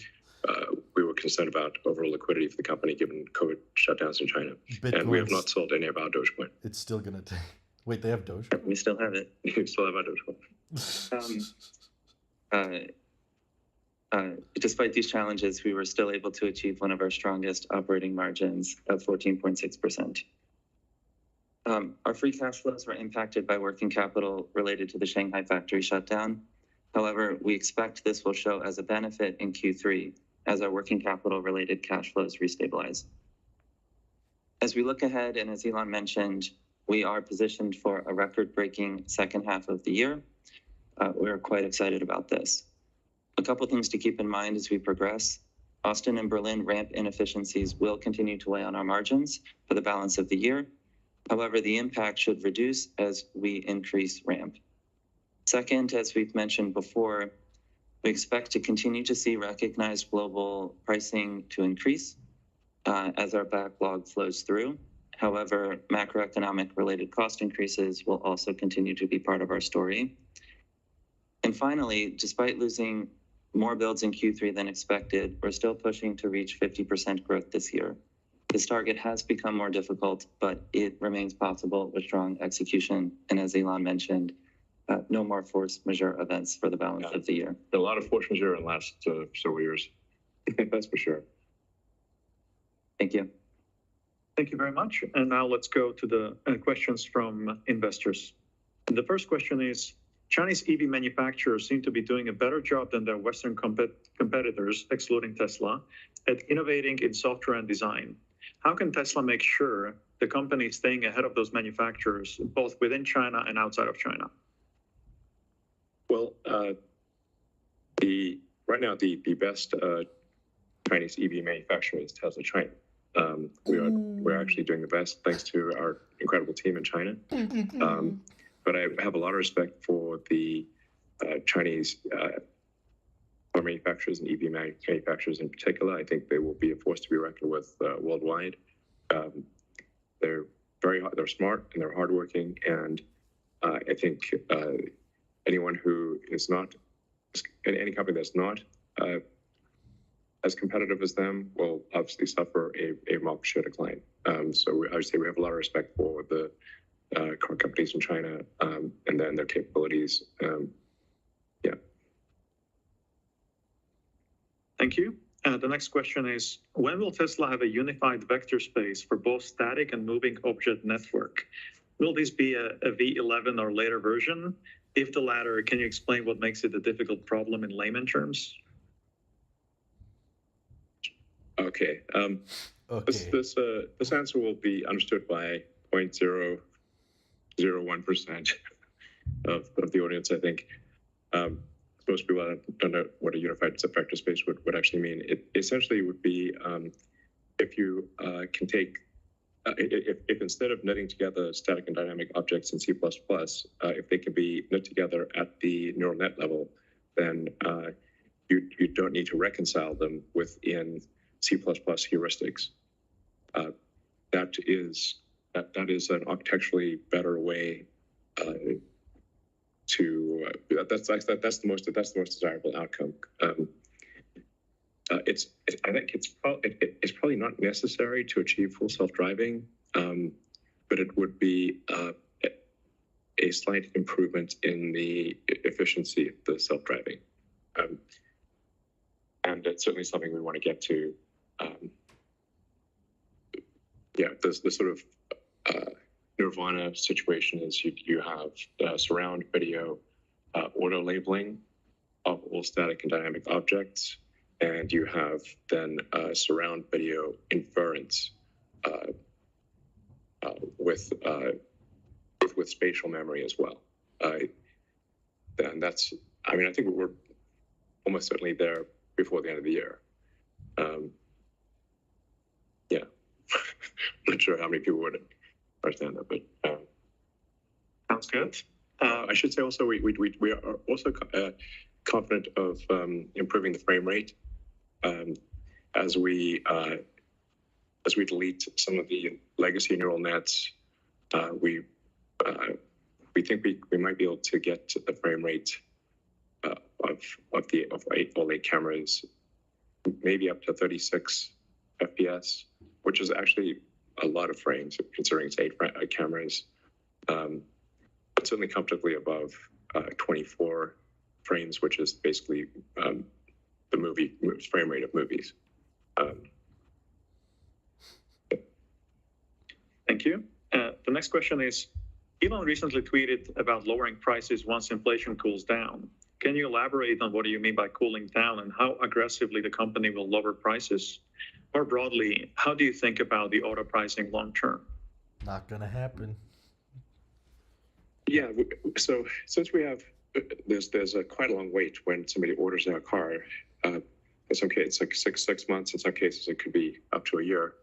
Speaker 3: We were concerned about overall liquidity for the company given COVID shutdowns in China. And we have not sold any of our Dogecoin.
Speaker 1: It's still going to take... Wait, they have Doge?
Speaker 4: We still have it.
Speaker 3: We still have our Dogecoin.
Speaker 4: Despite these challenges, we were still able to achieve one of our strongest operating margins of 14.6%. Our free cash flows were impacted by working capital related to the Shanghai factory shutdown. However, we expect this will show as a benefit in Q3 as our working capital related cash flows restabilize. As we look ahead, and as Elon mentioned, we are positioned for a record-breaking second half of the year. We're quite excited about this. A couple things to keep in mind as we progress. Austin and Berlin ramp inefficiencies will continue to weigh on our margins for the balance of the year. However, the impact should reduce as we increase ramp. Second, as we've mentioned before, we expect to continue to see recognized global pricing to increase as our backlog flows through. However, macroeconomic related cost increases will also continue to be part of our story. And finally, despite losing more builds in Q3 than expected, we're still pushing to reach 50% growth this year. This target has become more difficult, but it remains possible with strong execution. And as Elon mentioned, no more force majeure events for the balance of the year.
Speaker 3: A lot of force majeure in the last several years. That's for sure.
Speaker 4: Thank you.
Speaker 2: Thank you very much. And now let's go to the questions from investors. And the first question is, Chinese EV manufacturers seem to be doing a better job than their Western competitors, excluding Tesla, at innovating in software and design. How can Tesla make sure the company is staying ahead of those manufacturers, both within China and outside of China?
Speaker 3: Well, right now the best Chinese EV manufacturer is Tesla China. We're actually doing the best thanks to our incredible team in China. but I have a lot of respect for the Chinese car manufacturers and EV manufacturers in particular. I think they will be a force to be reckoned with worldwide. They're they're smart and they're hardworking, and I think anyone who is not, any company that's not as competitive as them will obviously suffer a market share decline. So I would say we have a lot of respect for the car companies in China and then their capabilities. Yeah.
Speaker 2: Thank you. The next question is, when will Tesla have a unified vector space for both static and moving object network? Will this be a V11 or later version? If the latter, can you explain what makes it a difficult problem in layman terms?
Speaker 3: Okay. This answer will be understood by 0.001% of the audience, I think. Most people don't know what a unified vector space would actually mean. It essentially would be if you can take, if instead of knitting together static and dynamic objects in C++, if they can be knit together at the neural net level, then you don't need to reconcile them within C++ heuristics. That is an architecturally better way that's the most desirable outcome. I think it's probably not necessary to achieve full self-driving, but it would be a slight improvement in the efficiency of the self-driving, and it's certainly something we want to get to. The sort of nirvana situation is you have surround video auto labeling of all static and dynamic objects, and you have then surround video inference with spatial memory as well. And that's, I think we're almost certainly there before the end of the year. Yeah, I'm not sure how many people would understand that, but
Speaker 2: sounds good.
Speaker 3: I should say also we are also confident of improving the frame rate as we delete some of the legacy neural nets. We think we might be able to get the frame rate of all 8 cameras maybe up to 36 FPS, which is actually a lot of frames considering it's 8 cameras, but certainly comfortably above 24 frames, which is basically the movie frame rate of movies.
Speaker 2: Thank you. The next question is, Elon recently tweeted about lowering prices once inflation cools down. Can you elaborate on what do you mean by cooling down and how aggressively the company will lower prices? More broadly, how do you think about the auto pricing long term?
Speaker 1: Not going to happen.
Speaker 3: Yeah, so since we have, there's quite a long wait when somebody orders a car. In some cases, it's like six months. In some cases, it could be up to a year.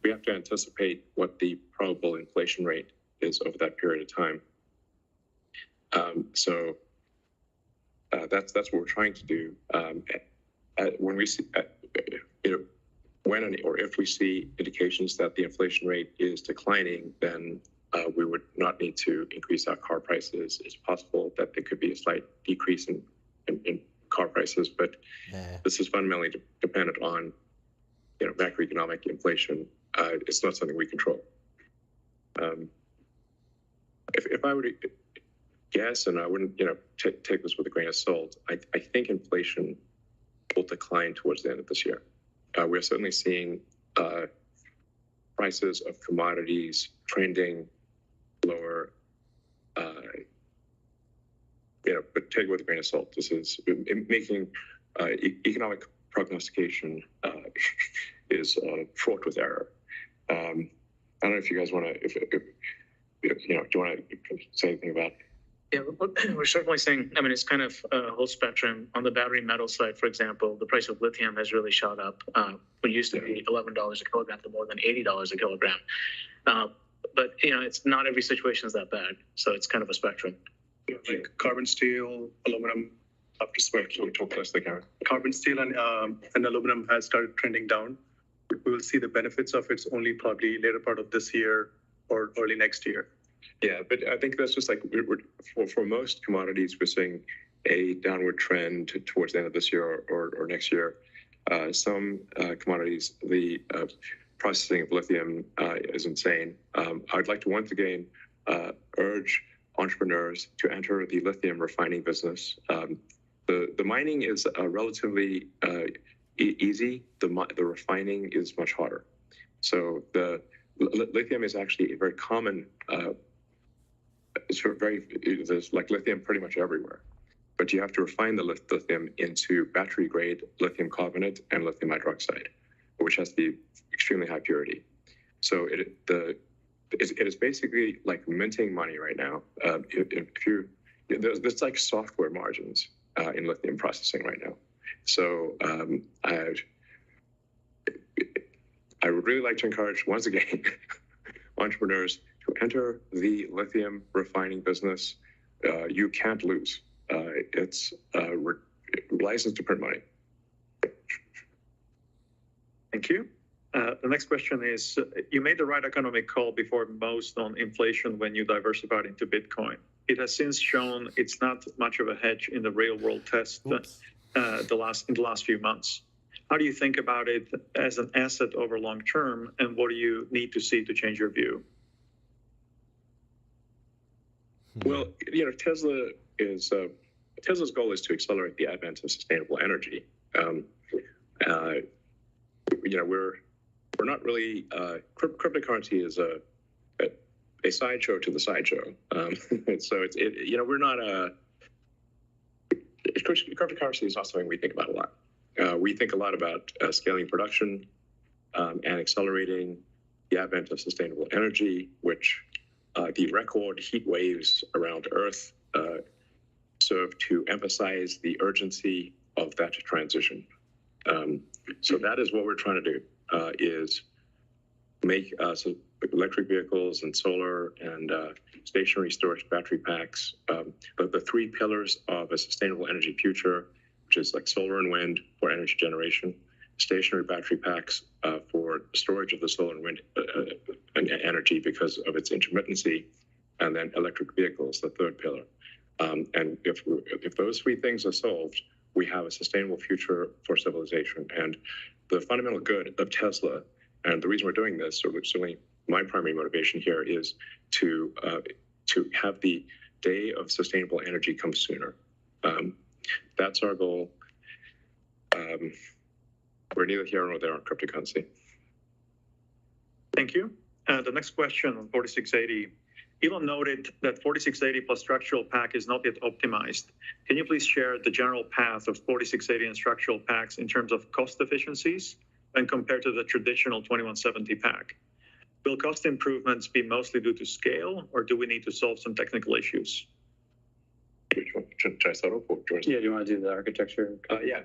Speaker 3: We have to anticipate what the probable inflation rate is over that period of time. So that's what we're trying to do. When we see, when or if we see indications that the inflation rate is declining, then we would not need to increase our car prices. It's possible that there could be a slight decrease in car prices, but this is fundamentally dependent on macroeconomic inflation. It's not something we control. If I were to guess, and I wouldn't take this with a grain of salt, I think inflation will decline towards the end of this year. We're certainly seeing prices of commodities trending lower, but take it with a grain of salt. This is making economic prognostication is fraught with error. I don't know if you guys want to, do you want to say anything about?
Speaker 5: Yeah, we're certainly seeing, it's kind of a whole spectrum. On the battery metal side, for example, the price of lithium has really shot up. It used to be $11 a kilogram to more than $80 a kilogram. but it's not every situation is that bad. So it's kind of a spectrum.
Speaker 6: Like carbon steel, aluminum.
Speaker 3: Talk close to the camera.
Speaker 6: Carbon steel and aluminum has started trending down. We will see the benefits of it only probably later part of this year or early next year.
Speaker 3: Yeah, but I think that's just like for most commodities, we're seeing a downward trend towards the end of this year or next year. Some commodities, the processing of lithium is insane. I'd like to once again urge entrepreneurs to enter the lithium refining business. The mining is relatively easy. The refining is much harder. So the lithium is actually a very common. There's like lithium pretty much everywhere, but you have to refine the lithium into battery grade lithium carbonate and lithium hydroxide, which has the extremely high purity. So it is basically like minting money right now. There's like software margins in lithium processing right now. So I would really like to encourage once again entrepreneurs to enter the lithium refining business. You can't lose. It's licensed to print money.
Speaker 2: Thank you. The next question is, you made the right economic call before most on inflation when you diversified into Bitcoin. It has since shown it's not much of a hedge in the real world test in the last few months. How do you think about it as an asset over long term, and what do you need to see to change your view?
Speaker 3: Well, Tesla's goal is to accelerate the advent of sustainable energy. We're not really cryptocurrency is a sideshow to the sideshow. We're not cryptocurrency is not something we think about a lot. We think a lot about scaling production and accelerating the advent of sustainable energy, which the record heat waves around Earth serve to emphasize the urgency of that transition. So that is what we're trying to do, is make electric vehicles and solar and stationary storage battery packs, the three pillars of a sustainable energy future, which is like solar and wind for energy generation, stationary battery packs for storage of the solar and wind energy because of its intermittency, and then electric vehicles, the third pillar. And if those three things are solved, we have a sustainable future for civilization. And the fundamental good of Tesla, and the reason we're doing this, or certainly my primary motivation here, is to have the day of sustainable energy come sooner. That's our goal. We're neither here nor there on cryptocurrency.
Speaker 2: Thank you. The next question on 4680. Elon noted that 4680 plus structural pack is not yet optimized. Can you please share the general path of 4680 and structural packs in terms of cost efficiencies when compared to the traditional 2170 pack? Will cost improvements be mostly due to scale, or do we need to solve some technical issues?
Speaker 3: Should I start off?
Speaker 7: Yeah, do you want to do the architecture?
Speaker 3: Yeah.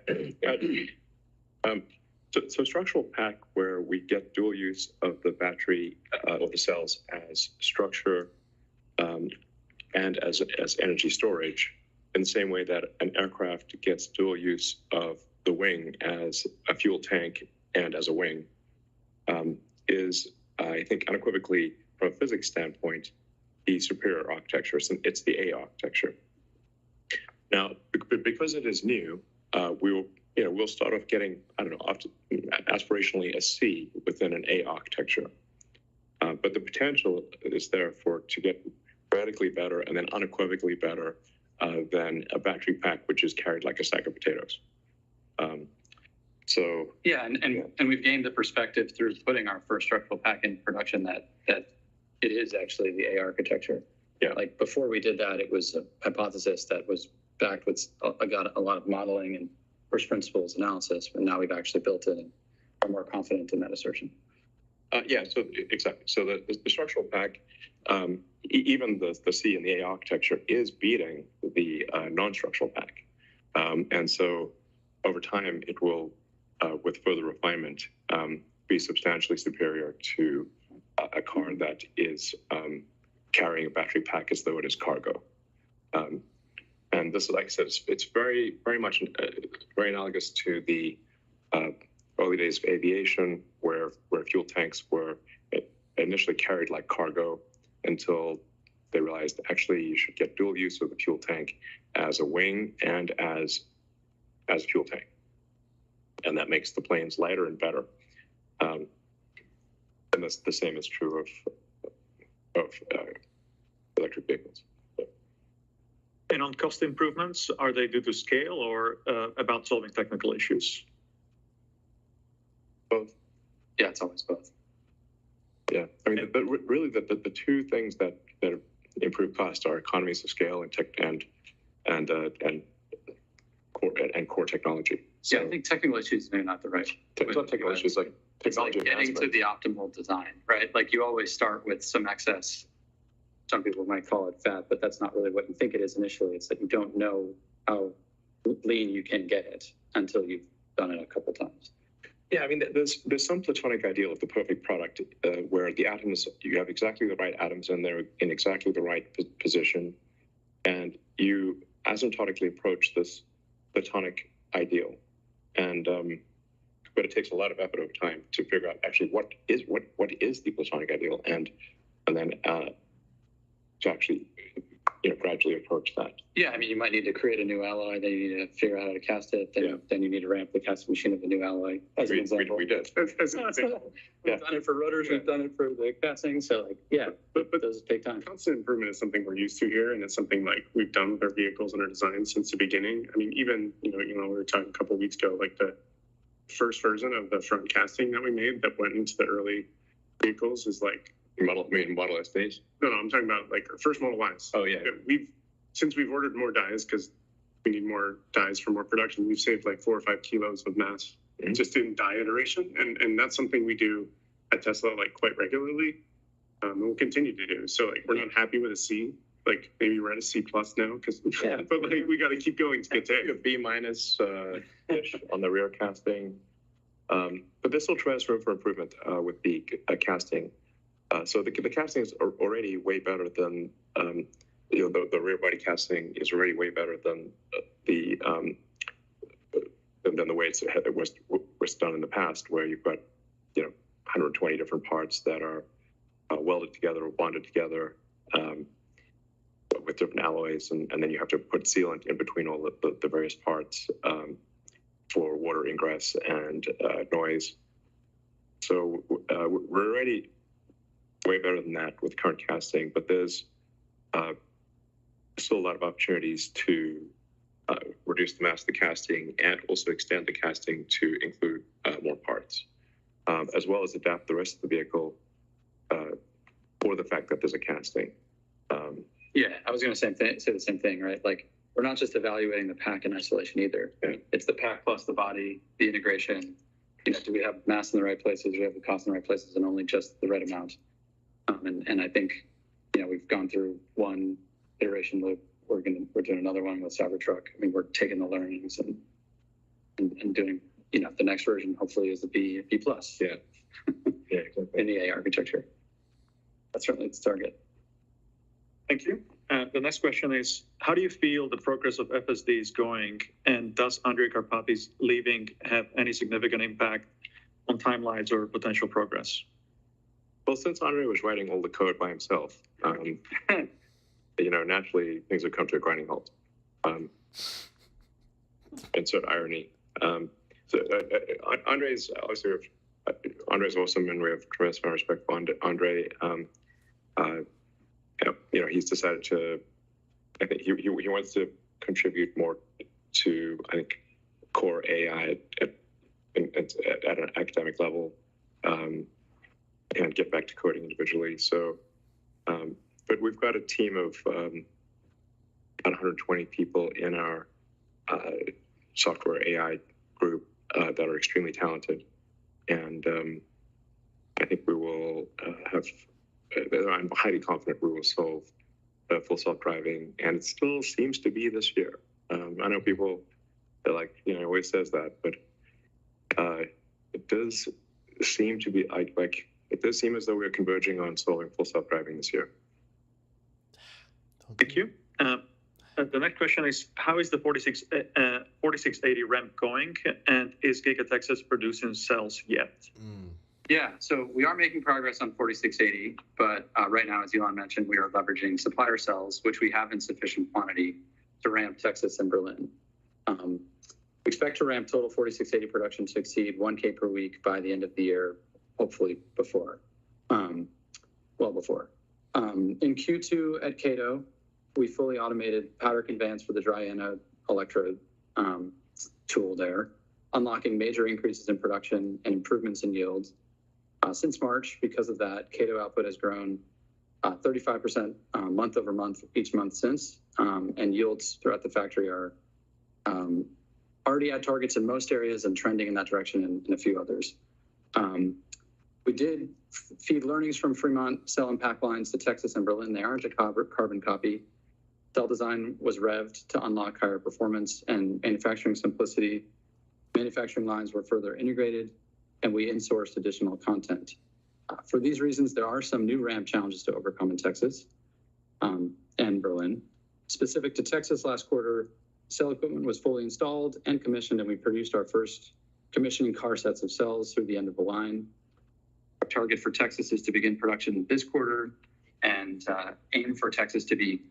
Speaker 3: So structural pack, where we get dual use of the battery or the cells as structure and as energy storage, in the same way that an aircraft gets dual use of the wing as a fuel tank and as a wing, is, I think, unequivocally, from a physics standpoint, the superior architecture. So it's the A architecture. Now, because it is new, we'll start off getting, aspirationally a C within an A architecture. But the potential is there to get radically better and then unequivocally better than a battery pack, which is carried like a sack of potatoes.
Speaker 7: And we've gained the perspective through putting our first structural pack in production that it is actually the A architecture.
Speaker 3: Yeah.
Speaker 7: Like before we did that, it was a hypothesis that was backed with a lot of modeling and first principles analysis, but now we've actually built it and are more confident in that assertion.
Speaker 3: Exactly. So the structural pack, even the C and the A architecture, is beating the non-structural pack. And so over time, it will, with further refinement, be substantially superior to a car that is carrying a battery pack as though it is cargo. And this, like I said, it's very, very much very analogous to the early days of aviation, where fuel tanks were initially carried like cargo until they realized actually you should get dual use of the fuel tank as a wing and as a fuel tank, and that makes the planes lighter and better. And the same is true of electric vehicles.
Speaker 2: And on cost improvements, are they due to scale or about solving technical issues?
Speaker 3: Both.
Speaker 7: Yeah, it's always both.
Speaker 3: Yeah, I mean, but really, the two things that improve cost are economies of scale and core technology.
Speaker 7: So yeah, I think technical issues are not the right.
Speaker 3: Technical issues like technology
Speaker 7: it's like getting to the optimal design, right? Like you always start with some excess. Some people might call it fat, but that's not really what you think it is initially. It's that you don't know how lean you can get it until you've done it a couple times.
Speaker 3: Yeah, I mean, there's some platonic ideal of the perfect product where the atoms, you have exactly the right atoms in there in exactly the right position, and you asymptotically approach this platonic ideal. And but it takes a lot of effort over time to figure out actually what is the platonic ideal, and then to actually gradually approach that.
Speaker 7: Yeah, I mean, you might need to create a new alloy, then you need to figure out how to cast it, then you need to ramp the casting machine of the new alloy. As an example.
Speaker 3: We did. As an example.
Speaker 7: We've done it for rotors, we've done it for the casting, so but those take time.
Speaker 6: Constant improvement is something we're used to here, and it's something like we've done with our vehicles and our design since the beginning. I mean, even we were talking a couple of weeks ago, like the first version of the front casting that we made that went into the early vehicles is like
Speaker 3: Model S days?
Speaker 6: No, I'm talking about like our first Model Ys.
Speaker 3: Oh yeah.
Speaker 6: Since we've ordered more dies because we need more dies for more production, we've saved like 4 or 5 kilos of mass just in die iteration, and that's something we do at Tesla like quite regularly, and we'll continue to do. So like we're not happy with a C, like maybe we're at a C plus now because but like we got to keep going to get to
Speaker 3: a B minus on the rear casting, but there's still tremendous room for improvement with the casting. So the casting is already way better than the rear body casting is already way better than the way it was done in the past, where you've got 120 different parts that are welded together or bonded together with different alloys, and then you have to put sealant in between all the various parts for water ingress and noise. So we're already way better than that with current casting, but there's still a lot of opportunities to reduce the mass of the casting and also extend the casting to include more parts, as well as adapt the rest of the vehicle for the fact that there's a casting.
Speaker 7: Yeah, I was going to say the same thing, right? Like we're not just evaluating the pack in isolation either.
Speaker 3: Yeah.
Speaker 7: It's the pack plus the body, the integration. Do we have mass in the right places? Do we have the cost in the right places, and only just the right amount? And I think, we've gone through one iteration loop. We're doing another one with Cybertruck. I mean, we're taking the learnings and doing, the next version hopefully is a B plus.
Speaker 3: Yeah. Yeah, exactly.
Speaker 7: In the A architecture. That's certainly the target.
Speaker 2: Thank you. The next question is, how do you feel the progress of FSD is going, and does Andrej Karpathy's leaving have any significant impact on timelines or potential progress?
Speaker 3: Well, since Andrej was writing all the code by himself, naturally things have come to a grinding halt. Insert irony. So Andrej's obviously Andrej's awesome, and we have tremendous amount of respect for Andrej. He's decided to. I think he wants to contribute more to core AI at an academic level. And get back to coding individually. So, but we've got a team of about 120 people in our software AI group that are extremely talented, and I think we will I'm highly confident we will solve full self-driving, and it still seems to be this year. I know people are like, always says that, but it does seem to be like it does seem as though we're converging on solving full self-driving this year.
Speaker 2: Thank you. The next question is, how is the 4680 ramp going, and is Giga Texas producing cells yet?
Speaker 7: Yeah, so we are making progress on 4680, but right now, as Elon mentioned, we are leveraging supplier cells, which we have in sufficient quantity to ramp Texas and Berlin. We expect to ramp total 4680 production to exceed 1K per week by the end of the year, hopefully before, well before. In Q2 at Cato, we fully automated powder conveyance for the dry anode electrode tool there, unlocking major increases in production and improvements in yields. Since March, because of that, Cato output has grown 35% month over month, each month since, and yields throughout the factory are already at targets in most areas and trending in that direction in a few others. We did feed learnings from Fremont cell and pack lines to Texas and Berlin. They aren't a carbon copy. Cell design was revved to unlock higher performance and manufacturing simplicity. Manufacturing lines were further integrated, and we insourced additional content. For these reasons, there are some new ramp challenges to overcome in Texas and Berlin. Specific to Texas last quarter, cell equipment was fully installed and commissioned, and we produced our first commissioning car sets of cells through the end of the line. Our target for Texas is to begin production this quarter and aim for Texas to be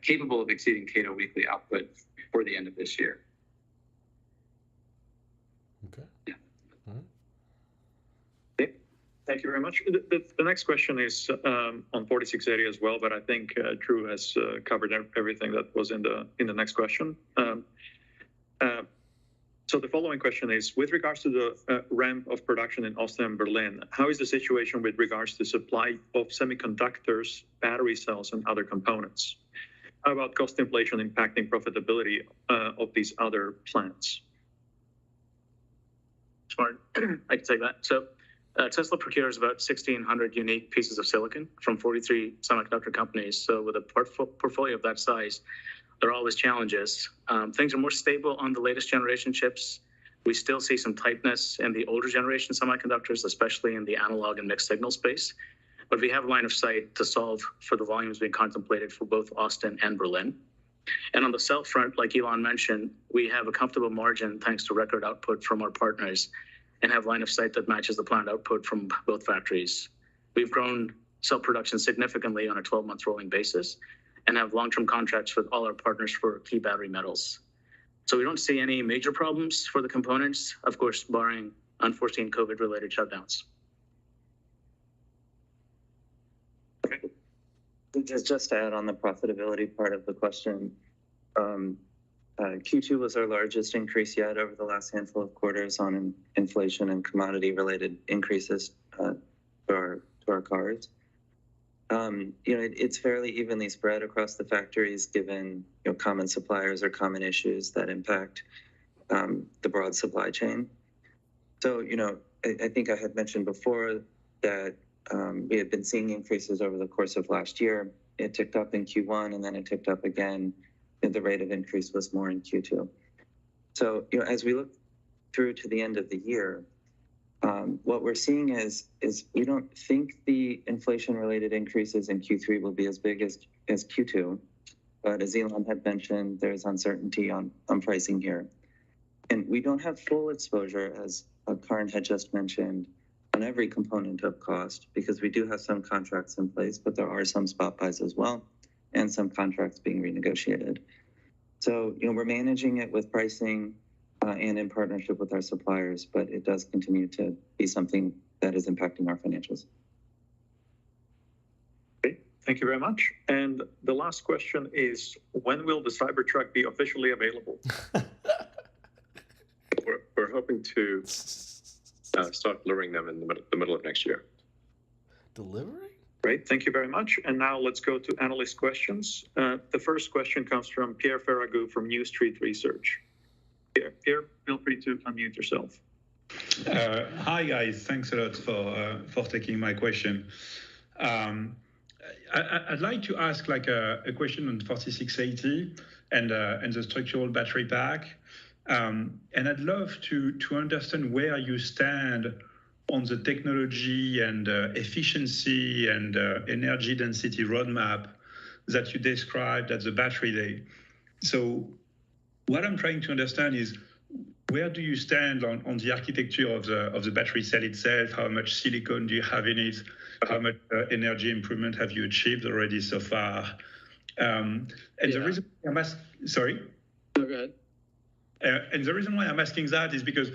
Speaker 7: capable of exceeding Cato weekly output for the end of this year.
Speaker 1: Okay.
Speaker 7: Yeah.
Speaker 1: All right.
Speaker 2: Thank you very much. The next question is on 4680 as well, but I think Drew has covered everything that was in the next question. So the following question is, with regards to the ramp of production in Austin and Berlin, how is the situation with regards to supply of semiconductors, battery cells, and other components? How about cost inflation impacting profitability of these other plants?
Speaker 5: Smart. I can take that. So Tesla procures about 1,600 unique pieces of silicon from 43 semiconductor companies. So with a portfolio of that size, there are always challenges. Things are more stable on the latest generation chips. We still see some tightness in the older generation semiconductors, especially in the analog and mixed signal space. But we have line of sight to solve for the volumes being contemplated for both Austin and Berlin. And on the cell front, like Elon mentioned, we have a comfortable margin thanks to record output from our partners and have line of sight that matches the planned output from both factories. We've grown cell production significantly on a 12-month rolling basis and have long-term contracts with all our partners for key battery metals. So we don't see any major problems for the components, of course, barring unforeseen COVID-related shutdowns.
Speaker 2: Okay.
Speaker 4: Just to add on the profitability part of the question, Q2 was our largest increase yet over the last handful of quarters on inflation and commodity-related increases to our cars. It's fairly evenly spread across the factories, given common suppliers or common issues that impact the broad supply chain. So I think I had mentioned before that we had been seeing increases over the course of last year. It ticked up in Q1, and then it ticked up again. The rate of increase was more in Q2. So as we look through to the end of the year, what we're seeing is we don't think the inflation-related increases in Q3 will be as big as Q2. But as Elon had mentioned, there's uncertainty on pricing here. And we don't have full exposure, as Karan had just mentioned, on every component of cost, because we do have some contracts in place, but there are some spot buys as well, and some contracts being renegotiated. So we're managing it with pricing and in partnership with our suppliers, but it does continue to be something that is impacting our financials.
Speaker 2: Okay, thank you very much. And the last question is, when will the Cybertruck be officially available?
Speaker 3: We're hoping to start delivering them in the middle of next year.
Speaker 1: Delivering?
Speaker 2: Great, thank you very much. And now let's go to analyst questions. The first question comes from Pierre Ferragu from New Street Research. Pierre, feel free to unmute yourself.
Speaker 8: Hi guys, thanks a lot for taking my question. I'd like to ask a question on 4680 and the structural battery pack. And I'd love to understand where you stand on the technology and efficiency and energy density roadmap that you described at the Battery Day. So what I'm trying to understand is, where do you stand on the architecture of the battery cell itself? How much silicon do you have in it? How much energy improvement have you achieved already so far? The reason I'm sorry?
Speaker 7: No, go ahead.
Speaker 8: And the reason why I'm asking that is because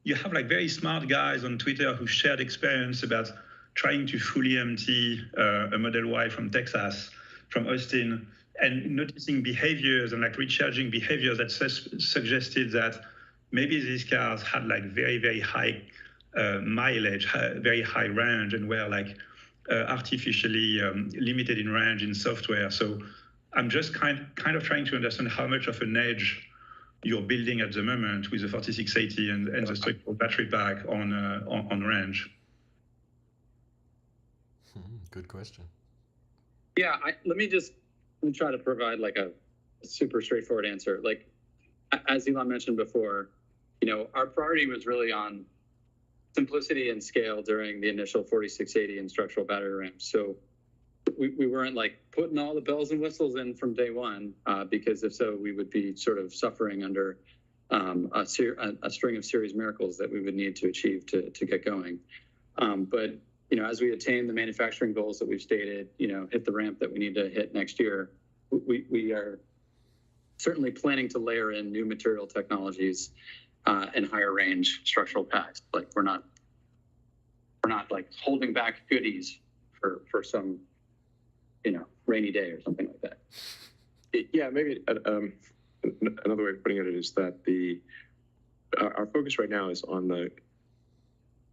Speaker 8: you have like very smart guys on Twitter who shared experience about trying to fully empty a Model Y from Texas, from Austin, and noticing behaviors and like recharging behaviors that suggested that maybe these cars had like very, very high mileage, very high range, and were like artificially limited in range in software. So I'm just kind of trying to understand how much of an edge you're building at the moment with the 4680 and the structural battery pack on range.
Speaker 1: Good question.
Speaker 7: Yeah, let me try to provide like a super straightforward answer. Like, as Elon mentioned before, our priority was really on simplicity and scale during the initial 4680 and structural battery ramp. So we weren't like putting all the bells and whistles in from day one, because if so, we would be sort of suffering under a string of series miracles that we would need to achieve to get going. But as we attain the manufacturing goals that we've stated, hit the ramp that we need to hit next year, we are certainly planning to layer in new material technologies and higher range structural packs. Like we're not like holding back goodies for some rainy day or something like that.
Speaker 3: Yeah, maybe another way of putting it is that our focus right now is on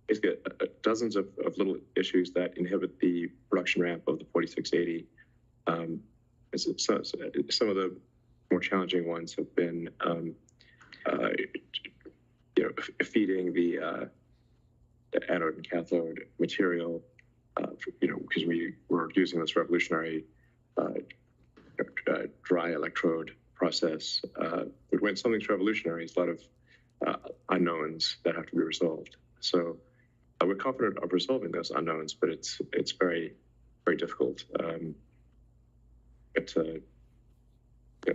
Speaker 3: basically dozens of little issues that inhibit the production ramp of the 4680. Some of the more challenging ones have been feeding the anode and cathode material, because we were using this revolutionary dry electrode process. But when something's revolutionary, it's a lot of unknowns that have to be resolved. So we're confident of resolving those unknowns, but it's very, very difficult.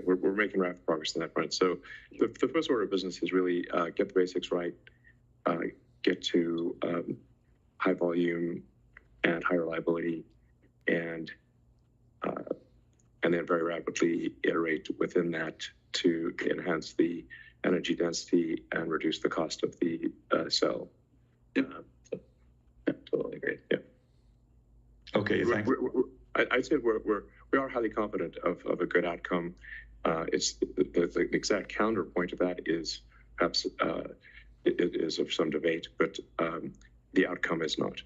Speaker 3: We're making rapid progress on that front. So the first order of business is really get the basics right, get to high volume and high reliability, and then very rapidly iterate within that to enhance the energy density and reduce the cost of the cell.
Speaker 7: Yeah, totally agree.
Speaker 3: Yeah.
Speaker 8: Okay, thanks.
Speaker 3: I'd say we are highly confident of a good outcome. It's the exact counterpoint of that is perhaps it is of some debate, but the outcome is not.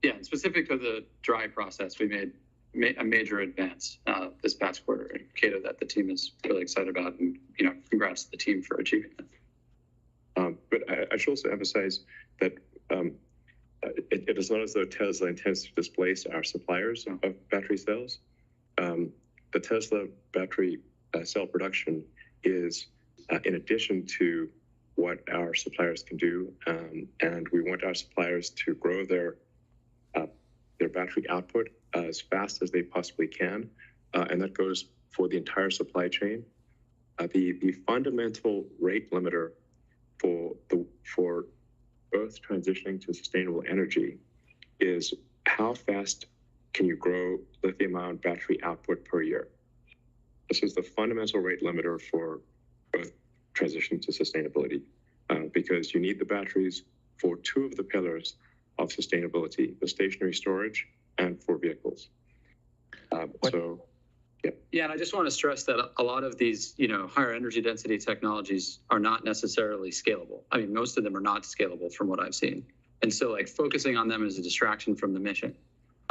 Speaker 7: Yeah, and specific to the dry process, we made a major advance this past quarter in Cato that the team is really excited about, and congrats to the team for achieving that.
Speaker 3: But I should also emphasize that it is not as though Tesla intends to displace our suppliers of battery cells. The Tesla battery cell production is in addition to what our suppliers can do, and we want our suppliers to grow their battery output as fast as they possibly can, and that goes for the entire supply chain. The fundamental rate limiter for Earth transitioning to sustainable energy is how fast can you grow lithium-ion battery output per year. This is the fundamental rate limiter for Earth transitioning to sustainability, because you need the batteries for two of the pillars of sustainability: the stationary storage and for vehicles.
Speaker 7: Yeah, and I just want to stress that a lot of these, higher energy density technologies are not necessarily scalable. I mean, most of them are not scalable from what I've seen. And so like focusing on them is a distraction from the mission.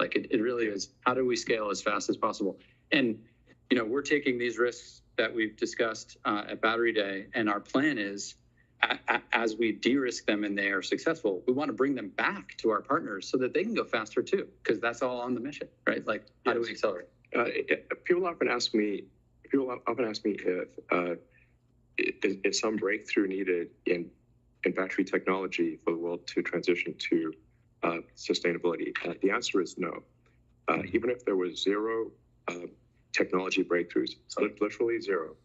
Speaker 7: Like it really is, how do we scale as fast as possible? And, we're taking these risks that we've discussed at Battery Day, and our plan is as we de-risk them and they are successful, we want to bring them back to our partners so that they can go faster too, because that's all on the mission, right? Like, how do we accelerate?
Speaker 3: People often ask me if is some breakthrough needed in in battery technology for the world to transition to sustainability? The answer is no. Even if there was zero technology breakthroughs, literally zero,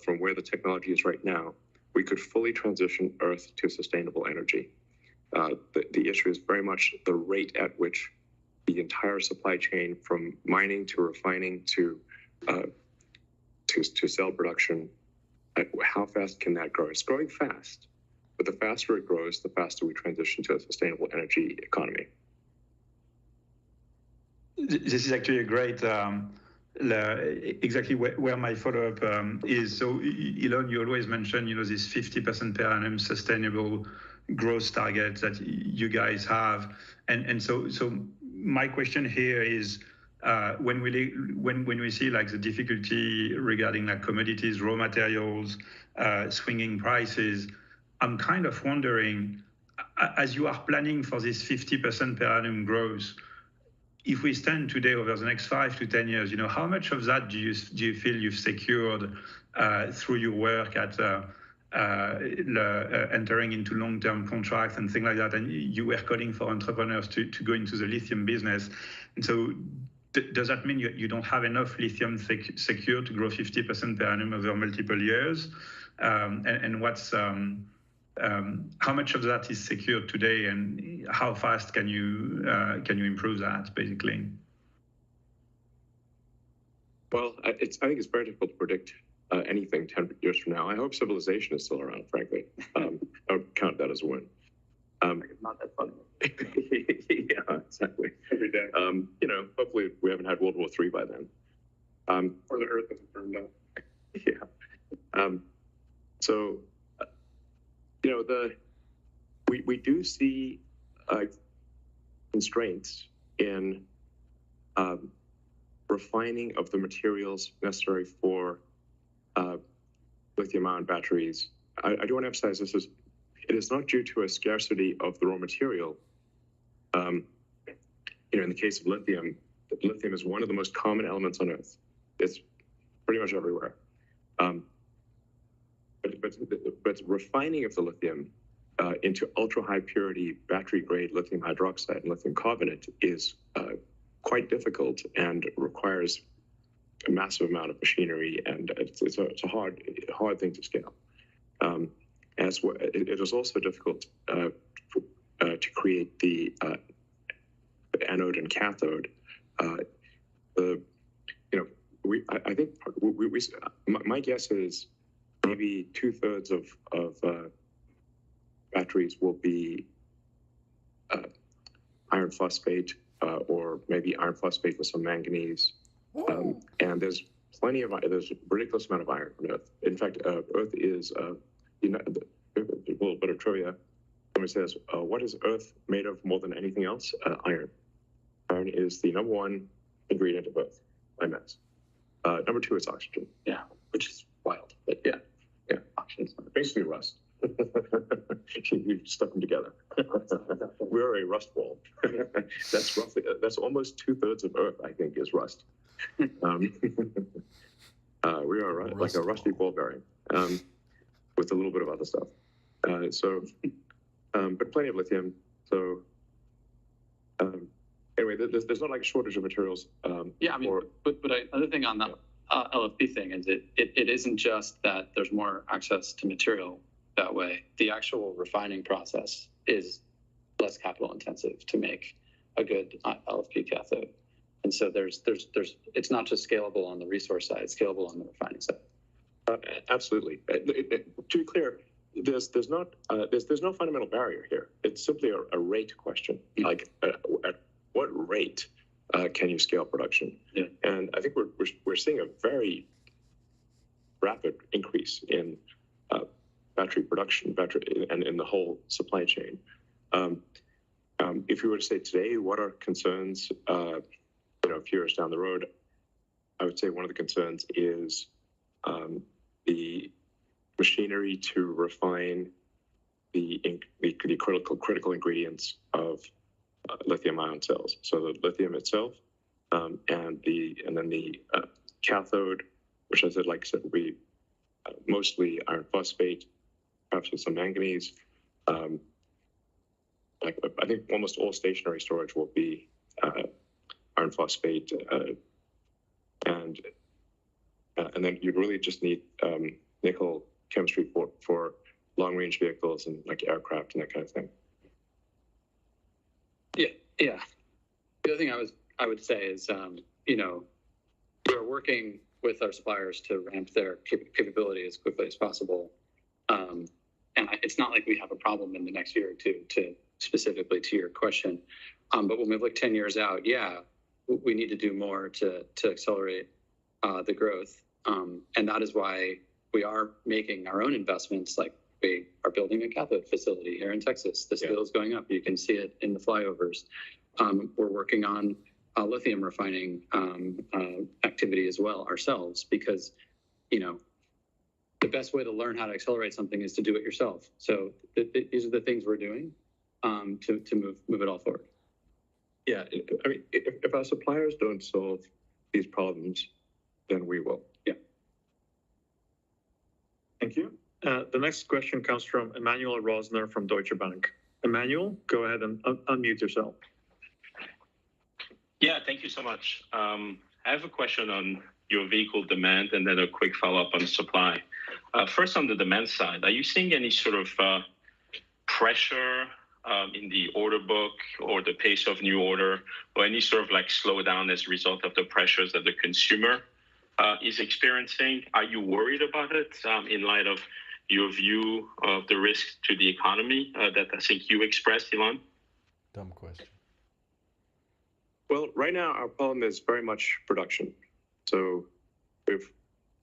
Speaker 3: from where the technology is right now, we could fully transition Earth to sustainable energy. The issue is very much the rate at which the entire supply chain, from mining to refining to cell production, how fast can that grow? It's growing fast, but the faster it grows, the faster we transition to a sustainable energy economy.
Speaker 8: This is actually a great, exactly where my follow-up is. So, Elon, you always mention, this 50% per annum sustainable growth target that you guys have, and so my question here is, when we see like the difficulty regarding like commodities, raw materials, swinging prices, I'm kind of wondering, as you are planning for this 50% per annum growth, if we stand today over the next 5 to 10 years, how much of that do you feel you've secured through your work at entering into long-term contracts and things like that? And you were calling for entrepreneurs to go into the lithium business. And so does that mean you don't have enough lithium secured to grow 50% per annum over multiple years? And what's how much of that is secured today, and how fast can you improve that, basically?
Speaker 3: Well, I think it's very difficult to predict anything 10 years from now. I hope civilization is still around, frankly. I would count that as a win.
Speaker 7: It's not that funny.
Speaker 3: Yeah, exactly.
Speaker 6: Every day.
Speaker 3: Hopefully we haven't had World War III by then.
Speaker 6: Or the Earth isn't burned up.
Speaker 3: Yeah. So, we do see constraints in refining of the materials necessary for lithium-ion batteries. I do want to emphasize it is not due to a scarcity of the raw material. In the case of lithium is one of the most common elements on Earth. It's pretty much everywhere. But refining of the lithium into ultra-high purity battery-grade lithium hydroxide and lithium carbonate is quite difficult and requires a massive amount of machinery, and it's a hard thing to scale. As well, it is also difficult to create the anode and cathode. I think my guess is maybe 2/3 of batteries will be iron phosphate, or maybe iron phosphate with some manganese. And there's a ridiculous amount of iron on Earth. In fact, Earth is a little bit of trivia. Somebody says, what is Earth made of more than anything else? Iron. Iron is the number one ingredient of Earth by mass. Number two is oxygen.
Speaker 7: Yeah, which is wild, but yeah.
Speaker 3: Oxygen's basically rust. You stuck them together. We're a rust ball. That's almost 2/3 of Earth, I think, is rust. We are like a rusty ball bearing, with a little bit of other stuff. But plenty of lithium. So anyway, there's not like a shortage of materials.
Speaker 7: Another thing on that LFP thing is it isn't just that there's more access to material that way. The actual refining process is less capital intensive to make a good LFP cathode. And so there's it's not just scalable on the resource side, it's scalable on the refining side.
Speaker 3: Absolutely. To be clear, there's no fundamental barrier here. It's simply a rate question. Like at what rate can you scale production?
Speaker 7: Yeah.
Speaker 3: And I think we're seeing a very rapid increase in battery production, and in the whole supply chain. If you were to say today, what are concerns? A few years down the road, I would say one of the concerns is the machinery to refine the critical ingredients of lithium-ion cells. So the lithium itself, and then the cathode, which, as like I said, will be mostly iron phosphate, perhaps with some manganese, Like I think almost all stationary storage will be iron phosphate, and then you really just need nickel chemistry for long range vehicles and like aircraft and that kind of thing.
Speaker 7: Yeah. The other thing I would say is, we're working with our suppliers to ramp their capability as quickly as possible. And it's not like we have a problem in the next year or two, to specifically to your question. But when we look 10 years out, we need to do more to accelerate the growth. And that is why we are making our own investments. Like we are building a cathode facility here in Texas. The steel is going up. You can see it in the flyovers. We're working on lithium refining activity as well ourselves, because, the best way to learn how to accelerate something is to do it yourself. So these are the things we're doing to move it all forward.
Speaker 3: Yeah, I mean, if our suppliers don't solve these problems, then we will. Yeah.
Speaker 2: Thank you. The next question comes from Emmanuel Rosner from Deutsche Bank. Emmanuel, go ahead and unmute yourself.
Speaker 9: Yeah, thank you so much. I have a question on your vehicle demand and then a quick follow-up on supply. First, on the demand side, are you seeing any sort of pressure in the order book or the pace of new order, or any sort of like slowdown as a result of the pressures that the consumer is experiencing? Are you worried about it in light of your view of the risk to the economy that I think you expressed, Elon?
Speaker 1: Dumb question.
Speaker 3: Well, right now our problem is very much production. So we have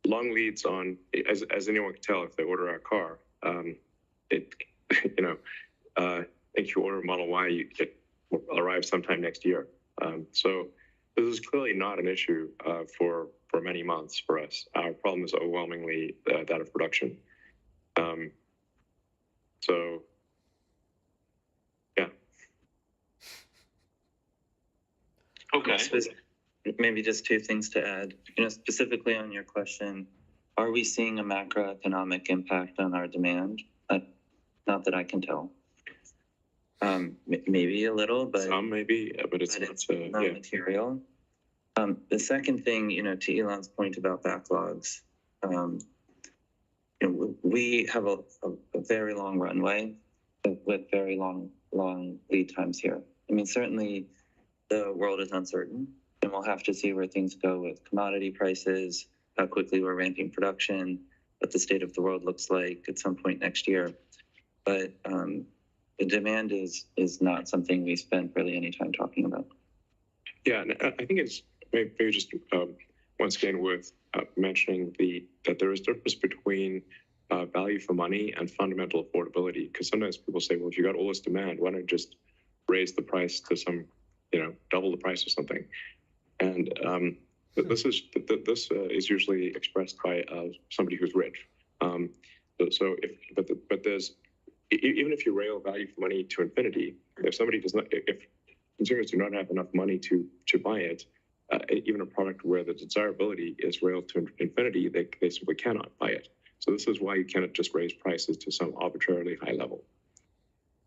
Speaker 3: long leads on, as anyone can tell if they order our car. If you order Model Y, it will arrive sometime next year. So this is clearly not an issue for many months for us. Our problem is overwhelmingly that of production. So, yeah.
Speaker 9: Okay.
Speaker 4: Maybe just two things to add. Specifically on your question, are we seeing a macroeconomic impact on our demand? Not that I can tell. Maybe a little, but
Speaker 3: some maybe, but it's
Speaker 4: not material. The second thing, to Elon's point about backlogs, we have a very long runway with very long lead times here. I mean, certainly the world is uncertain, and we'll have to see where things go with commodity prices, how quickly we're ramping production, what the state of the world looks like at some point next year. But the demand is not something we spend really any time talking about.
Speaker 3: Yeah, and I think it's maybe just once again worth mentioning that there is a difference between value for money and fundamental affordability. Because sometimes people say, well, if you got all this demand, why don't you just raise the price to some, double the price or something? And this is usually expressed by somebody who's rich. But there's, even if you rail value for money to infinity, if consumers do not have enough money to buy it, even a product where the desirability is railed to infinity, they simply cannot buy it. So this is why you cannot just raise prices to some arbitrarily high level.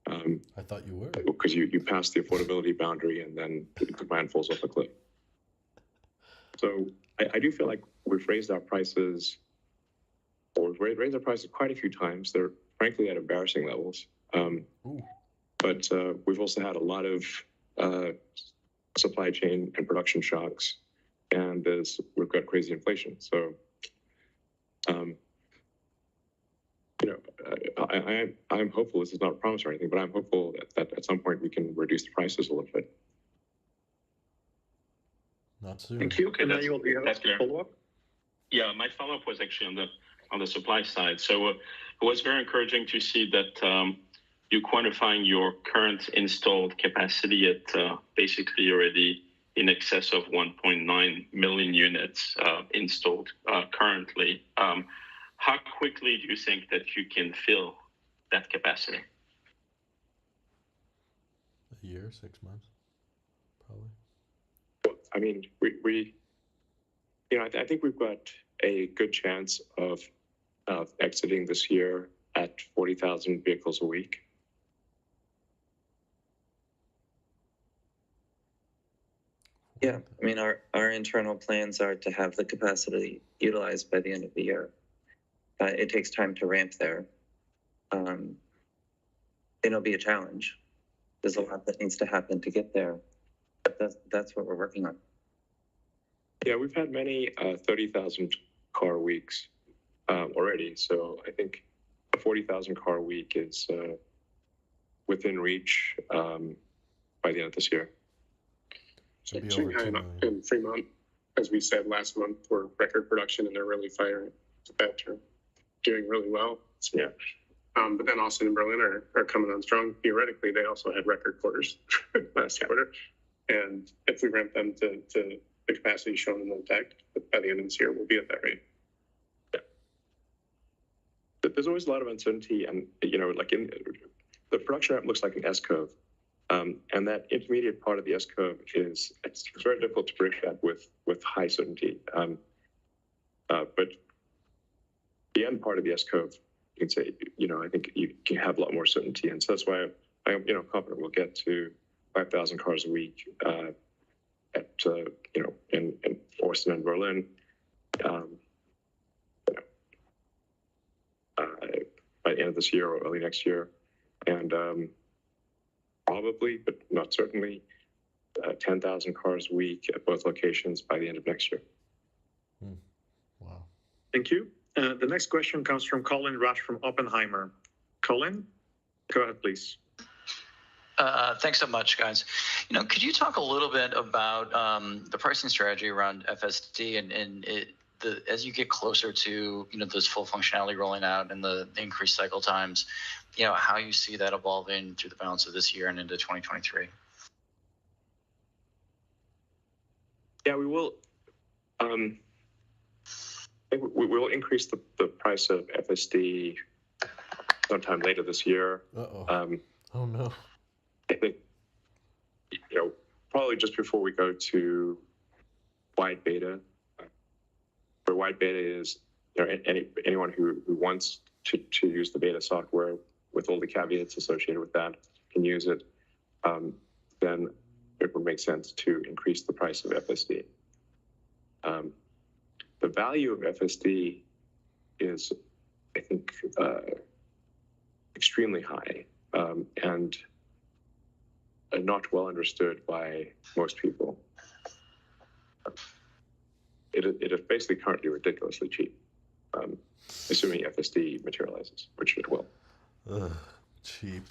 Speaker 1: I thought you were.
Speaker 3: Because you pass the affordability boundary and then the demand falls off a cliff. So I do feel like we've raised our prices, or we've raised our prices quite a few times. They're frankly at embarrassing levels. But we've also had a lot of supply chain and production shocks, and we've got crazy inflation. So, I'm hopeful. This is not a promise or anything, but I'm hopeful that at some point we can reduce the prices a little bit.
Speaker 1: Not soon.
Speaker 2: Thank you.
Speaker 9: Okay,
Speaker 2: Emmanuel, do you have a follow-up?
Speaker 9: Yeah, my follow-up was actually on the supply side. So it was very encouraging to see that you're quantifying your current installed capacity at basically already in excess of 1.9 million units installed currently. How quickly do you think that you can fill that capacity?
Speaker 1: A year, 6 months, probably.
Speaker 3: I mean, I think we've got a good chance of exiting this year at 40,000 vehicles a week.
Speaker 4: Yeah, I mean, our internal plans are to have the capacity utilized by the end of the year. It takes time to ramp there. It'll be a challenge. There's a lot that needs to happen to get there, but that's what we're working on.
Speaker 3: Yeah, we've had many 30,000 car weeks already, so I think a 40,000 car week is within reach by the end of this year.
Speaker 1: Should be over
Speaker 6: Shanghai
Speaker 1: 2 million.
Speaker 6: and Fremont, as we said last month, were record production, and they're really firing. It's a bad term. Doing really well.
Speaker 3: Yeah.
Speaker 6: But then Austin and Berlin are coming on strong. Theoretically, they also had record quarters last quarter. And if we ramp them to the capacity shown in the deck, by the end of this year, we'll be at that rate.
Speaker 3: Yeah. But there's always a lot of uncertainty, and like in the production ramp looks like an S curve, and that intermediate part of the S curve it's very difficult to predict that with high certainty. But the end part of the S curve, you can say, I think you can have a lot more certainty, and so that's why I'm confident we'll get to 5,000 cars a week at in Austin and Berlin by the end of this year or early next year, and probably, but not certainly, 10,000 cars a week at both locations by the end of next year.
Speaker 1: Wow.
Speaker 2: Thank you. The next question comes from Colin Rush from Oppenheimer. Colin, go ahead, please.
Speaker 10: Thanks so much, guys. Could you talk a little bit about the pricing strategy around FSD and as you get closer to this full functionality rolling out and the increased cycle times, how you see that evolving through the balance of this year and into 2023?
Speaker 3: Yeah, we will. We will increase the price of FSD sometime later this year.
Speaker 1: Oh no.
Speaker 3: I think probably just before we go to wide beta. Where wide beta is, anyone who wants to use the beta software with all the caveats associated with that can use it. Then it would make sense to increase the price of FSD. The value of FSD is, I think, extremely high and not well understood by most people. It is basically currently ridiculously cheap, assuming FSD materializes, which it will.
Speaker 1: Cheap.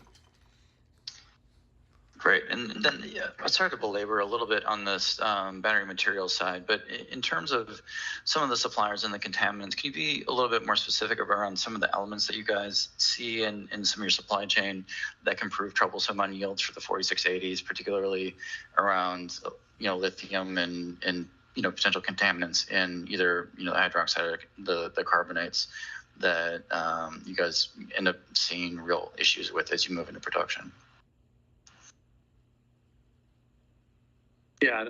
Speaker 10: Great. And then, sorry to belabor a little bit on this battery material side, but in terms of some of the suppliers and the contaminants, can you be a little bit more specific around some of the elements that you guys see in some of your supply chain that can prove troublesome on yields for the 4680s, particularly around lithium and potential contaminants in either the hydroxide or the carbonates that you guys end up seeing real issues with as you move into production?
Speaker 7: Yeah,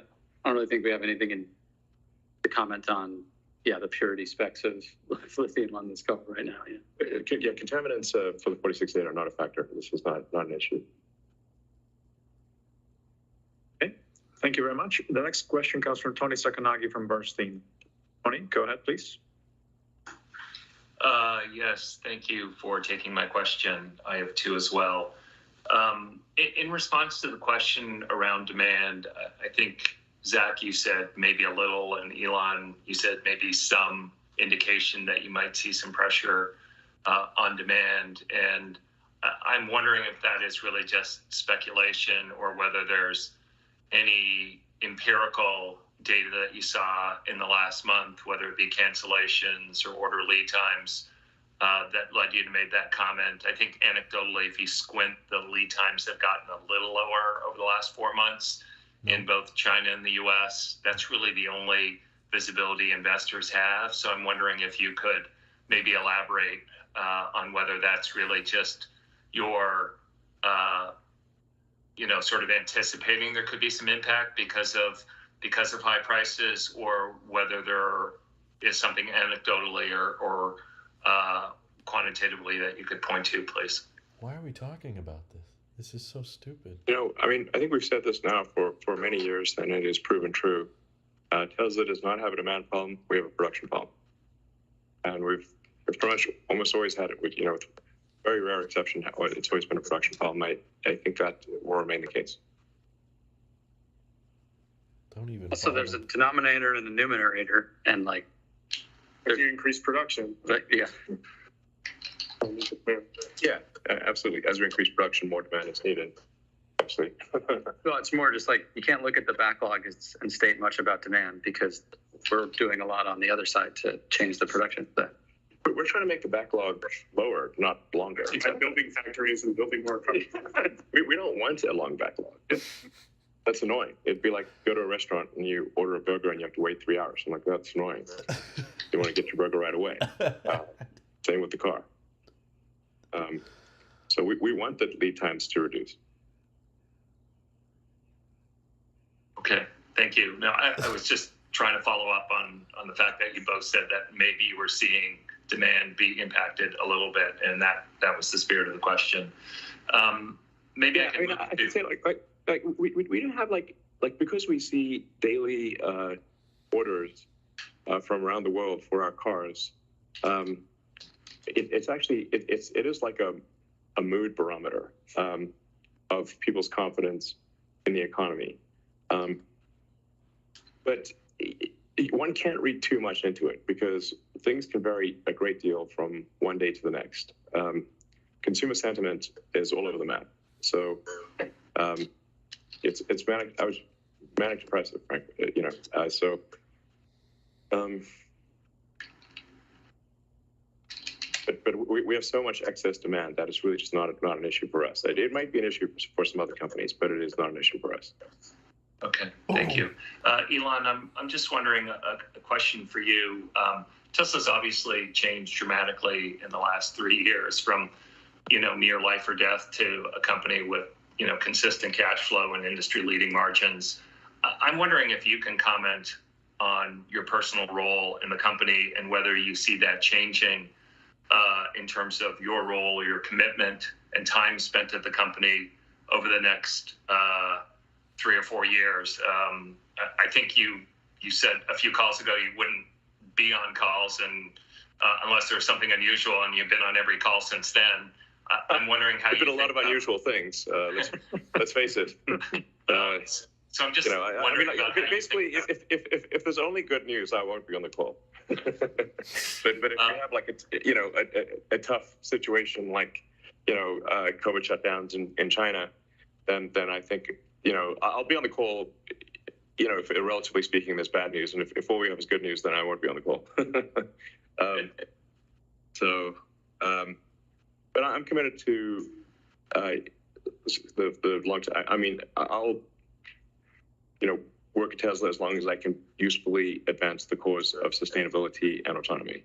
Speaker 7: I don't really think we have anything to comment on. Yeah, the purity specs of lithium on this call right now.
Speaker 3: Yeah, contaminants for the 4680 are not a factor. This is not an issue.
Speaker 2: Okay, thank you very much. The next question comes from Tony Sacconaghi from Bernstein. Tony, go ahead, please.
Speaker 11: Yes, thank you for taking my question. I have two as well. In response to the question around demand, I think, Zach, you said maybe a little, and Elon, you said maybe some indication that you might see some pressure on demand. And I'm wondering if that is really just speculation or whether there's any empirical data that you saw in the last month, whether it be cancellations or order lead times, that led you to make that comment. I think anecdotally, if you squint, the lead times have gotten a little lower over the last 4 months in both China and the US. That's really the only visibility investors have. So I'm wondering if you could maybe elaborate on whether that's really just your, sort of anticipating there could be some impact because of high prices, or whether there is something anecdotally or quantitatively that you could point to, please.
Speaker 1: Why are we talking about this? This is so stupid.
Speaker 3: I mean, I think we've said this now for many years, and it is proven true. Tesla does not have a demand problem. We have a production problem. And we've pretty much almost always had it with, with very rare exception, it's always been a production problem. I think that will remain the case.
Speaker 1: Don't even.
Speaker 7: Also, there's a denominator and a numerator, and like,
Speaker 6: If you increase production,
Speaker 7: yeah.
Speaker 3: Yeah, absolutely. As we increase production, more demand is needed. Absolutely.
Speaker 7: Well, it's more just like you can't look at the backlog and state much about demand because we're doing a lot on the other side to change the production.
Speaker 3: But we're trying to make the backlog lower, not longer.
Speaker 6: by building factories and building more cars.
Speaker 3: We don't want a long backlog. That's annoying. It'd be like go to a restaurant and you order a burger and you have to wait 3 hours. I'm like, that's annoying. You want to get your burger right away. Same with the car. So we want the lead times to reduce.
Speaker 11: Okay, thank you. No, I was just trying to follow up on the fact that you both said that maybe you were seeing demand be impacted a little bit, and that was the spirit of the question. Maybe I
Speaker 3: could say like we don't have like because we see daily orders from around the world for our cars. It's actually it is like a mood barometer of people's confidence in the economy. But one can't read too much into it because things can vary a great deal from one day to the next. Consumer sentiment is all over the map. So it's manic. I was manic depressive, frankly. But we have so much excess demand that it's really just not an issue for us. It might be an issue for some other companies, but it is not an issue for us.
Speaker 11: Okay, thank you. Elon, I'm just wondering a question for you. Tesla's obviously changed dramatically in the last 3 years from, near life or death to a company with, consistent cash flow and industry-leading margins. I'm wondering if you can comment on your personal role in the company and whether you see that changing in terms of your role or your commitment and time spent at the company over the next 3 or 4 years. I think you said a few calls ago you wouldn't be on calls and unless there's something unusual, and you've been on every call since then. I'm wondering how
Speaker 3: there's been a lot of unusual things. Let's face it.
Speaker 11: So I'm just wondering about
Speaker 3: basically, if there's only good news, I won't be on the call. but if you have like a tough situation like COVID shutdowns in China, then I think I'll be on the call. If relatively speaking, there's bad news, and if all we have is good news, then I won't be on the call. But I'm committed to the long term. I mean, I'll work at Tesla as long as I can usefully advance the cause of sustainability and autonomy.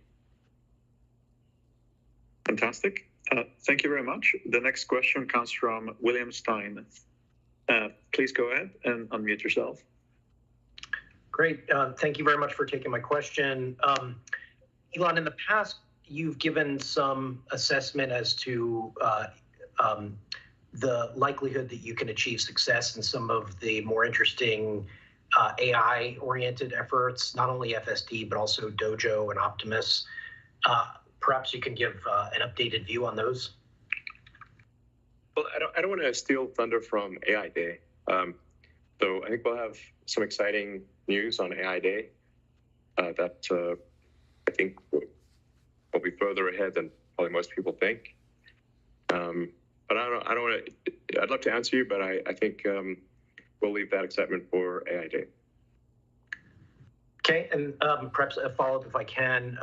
Speaker 2: Fantastic. Thank you very much. The next question comes from William Stein. Please go ahead and unmute yourself.
Speaker 12: Great. Thank you very much for taking my question. Elon, in the past, you've given some assessment as to the likelihood that you can achieve success in some of the more interesting AI-oriented efforts, not only FSD, but also Dojo and Optimus. Perhaps you can give an updated view on those.
Speaker 3: Well, I don't want to steal thunder from AI Day. So I think we'll have some exciting news on AI Day that I think will be further ahead than probably most people think. But I don't want to. I'd love to answer you, but I think we'll leave that excitement for AI Day.
Speaker 12: Okay, and perhaps a follow-up if I can.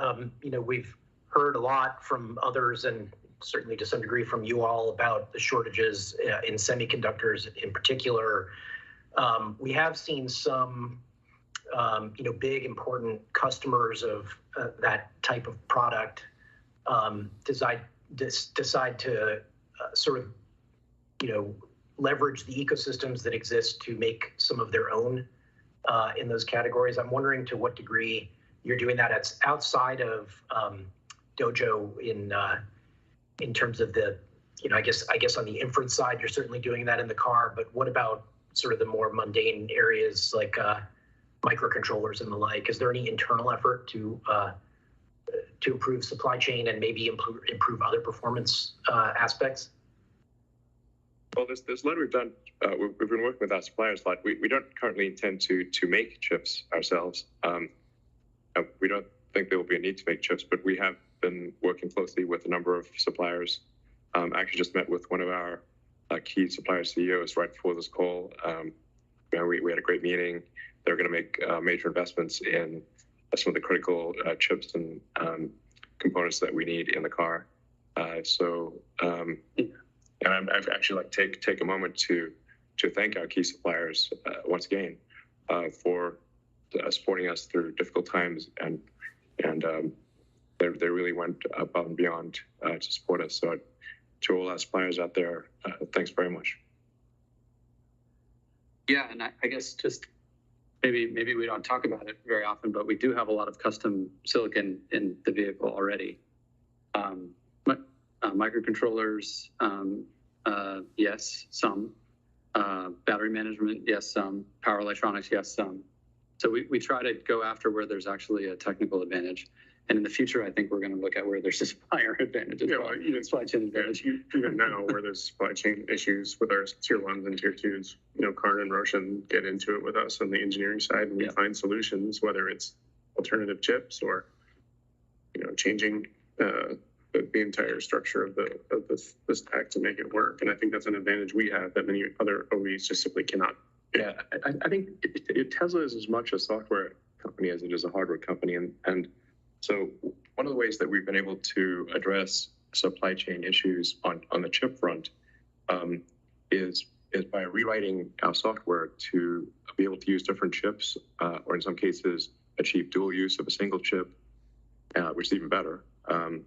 Speaker 12: We've heard a lot from others, and certainly to some degree from you all, about the shortages in semiconductors in particular. We have seen some, big important customers of that type of product decide to sort of, leverage the ecosystems that exist to make some of their own in those categories. I'm wondering to what degree you're doing that. It's outside of Dojo in terms of the I guess on the inference side, you're certainly doing that in the car. But what about sort of the more mundane areas like microcontrollers and the like? Is there any internal effort to improve supply chain and maybe improve other performance aspects?
Speaker 3: Well, there's a lot we've done. We've been working with our suppliers a lot. We don't currently intend to make chips ourselves. We don't think there will be a need to make chips, but we have been working closely with a number of suppliers. Actually just met with one of our key supplier CEOs right before this call. We had a great meeting. They're going to make major investments in some of the critical chips and components that we need in the car. And I've actually like take a moment to thank our key suppliers once again for supporting us through difficult times, and they really went above and beyond to support us. So to all our suppliers out there, thanks very much.
Speaker 7: Yeah, and I guess just maybe we don't talk about it very often, but we do have a lot of custom silicon in the vehicle already. Microcontrollers, yes, some. Battery management, yes, some. Power electronics, yes, some. So we try to go after where there's actually a technical advantage. And in the future, I think we're going to look at where there's a supplier advantage as well. Even supply chain advantage.
Speaker 6: Even now, where there's supply chain issues with our tier 1s and tier 2s, Karn and Roshan get into it with us on the engineering side, and we find solutions, whether it's alternative chips or, changing the entire structure of the stack to make it work. And I think that's an advantage we have that many other OEs just simply cannot.
Speaker 3: Yeah, I think Tesla is as much a software company as it is a hardware company, and so one of the ways that we've been able to address supply chain issues on the chip front is by rewriting our software to be able to use different chips, or in some cases achieve dual use of a single chip, which is even better. And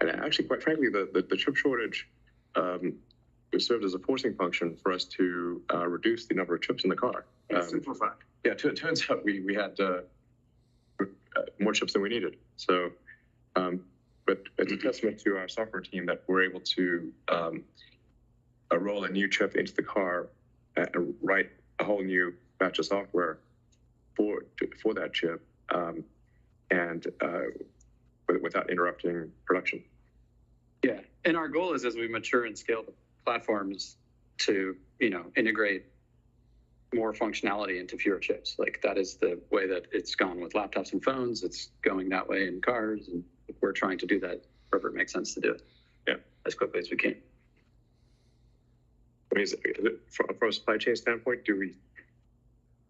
Speaker 3: actually, quite frankly, the chip shortage served as a forcing function for us to reduce the number of chips in the car.
Speaker 6: Simplify.
Speaker 3: Yeah, it turns out we had more chips than we needed. So, but it's a testament to our software team that we're able to roll a new chip into the car and write a whole new batch of software for that chip, and without interrupting production.
Speaker 7: Yeah, and our goal is, as we mature and scale the platforms, to integrate more functionality into fewer chips. Like that is the way that it's gone with laptops and phones. It's going that way in cars, and we're trying to do that wherever it makes sense to do it.
Speaker 3: Yeah,
Speaker 7: as quickly as we can.
Speaker 3: I mean, from a supply chain standpoint,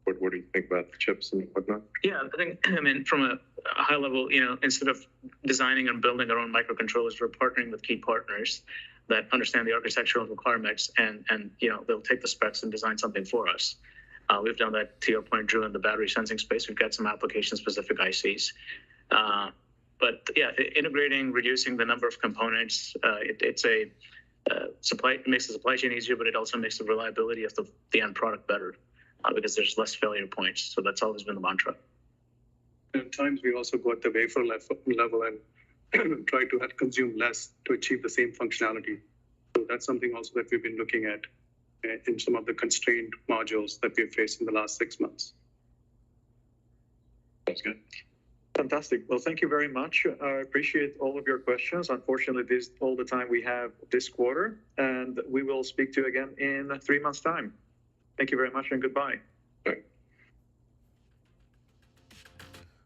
Speaker 3: what do you think about the chips and whatnot?
Speaker 5: Yeah, I mean, from a high level, instead of designing and building our own microcontrollers, we're partnering with key partners that understand the architectural requirements, and they'll take the specs and design something for us. We've done that, to your point, Drew, in the battery sensing space. We've got some application-specific ICs. But yeah, integrating, reducing the number of components, it makes the supply chain easier, but it also makes the reliability of the end product better because there's less failure points. So that's always been the mantra.
Speaker 6: At times, we also go at the wafer level and try to consume less to achieve the same functionality. So that's something also that we've been looking at in some of the constrained modules that we've faced in the last 6 months.
Speaker 3: That's good.
Speaker 13: Fantastic. Well, thank you very much. I appreciate all of your questions. Unfortunately, this is all the time we have this quarter, and we will speak to you again in 3 months' time. Thank you very much, and goodbye.
Speaker 3: Bye.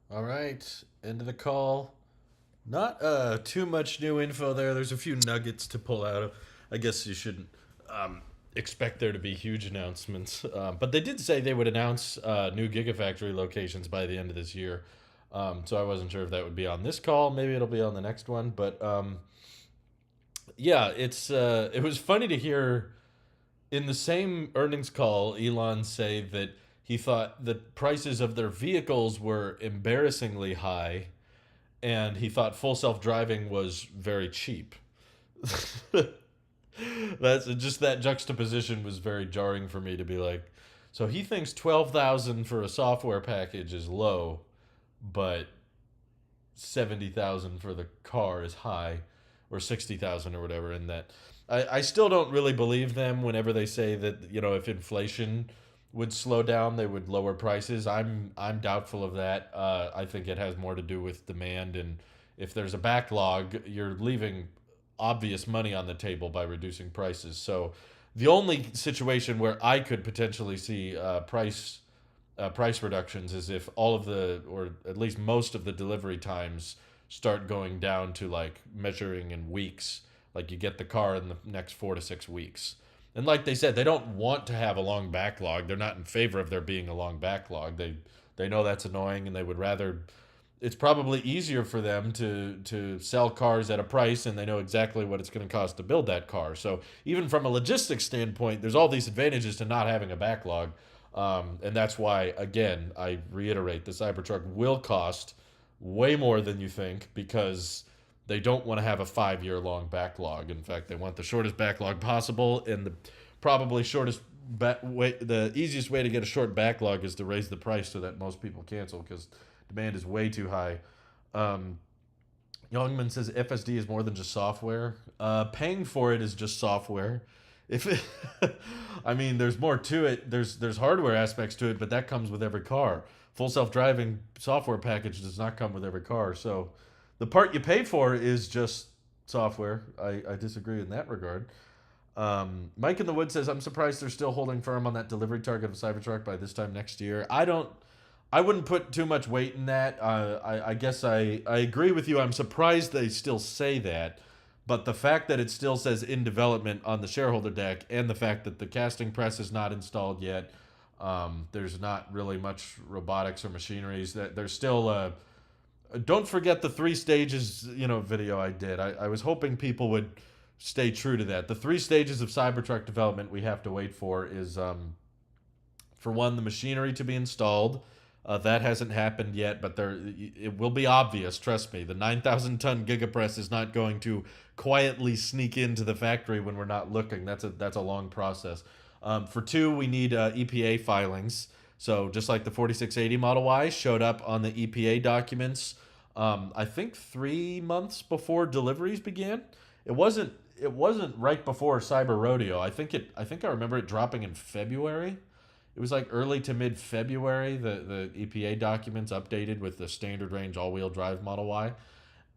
Speaker 1: All right, end of the call. Not too much new info there. There's a few nuggets to pull out of. I guess you shouldn't expect there to be huge announcements. But they did say they would announce new Gigafactory locations by the end of this year. So I wasn't sure if that would be on this call. Maybe it'll be on the next one. But yeah, it was funny to hear in the same earnings call, Elon say that he thought the prices of their vehicles were embarrassingly high, and he thought full self-driving was very cheap. That's just, that juxtaposition was very jarring for me to be like, so he thinks $12,000 for a software package is low, but $70,000 for the car is high, or $60,000 or whatever, and that I still don't really believe them whenever they say that, you know, if inflation would slow down, they would lower prices. I'm doubtful of that. I think it has more to do with demand, and if there's a backlog, you're leaving obvious money on the table by reducing prices. So the only situation where I could potentially see price reductions is if all of the, or at least most of the delivery times start going down to like measuring in weeks. Like you get the car in the next 4 to 6 weeks. And like they said, they don't want to have a long backlog. They're not in favor of there being a long backlog. They know that's annoying, and they would rather. It's probably easier for them to sell cars at a price, and they know exactly what it's going to cost to build that car. So even from a logistics standpoint, there's all these advantages to not having a backlog. And that's why, again, I reiterate, the Cybertruck will cost way more than you think, because they don't want to have a 5-year long backlog. In fact, they want the shortest backlog possible, and the probably shortest the easiest way to get a short backlog is to raise the price so that most people cancel, because demand is way too high. Youngman says FSD is more than just software. Paying for it is just software. If it, I mean, there's more to it. There's hardware aspects to it, but that comes with every car. Full self-driving software package does not come with every car. So the part you pay for is just software. I disagree in that regard. Mike in the Wood says, I'm surprised they're still holding firm on that delivery target of Cybertruck by this time next year. I wouldn't put too much weight in that. I guess I agree with you. I'm surprised they still say that. But the fact that it still says in development on the shareholder deck, and the fact that the casting press is not installed yet, there's not really much robotics or machineries. That there's still don't forget the 3 stages, video I did. I was hoping people would stay true to that. The 3 stages of Cybertruck development we have to wait for is, for one, the machinery to be installed. That hasn't happened yet, but it will be obvious, trust me. The 9,000-ton gigapress is not going to quietly sneak into the factory when we're not looking. That's a long process. For 2, we need EPA filings. So just like the 4680 Model Y showed up on the EPA documents, I think 3 months before deliveries began. It wasn't right before Cyber Rodeo. I think I remember it dropping in February. It was like early to mid-February, the EPA documents updated with the standard range all-wheel drive Model Y.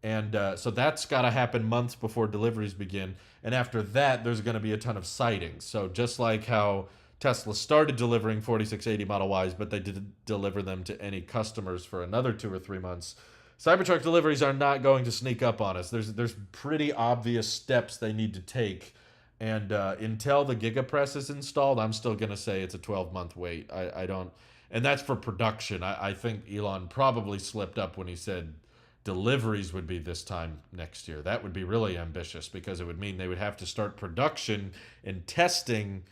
Speaker 1: And so that's got to happen months before deliveries begin. And after that, there's going to be a ton of sightings. So just like how Tesla started delivering 4680 Model Ys, but they didn't deliver them to any customers for another 2 or 3 months, Cybertruck deliveries are not going to sneak up on us. There's pretty obvious steps they need to take. And until the gigapress is installed, I'm still going to say it's a 12-month wait. I don't, and that's for production. I think Elon probably slipped up when he said deliveries would be this time next year. That would be really ambitious, because it would mean they would have to start production and testing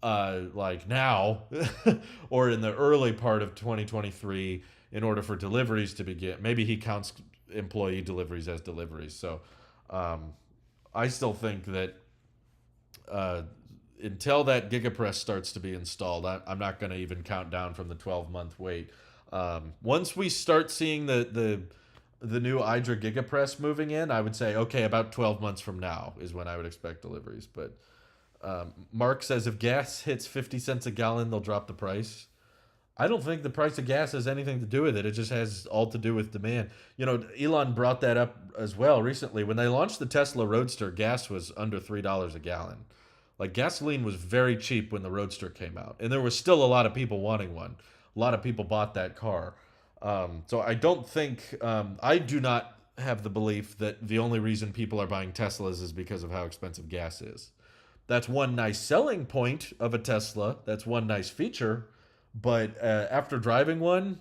Speaker 1: like now or in the early part of 2023 in order for deliveries to begin. Maybe he counts employee deliveries as deliveries. So I still think that until that gigapress starts to be installed, I'm not going to even count down from the 12-month wait. Once we start seeing the new Hydra gigapress moving in, I would say, okay, about 12 months from now is when I would expect deliveries. But Mark says if gas hits 50 cents a gallon, they'll drop the price. I don't think the price of gas has anything to do with it. It just has all to do with demand. Elon brought that up as well recently. When they launched the Tesla Roadster, gas was under $3 a gallon. Like, gasoline was very cheap when the Roadster came out, and there was still a lot of people wanting one. A lot of people bought that car. So I don't think, I do not have the belief that the only reason people are buying Teslas is because of how expensive gas is. That's one nice selling point of a Tesla. That's one nice feature. But after driving one,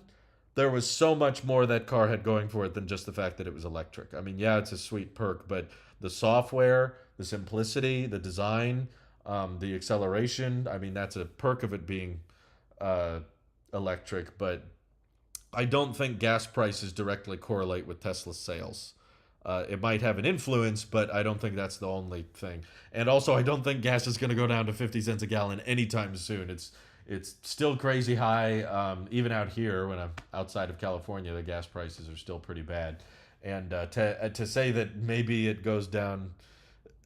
Speaker 1: there was so much more that car had going for it than just the fact that it was electric. I mean, yeah, it's a sweet perk, but the software, the simplicity, the design, the acceleration, I mean, that's a perk of it being electric. But I don't think gas prices directly correlate with Tesla's sales. It might have an influence, but I don't think that's the only thing. And also, I don't think gas is going to go down to 50 cents a gallon anytime soon. It's still crazy high. Even out here, when I'm outside of California, the gas prices are still pretty bad. And to say that maybe it goes down,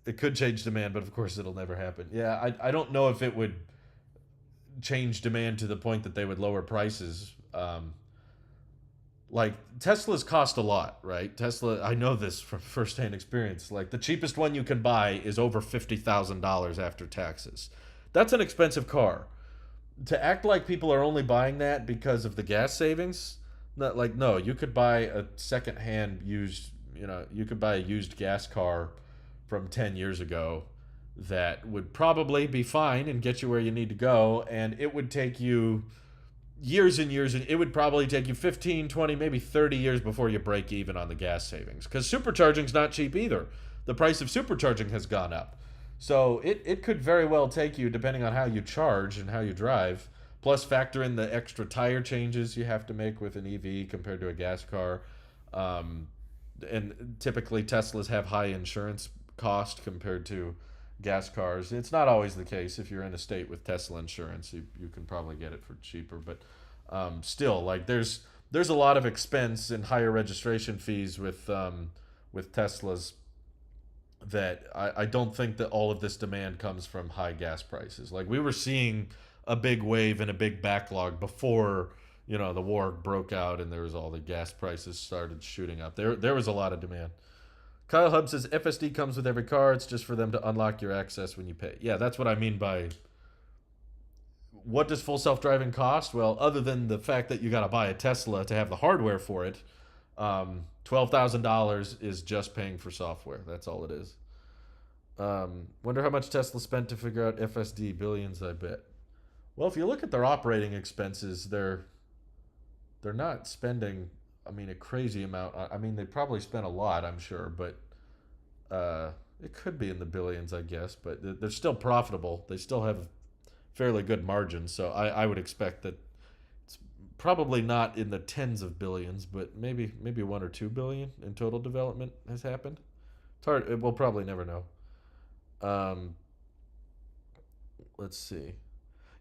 Speaker 1: It could change demand, but of course it'll never happen. Yeah, I don't know if it would change demand to the point that they would lower prices. Like Teslas cost a lot, right? Tesla, I know this from firsthand experience. Like the cheapest one you can buy is over $50,000 after taxes. That's an expensive car. To act like people are only buying that because of the gas savings, not like no, you could buy a secondhand used, you could buy a used gas car from 10 years ago that would probably be fine and get you where you need to go, and it would take you years and years, and it would probably take you 15, 20, maybe 30 years before you break even on the gas savings, because supercharging's not cheap either. The price of supercharging has gone up. So it could very well take you, depending on how you charge and how you drive, plus factor in the extra tire changes you have to make with an EV compared to a gas car. And typically Teslas have high insurance cost compared to gas cars. It's not always the case. If you're in a state with Tesla insurance, you can probably get it for cheaper. But still, like there's a lot of expense and higher registration fees with Teslas that I don't think that all of this demand comes from high gas prices. Like we were seeing a big wave and a big backlog before the war broke out and there was all the gas prices started shooting up. There was a lot of demand. Kyle Hub says FSD comes with every car. It's just for them to unlock your access when you pay. Yeah, that's what I mean by what does full self-driving cost? Well, other than the fact that you got to buy a Tesla to have the hardware for it, $12,000 is just paying for software. That's all it is. Wonder how much Tesla spent to figure out FSD. Billions, I bet. Well, if you look at their operating expenses, they're not spending, a crazy amount. They probably spent a lot, I'm sure, but it could be in the billions, I guess. But they're still profitable. They still have fairly good margins, so I would expect that it's probably not in the tens of billions, but maybe 1 or 2 billion in total development has happened. It's hard. We'll probably never know. Let's see.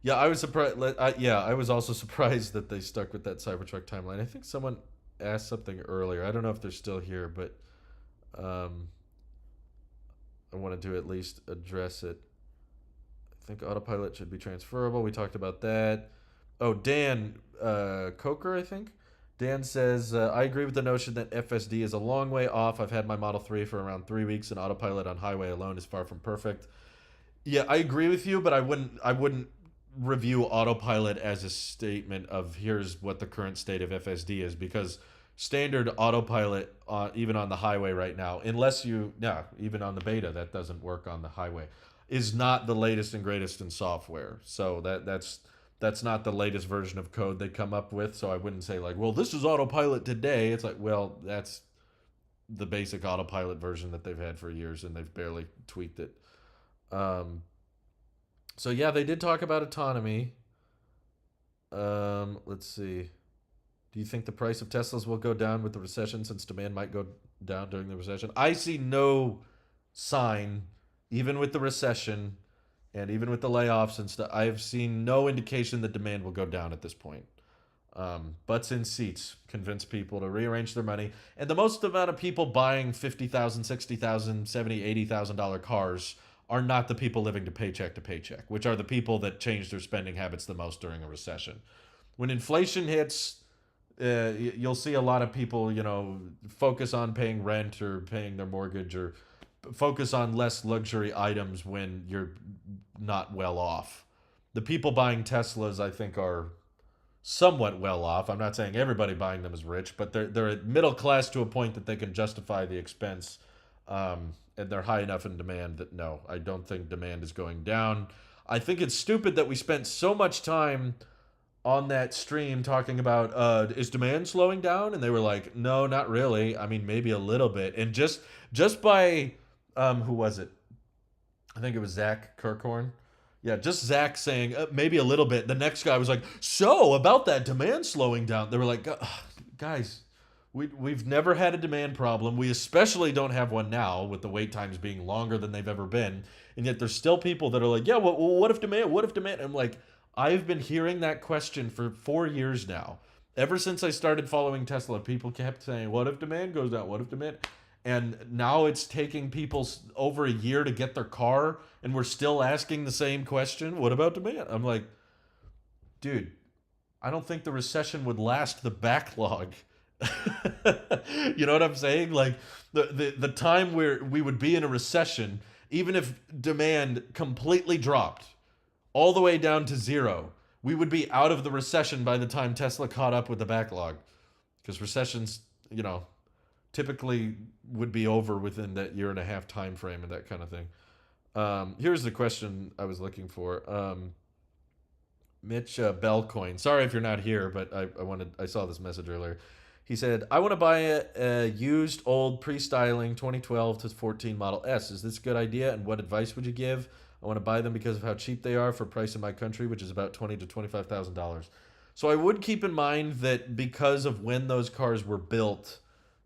Speaker 1: Yeah, I was surprised. I was also surprised that they stuck with that Cybertruck timeline. I think someone asked something earlier. I don't know if they're still here, but I wanted to at least address it. I think autopilot should be transferable. We talked about that. Oh, Dan Coker, I think. Dan says, I agree with the notion that FSD is a long way off. I've had my Model 3 for around 3 weeks, and autopilot on highway alone is far from perfect. Yeah, I agree with you, but I wouldn't review autopilot as a statement of here's what the current state of FSD is, because standard autopilot, even on the highway right now, even on the beta, that doesn't work on the highway, is not the latest and greatest in software. So that's not the latest version of code they come up with. So I wouldn't say like, well, this is autopilot today. It's like, well, that's the basic autopilot version that they've had for years, and they've barely tweaked it. So yeah, they did talk about autonomy. Let's see. Do you think the price of Teslas will go down with the recession, since demand might go down during the recession? I see no sign, even with the recession and even with the layoffs and stuff. I've seen no indication that demand will go down at this point. Butts in seats convince people to rearrange their money. And the most amount of people buying $50,000, $60,000, $70,000, $80,000 cars are not the people living to paycheck, which are the people that change their spending habits the most during a recession. When inflation hits, you'll see a lot of people, focus on paying rent or paying their mortgage, or focus on less luxury items when you're not well off. The people buying Teslas, I think, are somewhat well off. I'm not saying everybody buying them is rich, but they're middle class to a point that they can justify the expense. And they're high enough in demand that no, I don't think demand is going down. I think it's stupid that we spent so much time on that stream talking about, is demand slowing down? And they were like, no, not really. Maybe a little bit. And just by, who was it? I think it was Zach Kirkhorn. Yeah, just Zach saying, maybe a little bit. The next guy was like, so about that demand slowing down. They were like, guys, we've never had a demand problem. We especially don't have one now, with the wait times being longer than they've ever been. And yet there's still people that are like, yeah, well, what if demand? What if demand? I'm like, I've been hearing that question for 4 years now. Ever since I started following Tesla, people kept saying, what if demand goes down? What if demand? And now it's taking people over a year to get their car, and we're still asking the same question. What about demand? I'm like, dude, I don't think the recession would last the backlog. You know what I'm saying? Like the time where we would be in a recession, even if demand completely dropped all the way down to zero, we would be out of the recession by the time Tesla caught up with the backlog. Because recessions, typically would be over within that year and a half time frame and that kind of thing. Here's the question I was looking for. Mitch Bellcoin. Sorry if you're not here, but I saw this message earlier. He said, I want to buy a used old pre-styling 2012 to 14 Model S. Is this a good idea, and what advice would you give? I want to buy them because of how cheap they are for price in my country, which is about $20,000 to $25,000. So I would keep in mind that because of when those cars were built,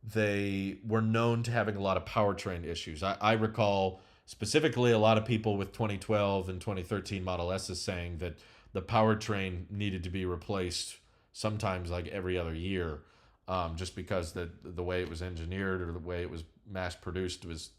Speaker 1: they were known to having a lot of powertrain issues. I recall specifically a lot of people with 2012 and 2013 Model S's saying that the powertrain needed to be replaced sometimes like every other year, just because the way it was engineered or the way it was mass produced was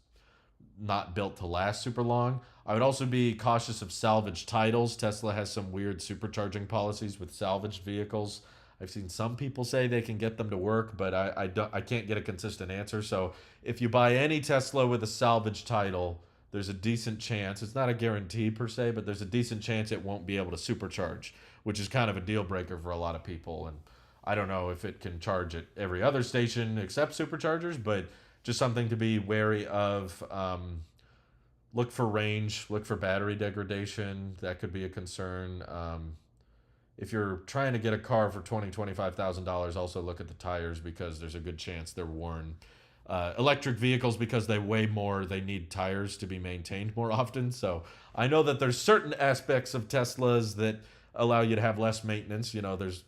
Speaker 1: not built to last super long. I would also be cautious of salvage titles. Tesla has some weird supercharging policies with salvaged vehicles. I've seen some people say they can get them to work, but I can't get a consistent answer. So if you buy any Tesla with a salvage title, there's a decent chance, it's not a guarantee per se, but there's a decent chance it won't be able to supercharge, which is kind of a deal breaker for a lot of people. And I don't know if it can charge at every other station except superchargers, but just something to be wary of. Look for range, look for battery degradation. That could be a concern. If you're trying to get a car for $20,000, $25,000, also look at the tires because there's a good chance they're worn. Electric vehicles, because they weigh more, they need tires to be maintained more often. So I know that there's certain aspects of Teslas that allow you to have less maintenance. There's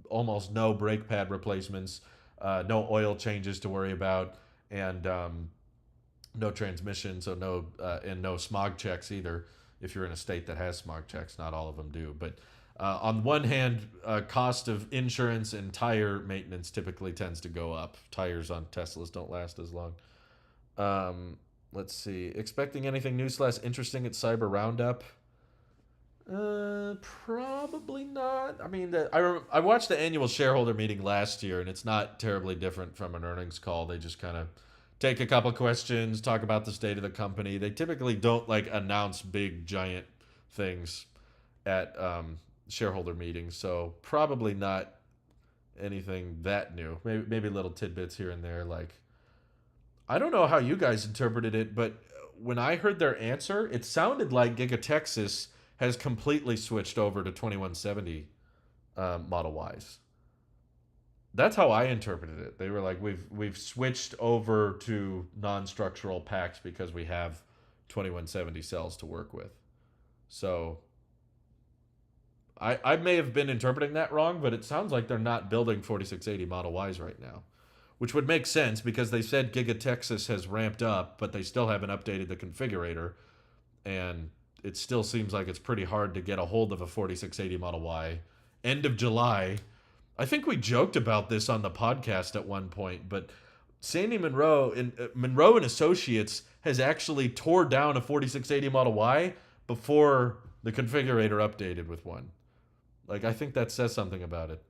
Speaker 1: almost no brake pad replacements, no oil changes to worry about, and no transmission, so no smog checks either. If you're in a state that has smog checks, not all of them do. But on one hand, cost of insurance and tire maintenance typically tends to go up. Tires on Teslas don't last as long. Let's see. Expecting anything new / interesting at Cyber Roundup? Probably not. I mean, I watched the annual shareholder meeting last year, and it's not terribly different from an earnings call. They just kind of take a couple questions, talk about the state of the company. They typically don't announce big giant things at shareholder meetings, so probably not anything that new. Maybe little tidbits here and there. I don't know how you guys interpreted it, but when I heard their answer, it sounded like Giga Texas has completely switched over to 2170 Model Ys. That's how I interpreted it. They were like, we've switched over to non-structural packs because we have 2170 cells to work with. So I may have been interpreting that wrong, but it sounds like they're not building 4680 Model Ys right now, which would make sense because they said Giga Texas has ramped up, but they still haven't updated the configurator, and it still seems like it's pretty hard to get a hold of a 4680 Model Y. End of July. I think we joked about this on the podcast at one point, but Sandy Monroe and Associates has actually tore down a 4680 Model Y before the configurator updated with one. I think that says something about it.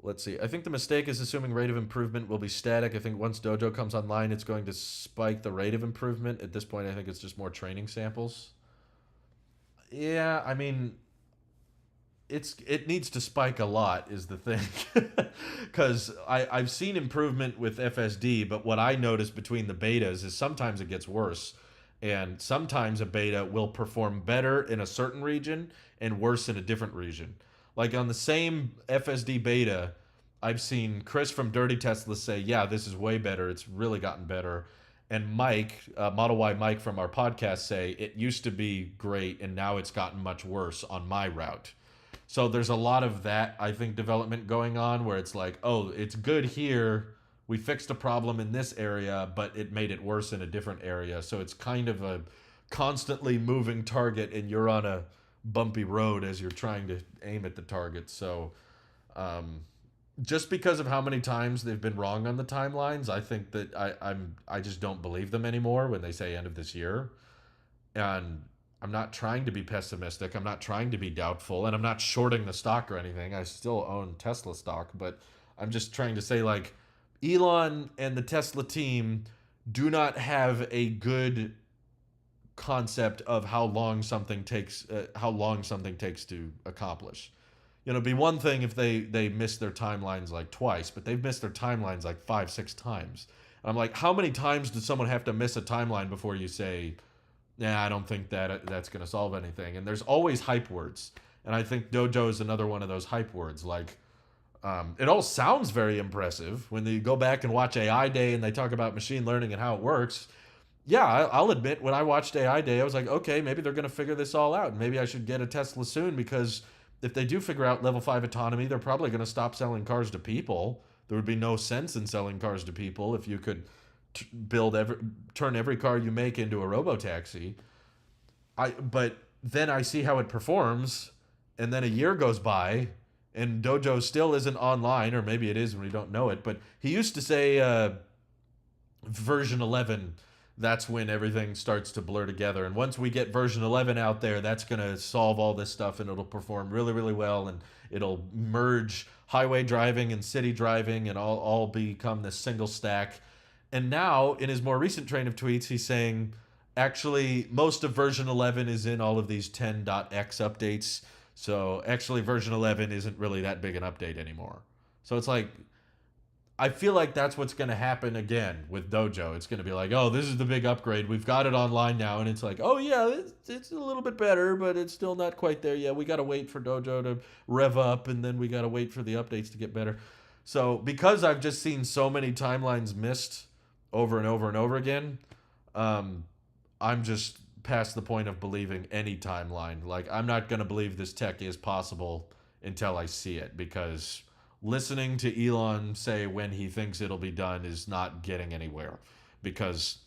Speaker 1: Let's see. I think the mistake is assuming rate of improvement will be static. I think once Dojo comes online, it's going to spike the rate of improvement. At this point, I think it's just more training samples. Yeah, I mean, it needs to spike a lot is the thing. Because I've seen improvement with FSD, but what I notice between the betas is sometimes it gets worse. And sometimes a beta will perform better in a certain region and worse in a different region. On the same FSD beta, I've seen Chris from Dirty Tesla say, yeah, this is way better. It's really gotten better. And Mike, Model Y Mike from our podcast, say it used to be great and now it's gotten much worse on my route. So there's a lot of that, I think, development going on where it's like, oh, it's good here. We fixed a problem in this area, but it made it worse in a different area. So it's kind of a constantly moving target, and you're on a bumpy road as you're trying to aim at the target. So just because of how many times they've been wrong on the timelines, I think that I just don't believe them anymore when they say end of this year. And I'm not trying to be pessimistic. I'm not trying to be doubtful, and I'm not shorting the stock or anything. I still own Tesla stock, but I'm just trying to say, like, Elon and the Tesla team do not have a good concept of how long something takes to accomplish. You know, it'd be one thing if they miss their timelines like twice, but they've missed their timelines like 5-6 times. And I'm like, how many times does someone have to miss a timeline before you say, "Yeah, I don't think that's going to solve anything"? And there's always hype words, and I think Dojo is another one of those hype words. Like, it all sounds very impressive when you go back and watch AI Day and they talk about machine learning and how it works. Yeah, I'll admit, when I watched AI Day, I was like, okay, maybe they're going to figure this all out. Maybe I should get a Tesla soon, because if they do figure out level 5 autonomy, they're probably going to stop selling cars to people. There would be no sense in selling cars to people if you could turn every car you make into a robotaxi. But then I see how it performs, and then a year goes by, and Dojo still isn't online, or maybe it is and we don't know it. But he used to say version 11, that's when everything starts to blur together. And once we get version 11 out there, that's going to solve all this stuff, and it'll perform really, really well, and it'll merge highway driving and city driving and all become this single stack. And now, in his more recent train of tweets, he's saying, actually, most of version 11 is in all of these 10.x updates. So actually, version 11 isn't really that big an update anymore. So it's like, I feel like that's what's going to happen again with Dojo. It's going to be like, oh, this is the big upgrade. We've got it online now. And it's like, oh, yeah, it's a little bit better, but it's still not quite there yet. We got to wait for Dojo to rev up, and then we got to wait for the updates to get better. So because I've just seen so many timelines missed over and over and over again, I'm just past the point of believing any timeline. Like, I'm not going to believe this tech is possible until I see it, because listening to Elon say when he thinks it'll be done is not getting anywhere. Because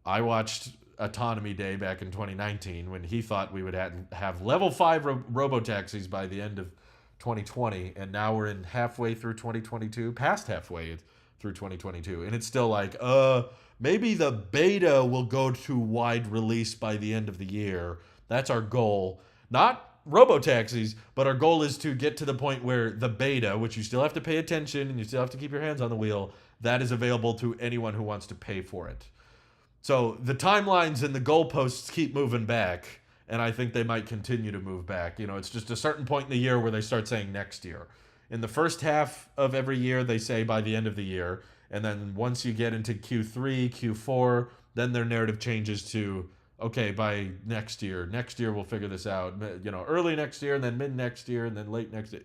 Speaker 1: I watched Autonomy Day back in 2019 when he thought we would have level 5 robotaxis by the end of 2020, and now we're in halfway through 2022, past halfway through 2022, and it's still like, maybe the beta will go to wide release by the end of the year. That's our goal. Not robotaxis, but our goal is to get to the point where the beta, which you still have to pay attention and you still have to keep your hands on the wheel, that is available to anyone who wants to pay for it. So the timelines and the goalposts keep moving back, and I think they might continue to move back. You know, it's just a certain point in the year where they start saying next year. In the first half of every year, they say by the end of the year. And then once you get into Q3, Q4, then their narrative changes to, okay, by next year we'll figure this out. You know, early next year, and then mid next year, and then late next year.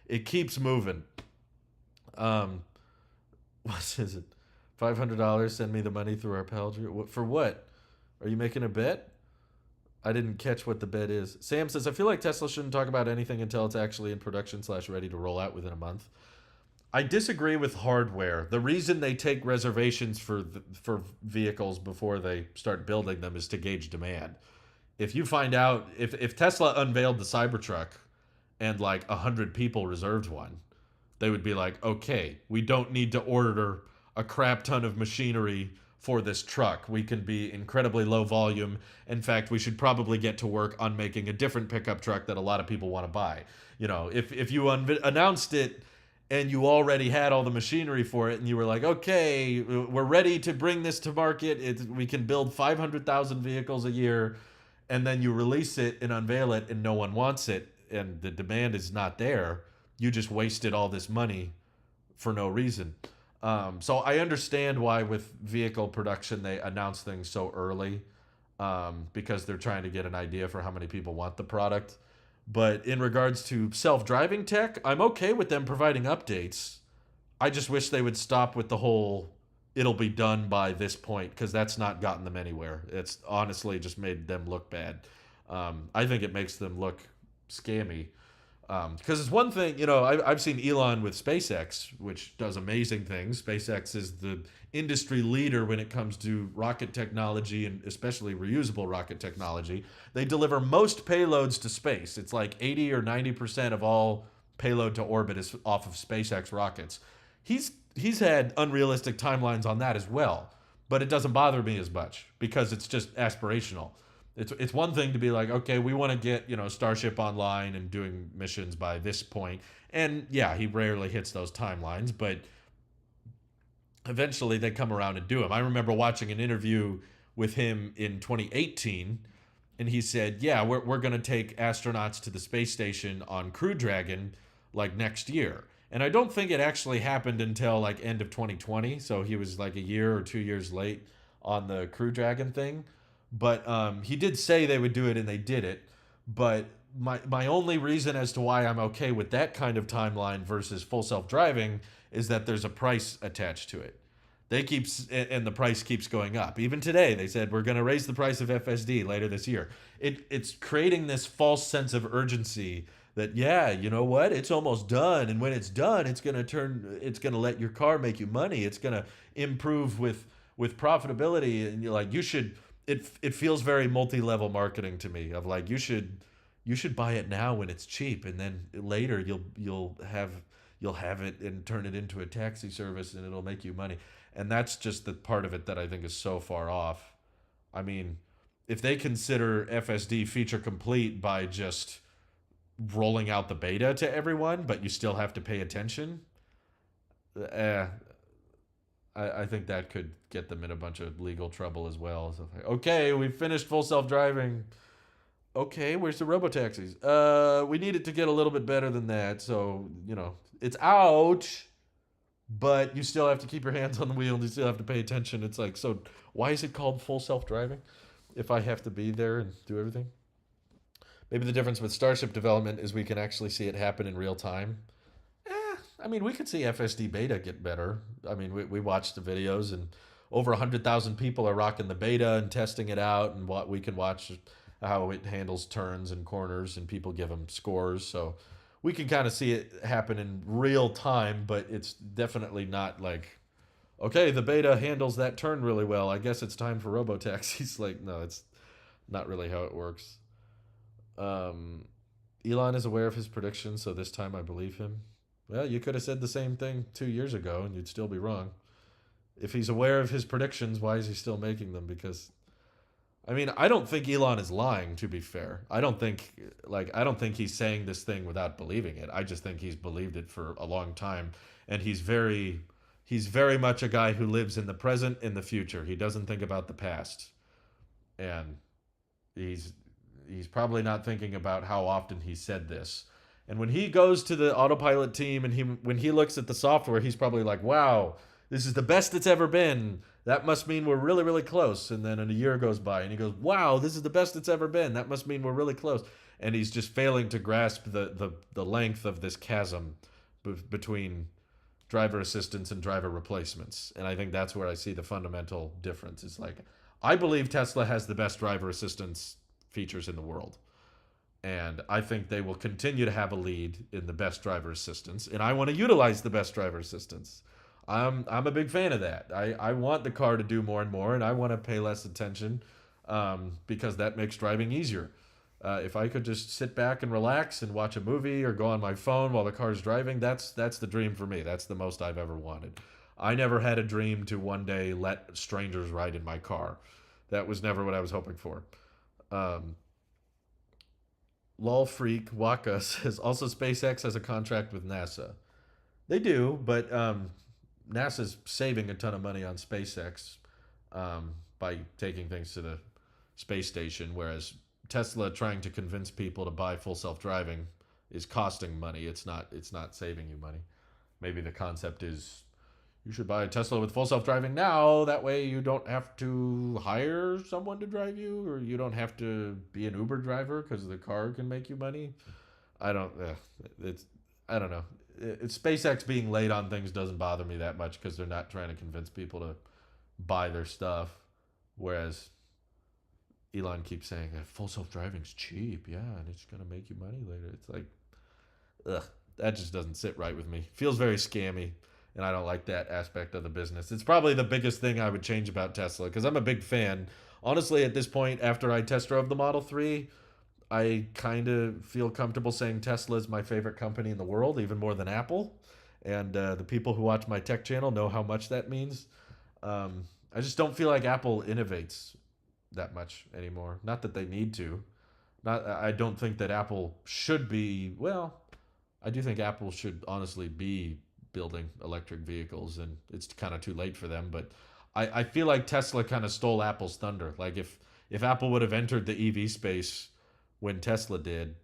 Speaker 1: It keeps moving. What is it? $500, send me the money through our pal. For what? Are you making a bet? I didn't catch what the bet is. Sam says, I feel like Tesla shouldn't talk about anything until it's actually in production / ready to roll out within a month. I disagree with hardware. The reason they take reservations for vehicles before they start building them is to gauge demand. If you find out, if Tesla unveiled the Cybertruck and like 100 people reserved one, they would be like, okay, we don't need to order a crap ton of machinery for this truck. We can be incredibly low volume. In fact, we should probably get to work on making a different pickup truck that a lot of people want to buy. You know, if you announced it and you already had all the machinery for it, and you were like, okay, we're ready to bring this to market. We can build 500,000 vehicles a year, and then you release it and unveil it, and no one wants it, and the demand is not there. You just wasted all this money for no reason. So I understand why with vehicle production they announce things so early, because they're trying to get an idea for how many people want the product. But in regards to self-driving tech, I'm okay with them providing updates. I just wish they would stop with the whole, it'll be done by this point, because that's not gotten them anywhere. It's honestly just made them look bad. I think it makes them look scammy. Because it's one thing, you know, I've seen Elon with SpaceX, which does amazing things. SpaceX is the industry leader when it comes to rocket technology, and especially reusable rocket technology. They deliver most payloads to space. It's like 80 or 90% of all payload to orbit is off of SpaceX rockets. He's had unrealistic timelines on that as well, but it doesn't bother me as much because it's just aspirational. It's one thing to be like, okay, we want to get, Starship online and doing missions by this point. And yeah, he rarely hits those timelines, but eventually they come around and do them. I remember watching an interview with him in 2018, and he said, yeah, we're going to take astronauts to the space station on Crew Dragon like next year. And I don't think it actually happened until like end of 2020. So he was like a year or 2 years late on the Crew Dragon thing. But he did say they would do it, and they did it. But my only reason as to why I'm okay with that kind of timeline versus full self-driving is that there's a price attached to it. And the price keeps going up. Even today, they said, we're going to raise the price of FSD later this year. It's creating this false sense of urgency that, yeah, you know what? It's almost done. And when it's done, it's going to let your car make you money. It's going to improve with profitability. And you're like, it feels very multi-level marketing to me of like, you should buy it now when it's cheap. And then later you'll have it and turn it into a taxi service and it'll make you money. And that's just the part of it that I think is so far off. I mean, if they consider FSD feature complete by just rolling out the beta to everyone, but you still have to pay attention, I think that could get them in a bunch of legal trouble as well. So, okay, we've finished full self-driving. Okay, where's the robotaxis? We need it to get a little bit better than that. So, it's out, but you still have to keep your hands on the wheel and you still have to pay attention. It's like, so why is it called full self-driving if I have to be there and do everything? Maybe the difference with Starship development is we can actually see it happen in real time. I mean, we could see FSD beta get better. I mean, we watched the videos, and over 100,000 people are rocking the beta and testing it out, and we can watch how it handles turns and corners, and people give them scores. So we can kind of see it happen in real time, but it's definitely not like, okay, the beta handles that turn really well, I guess it's time for robotaxis. Like, no, it's not really how it works. Elon is aware of his predictions, so this time I believe him. Well, you could have said the same thing 2 years ago and you'd still be wrong. If he's aware of his predictions, why is he still making them? Because, I mean, I don't think Elon is lying, to be fair. I don't think he's saying this thing without believing it. I just think he's believed it for a long time. And he's very much a guy who lives in the present and the future. He doesn't think about the past. And he's probably not thinking about how often he said this. And when he goes to the autopilot team and when he looks at the software, he's probably like, wow, this is the best it's ever been. That must mean we're really, really close. And then a year goes by and he goes, wow, this is the best it's ever been. That must mean we're really close. And he's just failing to grasp the length of this chasm between driver assistance and driver replacements. And I think that's where I see the fundamental difference. It's like, I believe Tesla has the best driver assistance features in the world. And I think they will continue to have a lead in the best driver assistance. And I want to utilize the best driver assistance. I'm a big fan of that. I want the car to do more and more, and I want to pay less attention because that makes driving easier. If I could just sit back and relax and watch a movie or go on my phone while the car's driving, that's the dream for me. That's the most I've ever wanted. I never had a dream to one day let strangers ride in my car. That was never what I was hoping for. Lol Freak Waka says, also SpaceX has a contract with NASA. They do, but NASA's saving a ton of money on SpaceX by taking things to the space station, whereas Tesla trying to convince people to buy full self-driving is costing money. It's not saving you money. Maybe the concept is you should buy a Tesla with full self-driving now. That way you don't have to hire someone to drive you, or you don't have to be an Uber driver because the car can make you money. I don't know. It's SpaceX being late on things doesn't bother me that much because they're not trying to convince people to buy their stuff. Whereas Elon keeps saying full self-driving's cheap, yeah, and it's gonna make you money later. It's like, ugh, that just doesn't sit right with me. Feels very scammy. And I don't like that aspect of the business. It's probably the biggest thing I would change about Tesla because I'm a big fan. Honestly, at this point, after I test drove the Model 3, I kind of feel comfortable saying Tesla is my favorite company in the world, even more than Apple. And the people who watch my tech channel know how much that means. I just don't feel like Apple innovates that much anymore. Not that they need to. Not. I don't think that Apple should be. Well, I do think Apple should honestly be building electric vehicles, and it's kind of too late for them. But I feel like Tesla kind of stole Apple's thunder. Like if Apple would have entered the EV space when Tesla did,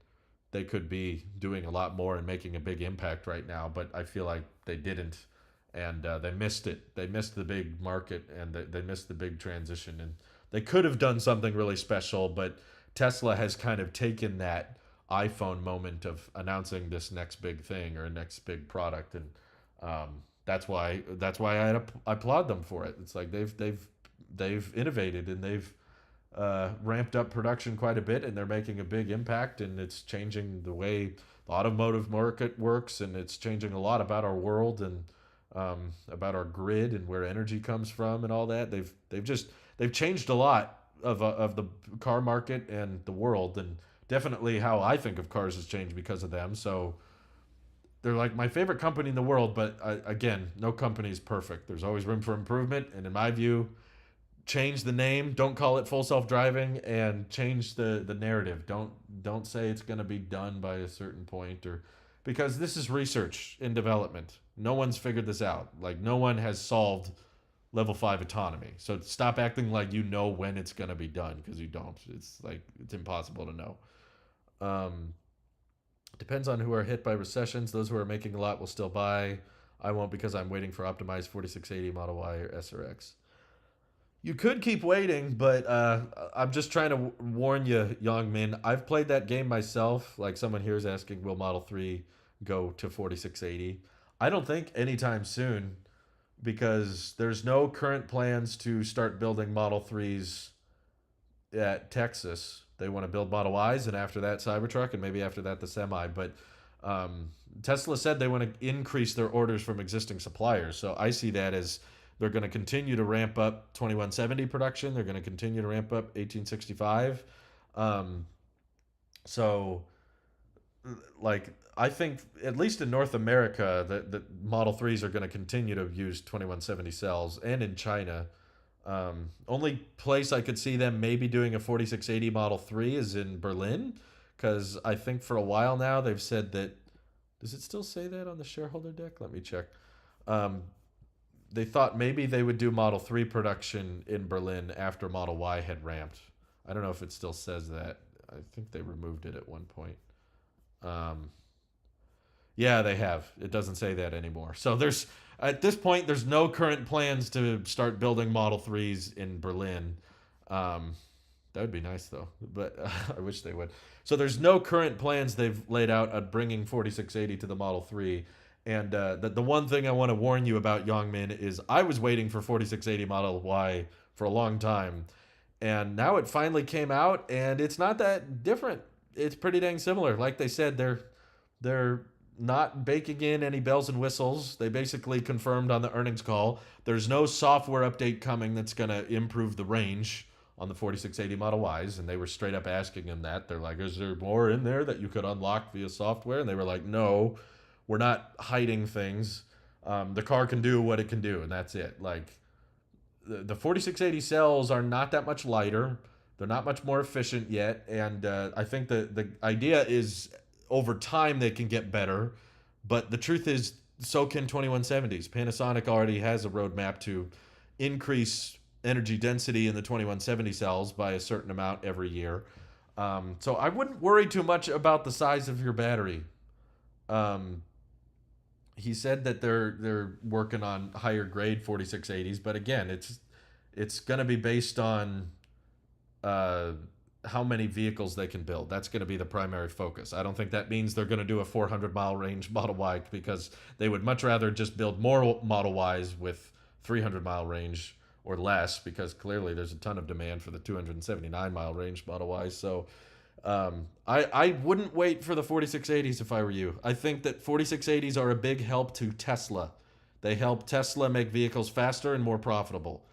Speaker 1: they could be doing a lot more and making a big impact right now. But I feel like they didn't, and they missed it. They missed the big market, and they missed the big transition. And they could have done something really special, but Tesla has kind of taken that iPhone moment of announcing this next big thing or next big product, and that's why I applaud them for it. It's like they've innovated, and they've ramped up production quite a bit, and they're making a big impact, and it's changing the way the automotive market works, and it's changing a lot about our world and about our grid and where energy comes from and all that. They've changed a lot of the car market and the world, and definitely how I think of cars has changed because of them. So they're like my favorite company in the world, but again, no company is perfect. There's always room for improvement, and in my view, change the name, don't call it full self-driving, and change the narrative. Don't say it's going to be done by a certain point, or because this is research and development. No one's figured this out. Like, no one has solved level 5 autonomy. So stop acting like you know when it's going to be done, because you don't. It's like it's impossible to know. Depends on who are hit by recessions. Those who are making a lot will still buy. I won't, because I'm waiting for optimized 4680 Model Y or S or X. You could keep waiting, but I'm just trying to warn you, young men. I've played that game myself. Like, someone here is asking, will Model 3 go to 4680? I don't think anytime soon, because there's no current plans to start building Model 3s at Texas. They want to build Model Ys, and after that Cybertruck, and maybe after that the Semi. But Tesla said they want to increase their orders from existing suppliers. So I see that as they're going to continue to ramp up 2170 production. They're going to continue to ramp up 1865. So, like, I think, at least in North America, the Model 3s are going to continue to use 2170 cells, and in China. Only place I could see them maybe doing a 4680 Model 3 is in Berlin, because I think for a while now they've said that. Does it still say that on the shareholder deck? Let me check. They thought maybe they would do Model 3 production in Berlin after Model Y had ramped. I don't know if it still says that. I think they removed it at one point. Yeah, they have. It doesn't say that anymore. So at this point, there's no current plans to start building Model 3s in Berlin. That would be nice, though, but I wish they would. So there's no current plans they've laid out at bringing 4680 to the Model 3. And the one thing I want to warn you about, Yongmin, is I was waiting for 4680 Model Y for a long time. And now it finally came out, and it's not that different. It's pretty dang similar. Like they said, they're not baking in any bells and whistles. They basically confirmed on the earnings call there's no software update coming that's going to improve the range on the 4680 Model Ys. And they were straight up asking them that. They're like, is there more in there that you could unlock via software? And they were like, no. We're not hiding things. The car can do what it can do, and that's it. Like, the 4680 cells are not that much lighter. They're not much more efficient yet, and I think the idea is over time they can get better. But the truth is, so can 2170s. Panasonic already has a roadmap to increase energy density in the 2170 cells by a certain amount every year. So I wouldn't worry too much about the size of your battery. He said that they're working on higher grade 4680s, but again, it's going to be based on how many vehicles they can build. That's going to be the primary focus. I don't think that means they're going to do a 400-mile range Model Y, because they would much rather just build more Model Ys with 300-mile range or less, because clearly there's a ton of demand for the 279-mile range Model Y. So I wouldn't wait for the 4680s if I were you. I think that 4680s are a big help to Tesla. They help Tesla make vehicles faster and more profitable.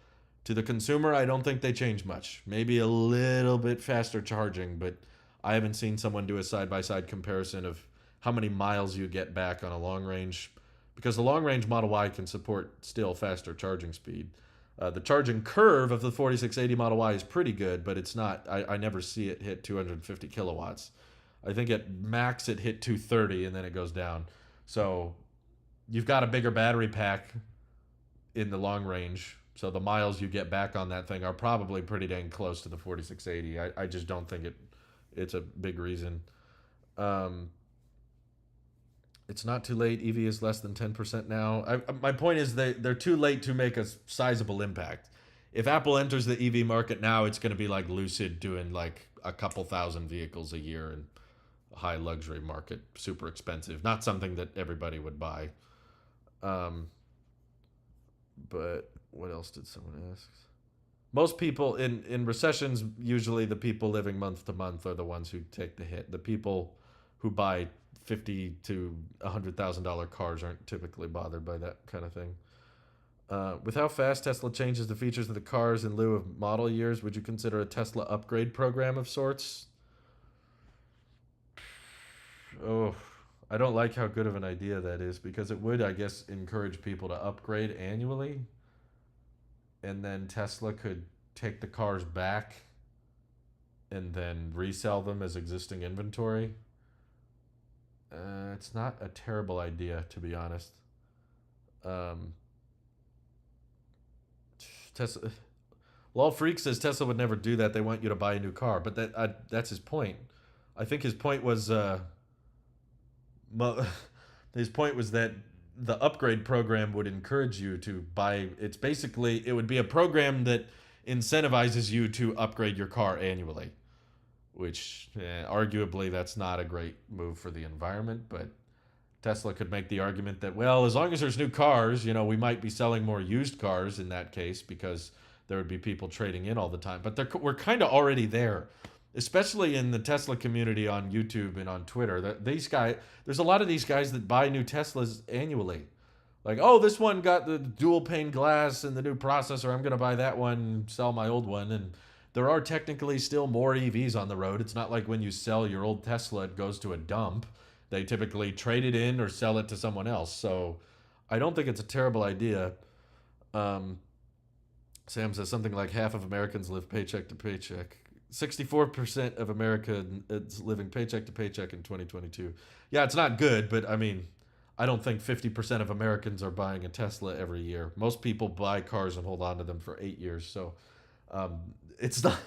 Speaker 1: To the consumer, I don't think they change much. Maybe a little bit faster charging, but I haven't seen someone do a side-by-side comparison of how many miles you get back on a long range, because the long range Model Y can support still faster charging speed. The charging curve of the 4680 Model Y is pretty good, but it's not, I never see it hit 250 kilowatts. I think at max it hit 230 and then it goes down. So you've got a bigger battery pack in the long range. So the miles you get back on that thing are probably pretty dang close to the 4680. I just don't think it's a big reason. It's not too late. EV is less than 10% now. My point is they're too late to make a sizable impact. If Apple enters the EV market now, it's going to be like Lucid doing like a couple thousand vehicles a year in a high luxury market, super expensive. Not something that everybody would buy. But what else did someone ask? Most people in recessions, usually the people living month to month are the ones who take the hit. The people who buy $50,000 to $100,000 cars aren't typically bothered by that kind of thing. With how fast Tesla changes the features of the cars in lieu of model years, would you consider a Tesla upgrade program of sorts? Oh, I don't like how good of an idea that is, because it would, I guess, encourage people to upgrade annually. And then Tesla could take the cars back and then resell them as existing inventory. It's not a terrible idea, to be honest. Tesla, Lol Freak says Tesla would never do that. They want you to buy a new car, but that's his point. I think his point was his point was that the upgrade program would encourage you to buy. It's basically, it would be a program that incentivizes you to upgrade your car annually, which arguably that's not a great move for the environment, but Tesla could make the argument that, well, as long as there's new cars, we might be selling more used cars in that case, because there would be people trading in all the time. But we're kind of already there, especially in the Tesla community on YouTube and on Twitter. There's a lot of these guys that buy new Teslas annually. Like, oh, this one got the dual pane glass and the new processor. I'm going to buy that one and sell my old one. And there are technically still more EVs on the road. It's not like when you sell your old Tesla, it goes to a dump. They typically trade it in or sell it to someone else. So I don't think it's a terrible idea. Sam says something like half of Americans live paycheck to paycheck. 64% of America is living paycheck to paycheck in 2022. Yeah, it's not good, but I mean, I don't think 50% of Americans are buying a Tesla every year. Most people buy cars and hold on to them for 8 years. So it's not.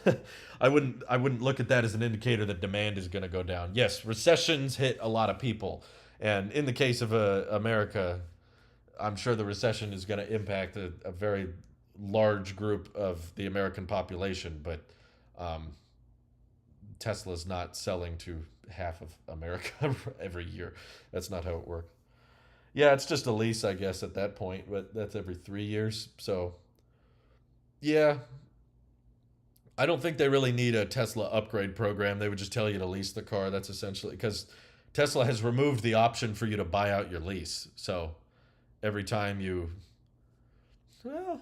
Speaker 1: I wouldn't look at that as an indicator that demand is going to go down. Yes, recessions hit a lot of people, and in the case of America, I'm sure the recession is going to impact a very large group of the American population. But Tesla's not selling to half of America every year. That's not how it works. Yeah, it's just a lease, I guess, at that point, but that's every 3 years. So, yeah, I don't think they really need a Tesla upgrade program. They would just tell you to lease the car. That's essentially, because Tesla has removed the option for you to buy out your lease. So every time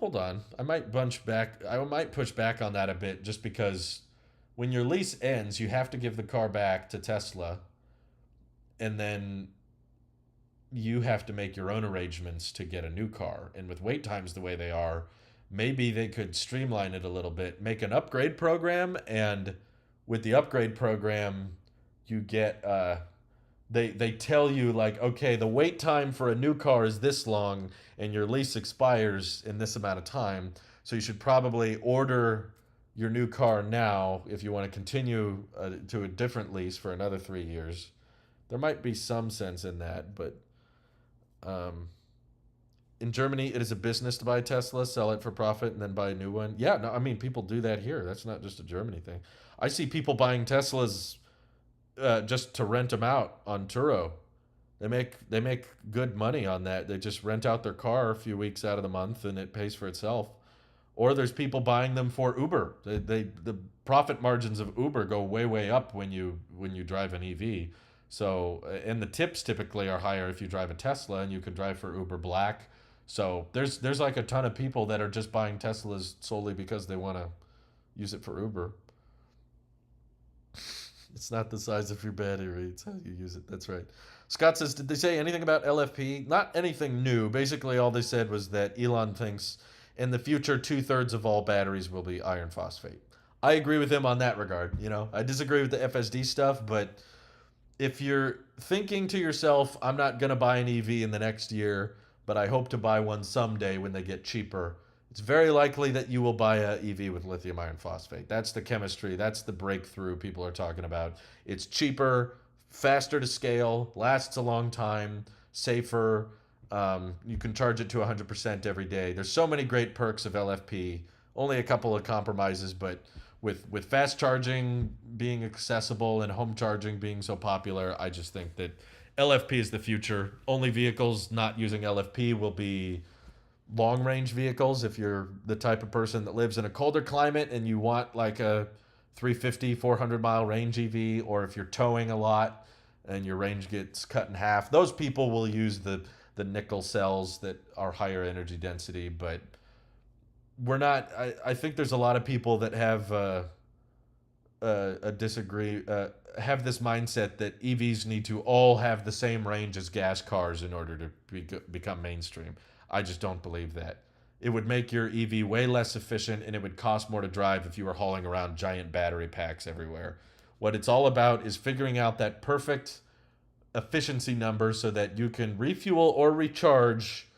Speaker 1: hold on. I might push back on that a bit, just because when your lease ends, you have to give the car back to Tesla, and then you have to make your own arrangements to get a new car. And with wait times the way they are, maybe they could streamline it a little bit, make an upgrade program, and with the upgrade program, you get they tell you, like, okay, the wait time for a new car is this long and your lease expires in this amount of time, so you should probably order your new car now if you want to continue to a different lease for another 3 years. There might be some sense in that, but in Germany, it is a business to buy a Tesla, sell it for profit, and then buy a new one. Yeah, no, I mean, people do that here. That's not just a Germany thing. I see people buying Teslas just to rent them out on Turo. They make good money on that. They just rent out their car a few weeks out of the month, and it pays for itself. Or there's people buying them for Uber. The profit margins of Uber go way up when you drive an EV. So, and the tips typically are higher if you drive a Tesla, and you can drive for Uber Black. So there's like a ton of people that are just buying Teslas solely because they want to use it for Uber. It's not the size of your battery, it's how you use it. That's right. Scott says, did they say anything about LFP? Not anything new. Basically, all they said was that Elon thinks in the future 2/3 of all batteries will be iron phosphate. I agree with him on that regard. I disagree with the FSD stuff, but if you're thinking to yourself, I'm not going to buy an EV in the next year, but I hope to buy one someday when they get cheaper, it's very likely that you will buy a EV with lithium iron phosphate. That's the chemistry. That's the breakthrough people are talking about. It's cheaper, faster to scale, lasts a long time, safer. You can charge it to 100% every day. There's so many great perks of LFP. Only a couple of compromises, but with fast charging being accessible and home charging being so popular, I just think that LFP is the future. Only vehicles not using LFP will be long range vehicles. If you're the type of person that lives in a colder climate and you want like a 350, 400 mile range EV, or if you're towing a lot and your range gets cut in half, those people will use the nickel cells that are higher energy density. But we're not, I think there's a lot of people that have have this mindset that EVs need to all have the same range as gas cars in order to become mainstream. I just don't believe that. It would make your EV way less efficient, and it would cost more to drive if you were hauling around giant battery packs everywhere. What it's all about is figuring out that perfect efficiency number so that you can refuel or recharge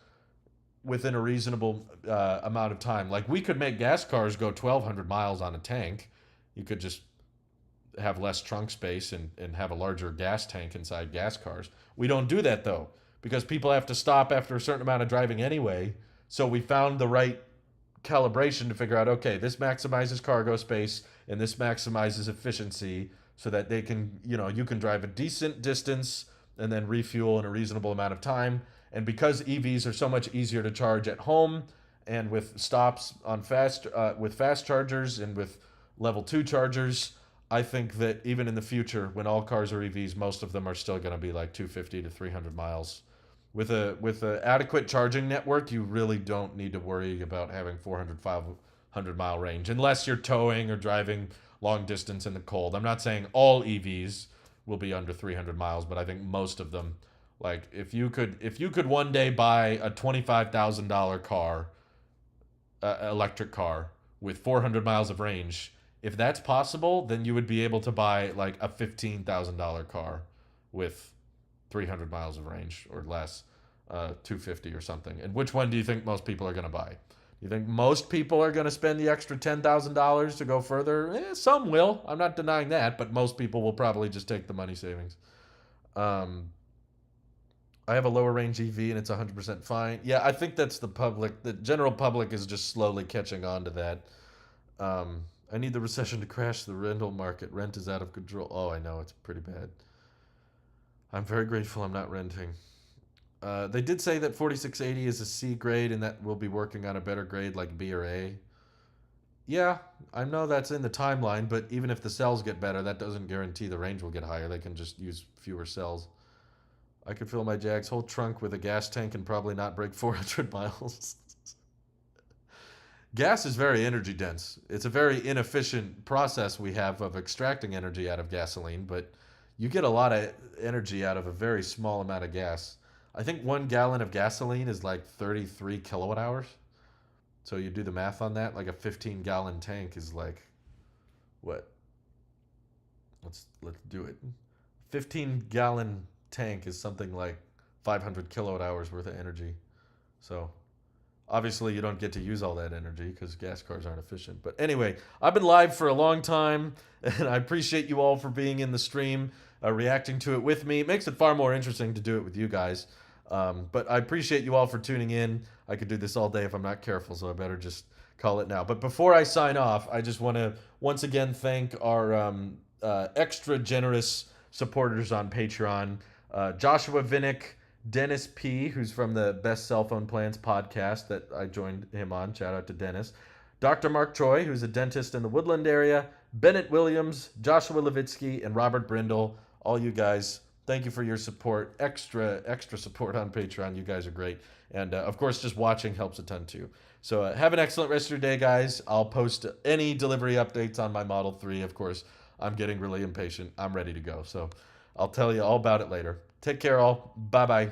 Speaker 1: within a reasonable amount of time. Like, we could make gas cars go 1,200 miles on a tank. You could just have less trunk space and have a larger gas tank inside gas cars. We don't do that, though, because people have to stop after a certain amount of driving anyway. So we found the right calibration to figure out, okay, this maximizes cargo space and this maximizes efficiency so that they can, you can drive a decent distance and then refuel in a reasonable amount of time. And because EVs are so much easier to charge at home and with stops on with fast chargers and with level 2 chargers, I think that even in the future, when all cars are EVs, most of them are still going to be like 250 to 300 miles. With a adequate charging network, you really don't need to worry about having 400, 500 mile range, unless you're towing or driving long distance in the cold. I'm not saying all EVs will be under 300 miles, but I think most of them, like if you could one day buy a $25,000 car, electric car with 400 miles of range, if that's possible, then you would be able to buy like a $15,000 car with 300 miles of range or less, 250 or something. And which one do you think most people are going to buy? You think most people are going to spend the extra $10,000 to go further? Some will. I'm not denying that, but most people will probably just take the money savings. I have a lower range EV and it's 100% fine. Yeah, I think that's the public. The general public is just slowly catching on to that. I need the recession to crash the rental market. Rent is out of control. Oh, I know. It's pretty bad. I'm very grateful I'm not renting. They did say that 4680 is a C grade and that we'll be working on a better grade like B or A. Yeah, I know that's in the timeline, but even if the cells get better, that doesn't guarantee the range will get higher. They can just use fewer cells. I could fill my Jag's whole trunk with a gas tank and probably not break 400 miles. Gas is very energy dense. It's a very inefficient process we have of extracting energy out of gasoline, but you get a lot of energy out of a very small amount of gas. I think 1 gallon of gasoline is like 33 kilowatt hours. So you do the math on that, like a 15-gallon tank is like, what? Let's do it. 15-gallon tank is something like 500 kilowatt hours worth of energy. So obviously you don't get to use all that energy because gas cars aren't efficient. But anyway, I've been live for a long time, and I appreciate you all for being in the stream, reacting to it with me. It makes it far more interesting to do it with you guys. But I appreciate you all for tuning in. I could do this all day if I'm not careful, so I better just call it now. But before I sign off, I just want to once again thank our extra generous supporters on Patreon. Joshua Vinnick, Dennis P., who's from the Best Cell Phone Plans podcast that I joined him on. Shout out to Dennis. Dr. Mark Troy, who's a dentist in the Woodland area. Bennett Williams, Joshua Levitsky, and Robert Brindle. All you guys, thank you for your support. Extra support on Patreon. You guys are great. And, of course, just watching helps a ton, too. So have an excellent rest of your day, guys. I'll post any delivery updates on my Model 3, of course, I'm getting really impatient. I'm ready to go. So I'll tell you all about it later. Take care, all. Bye-bye.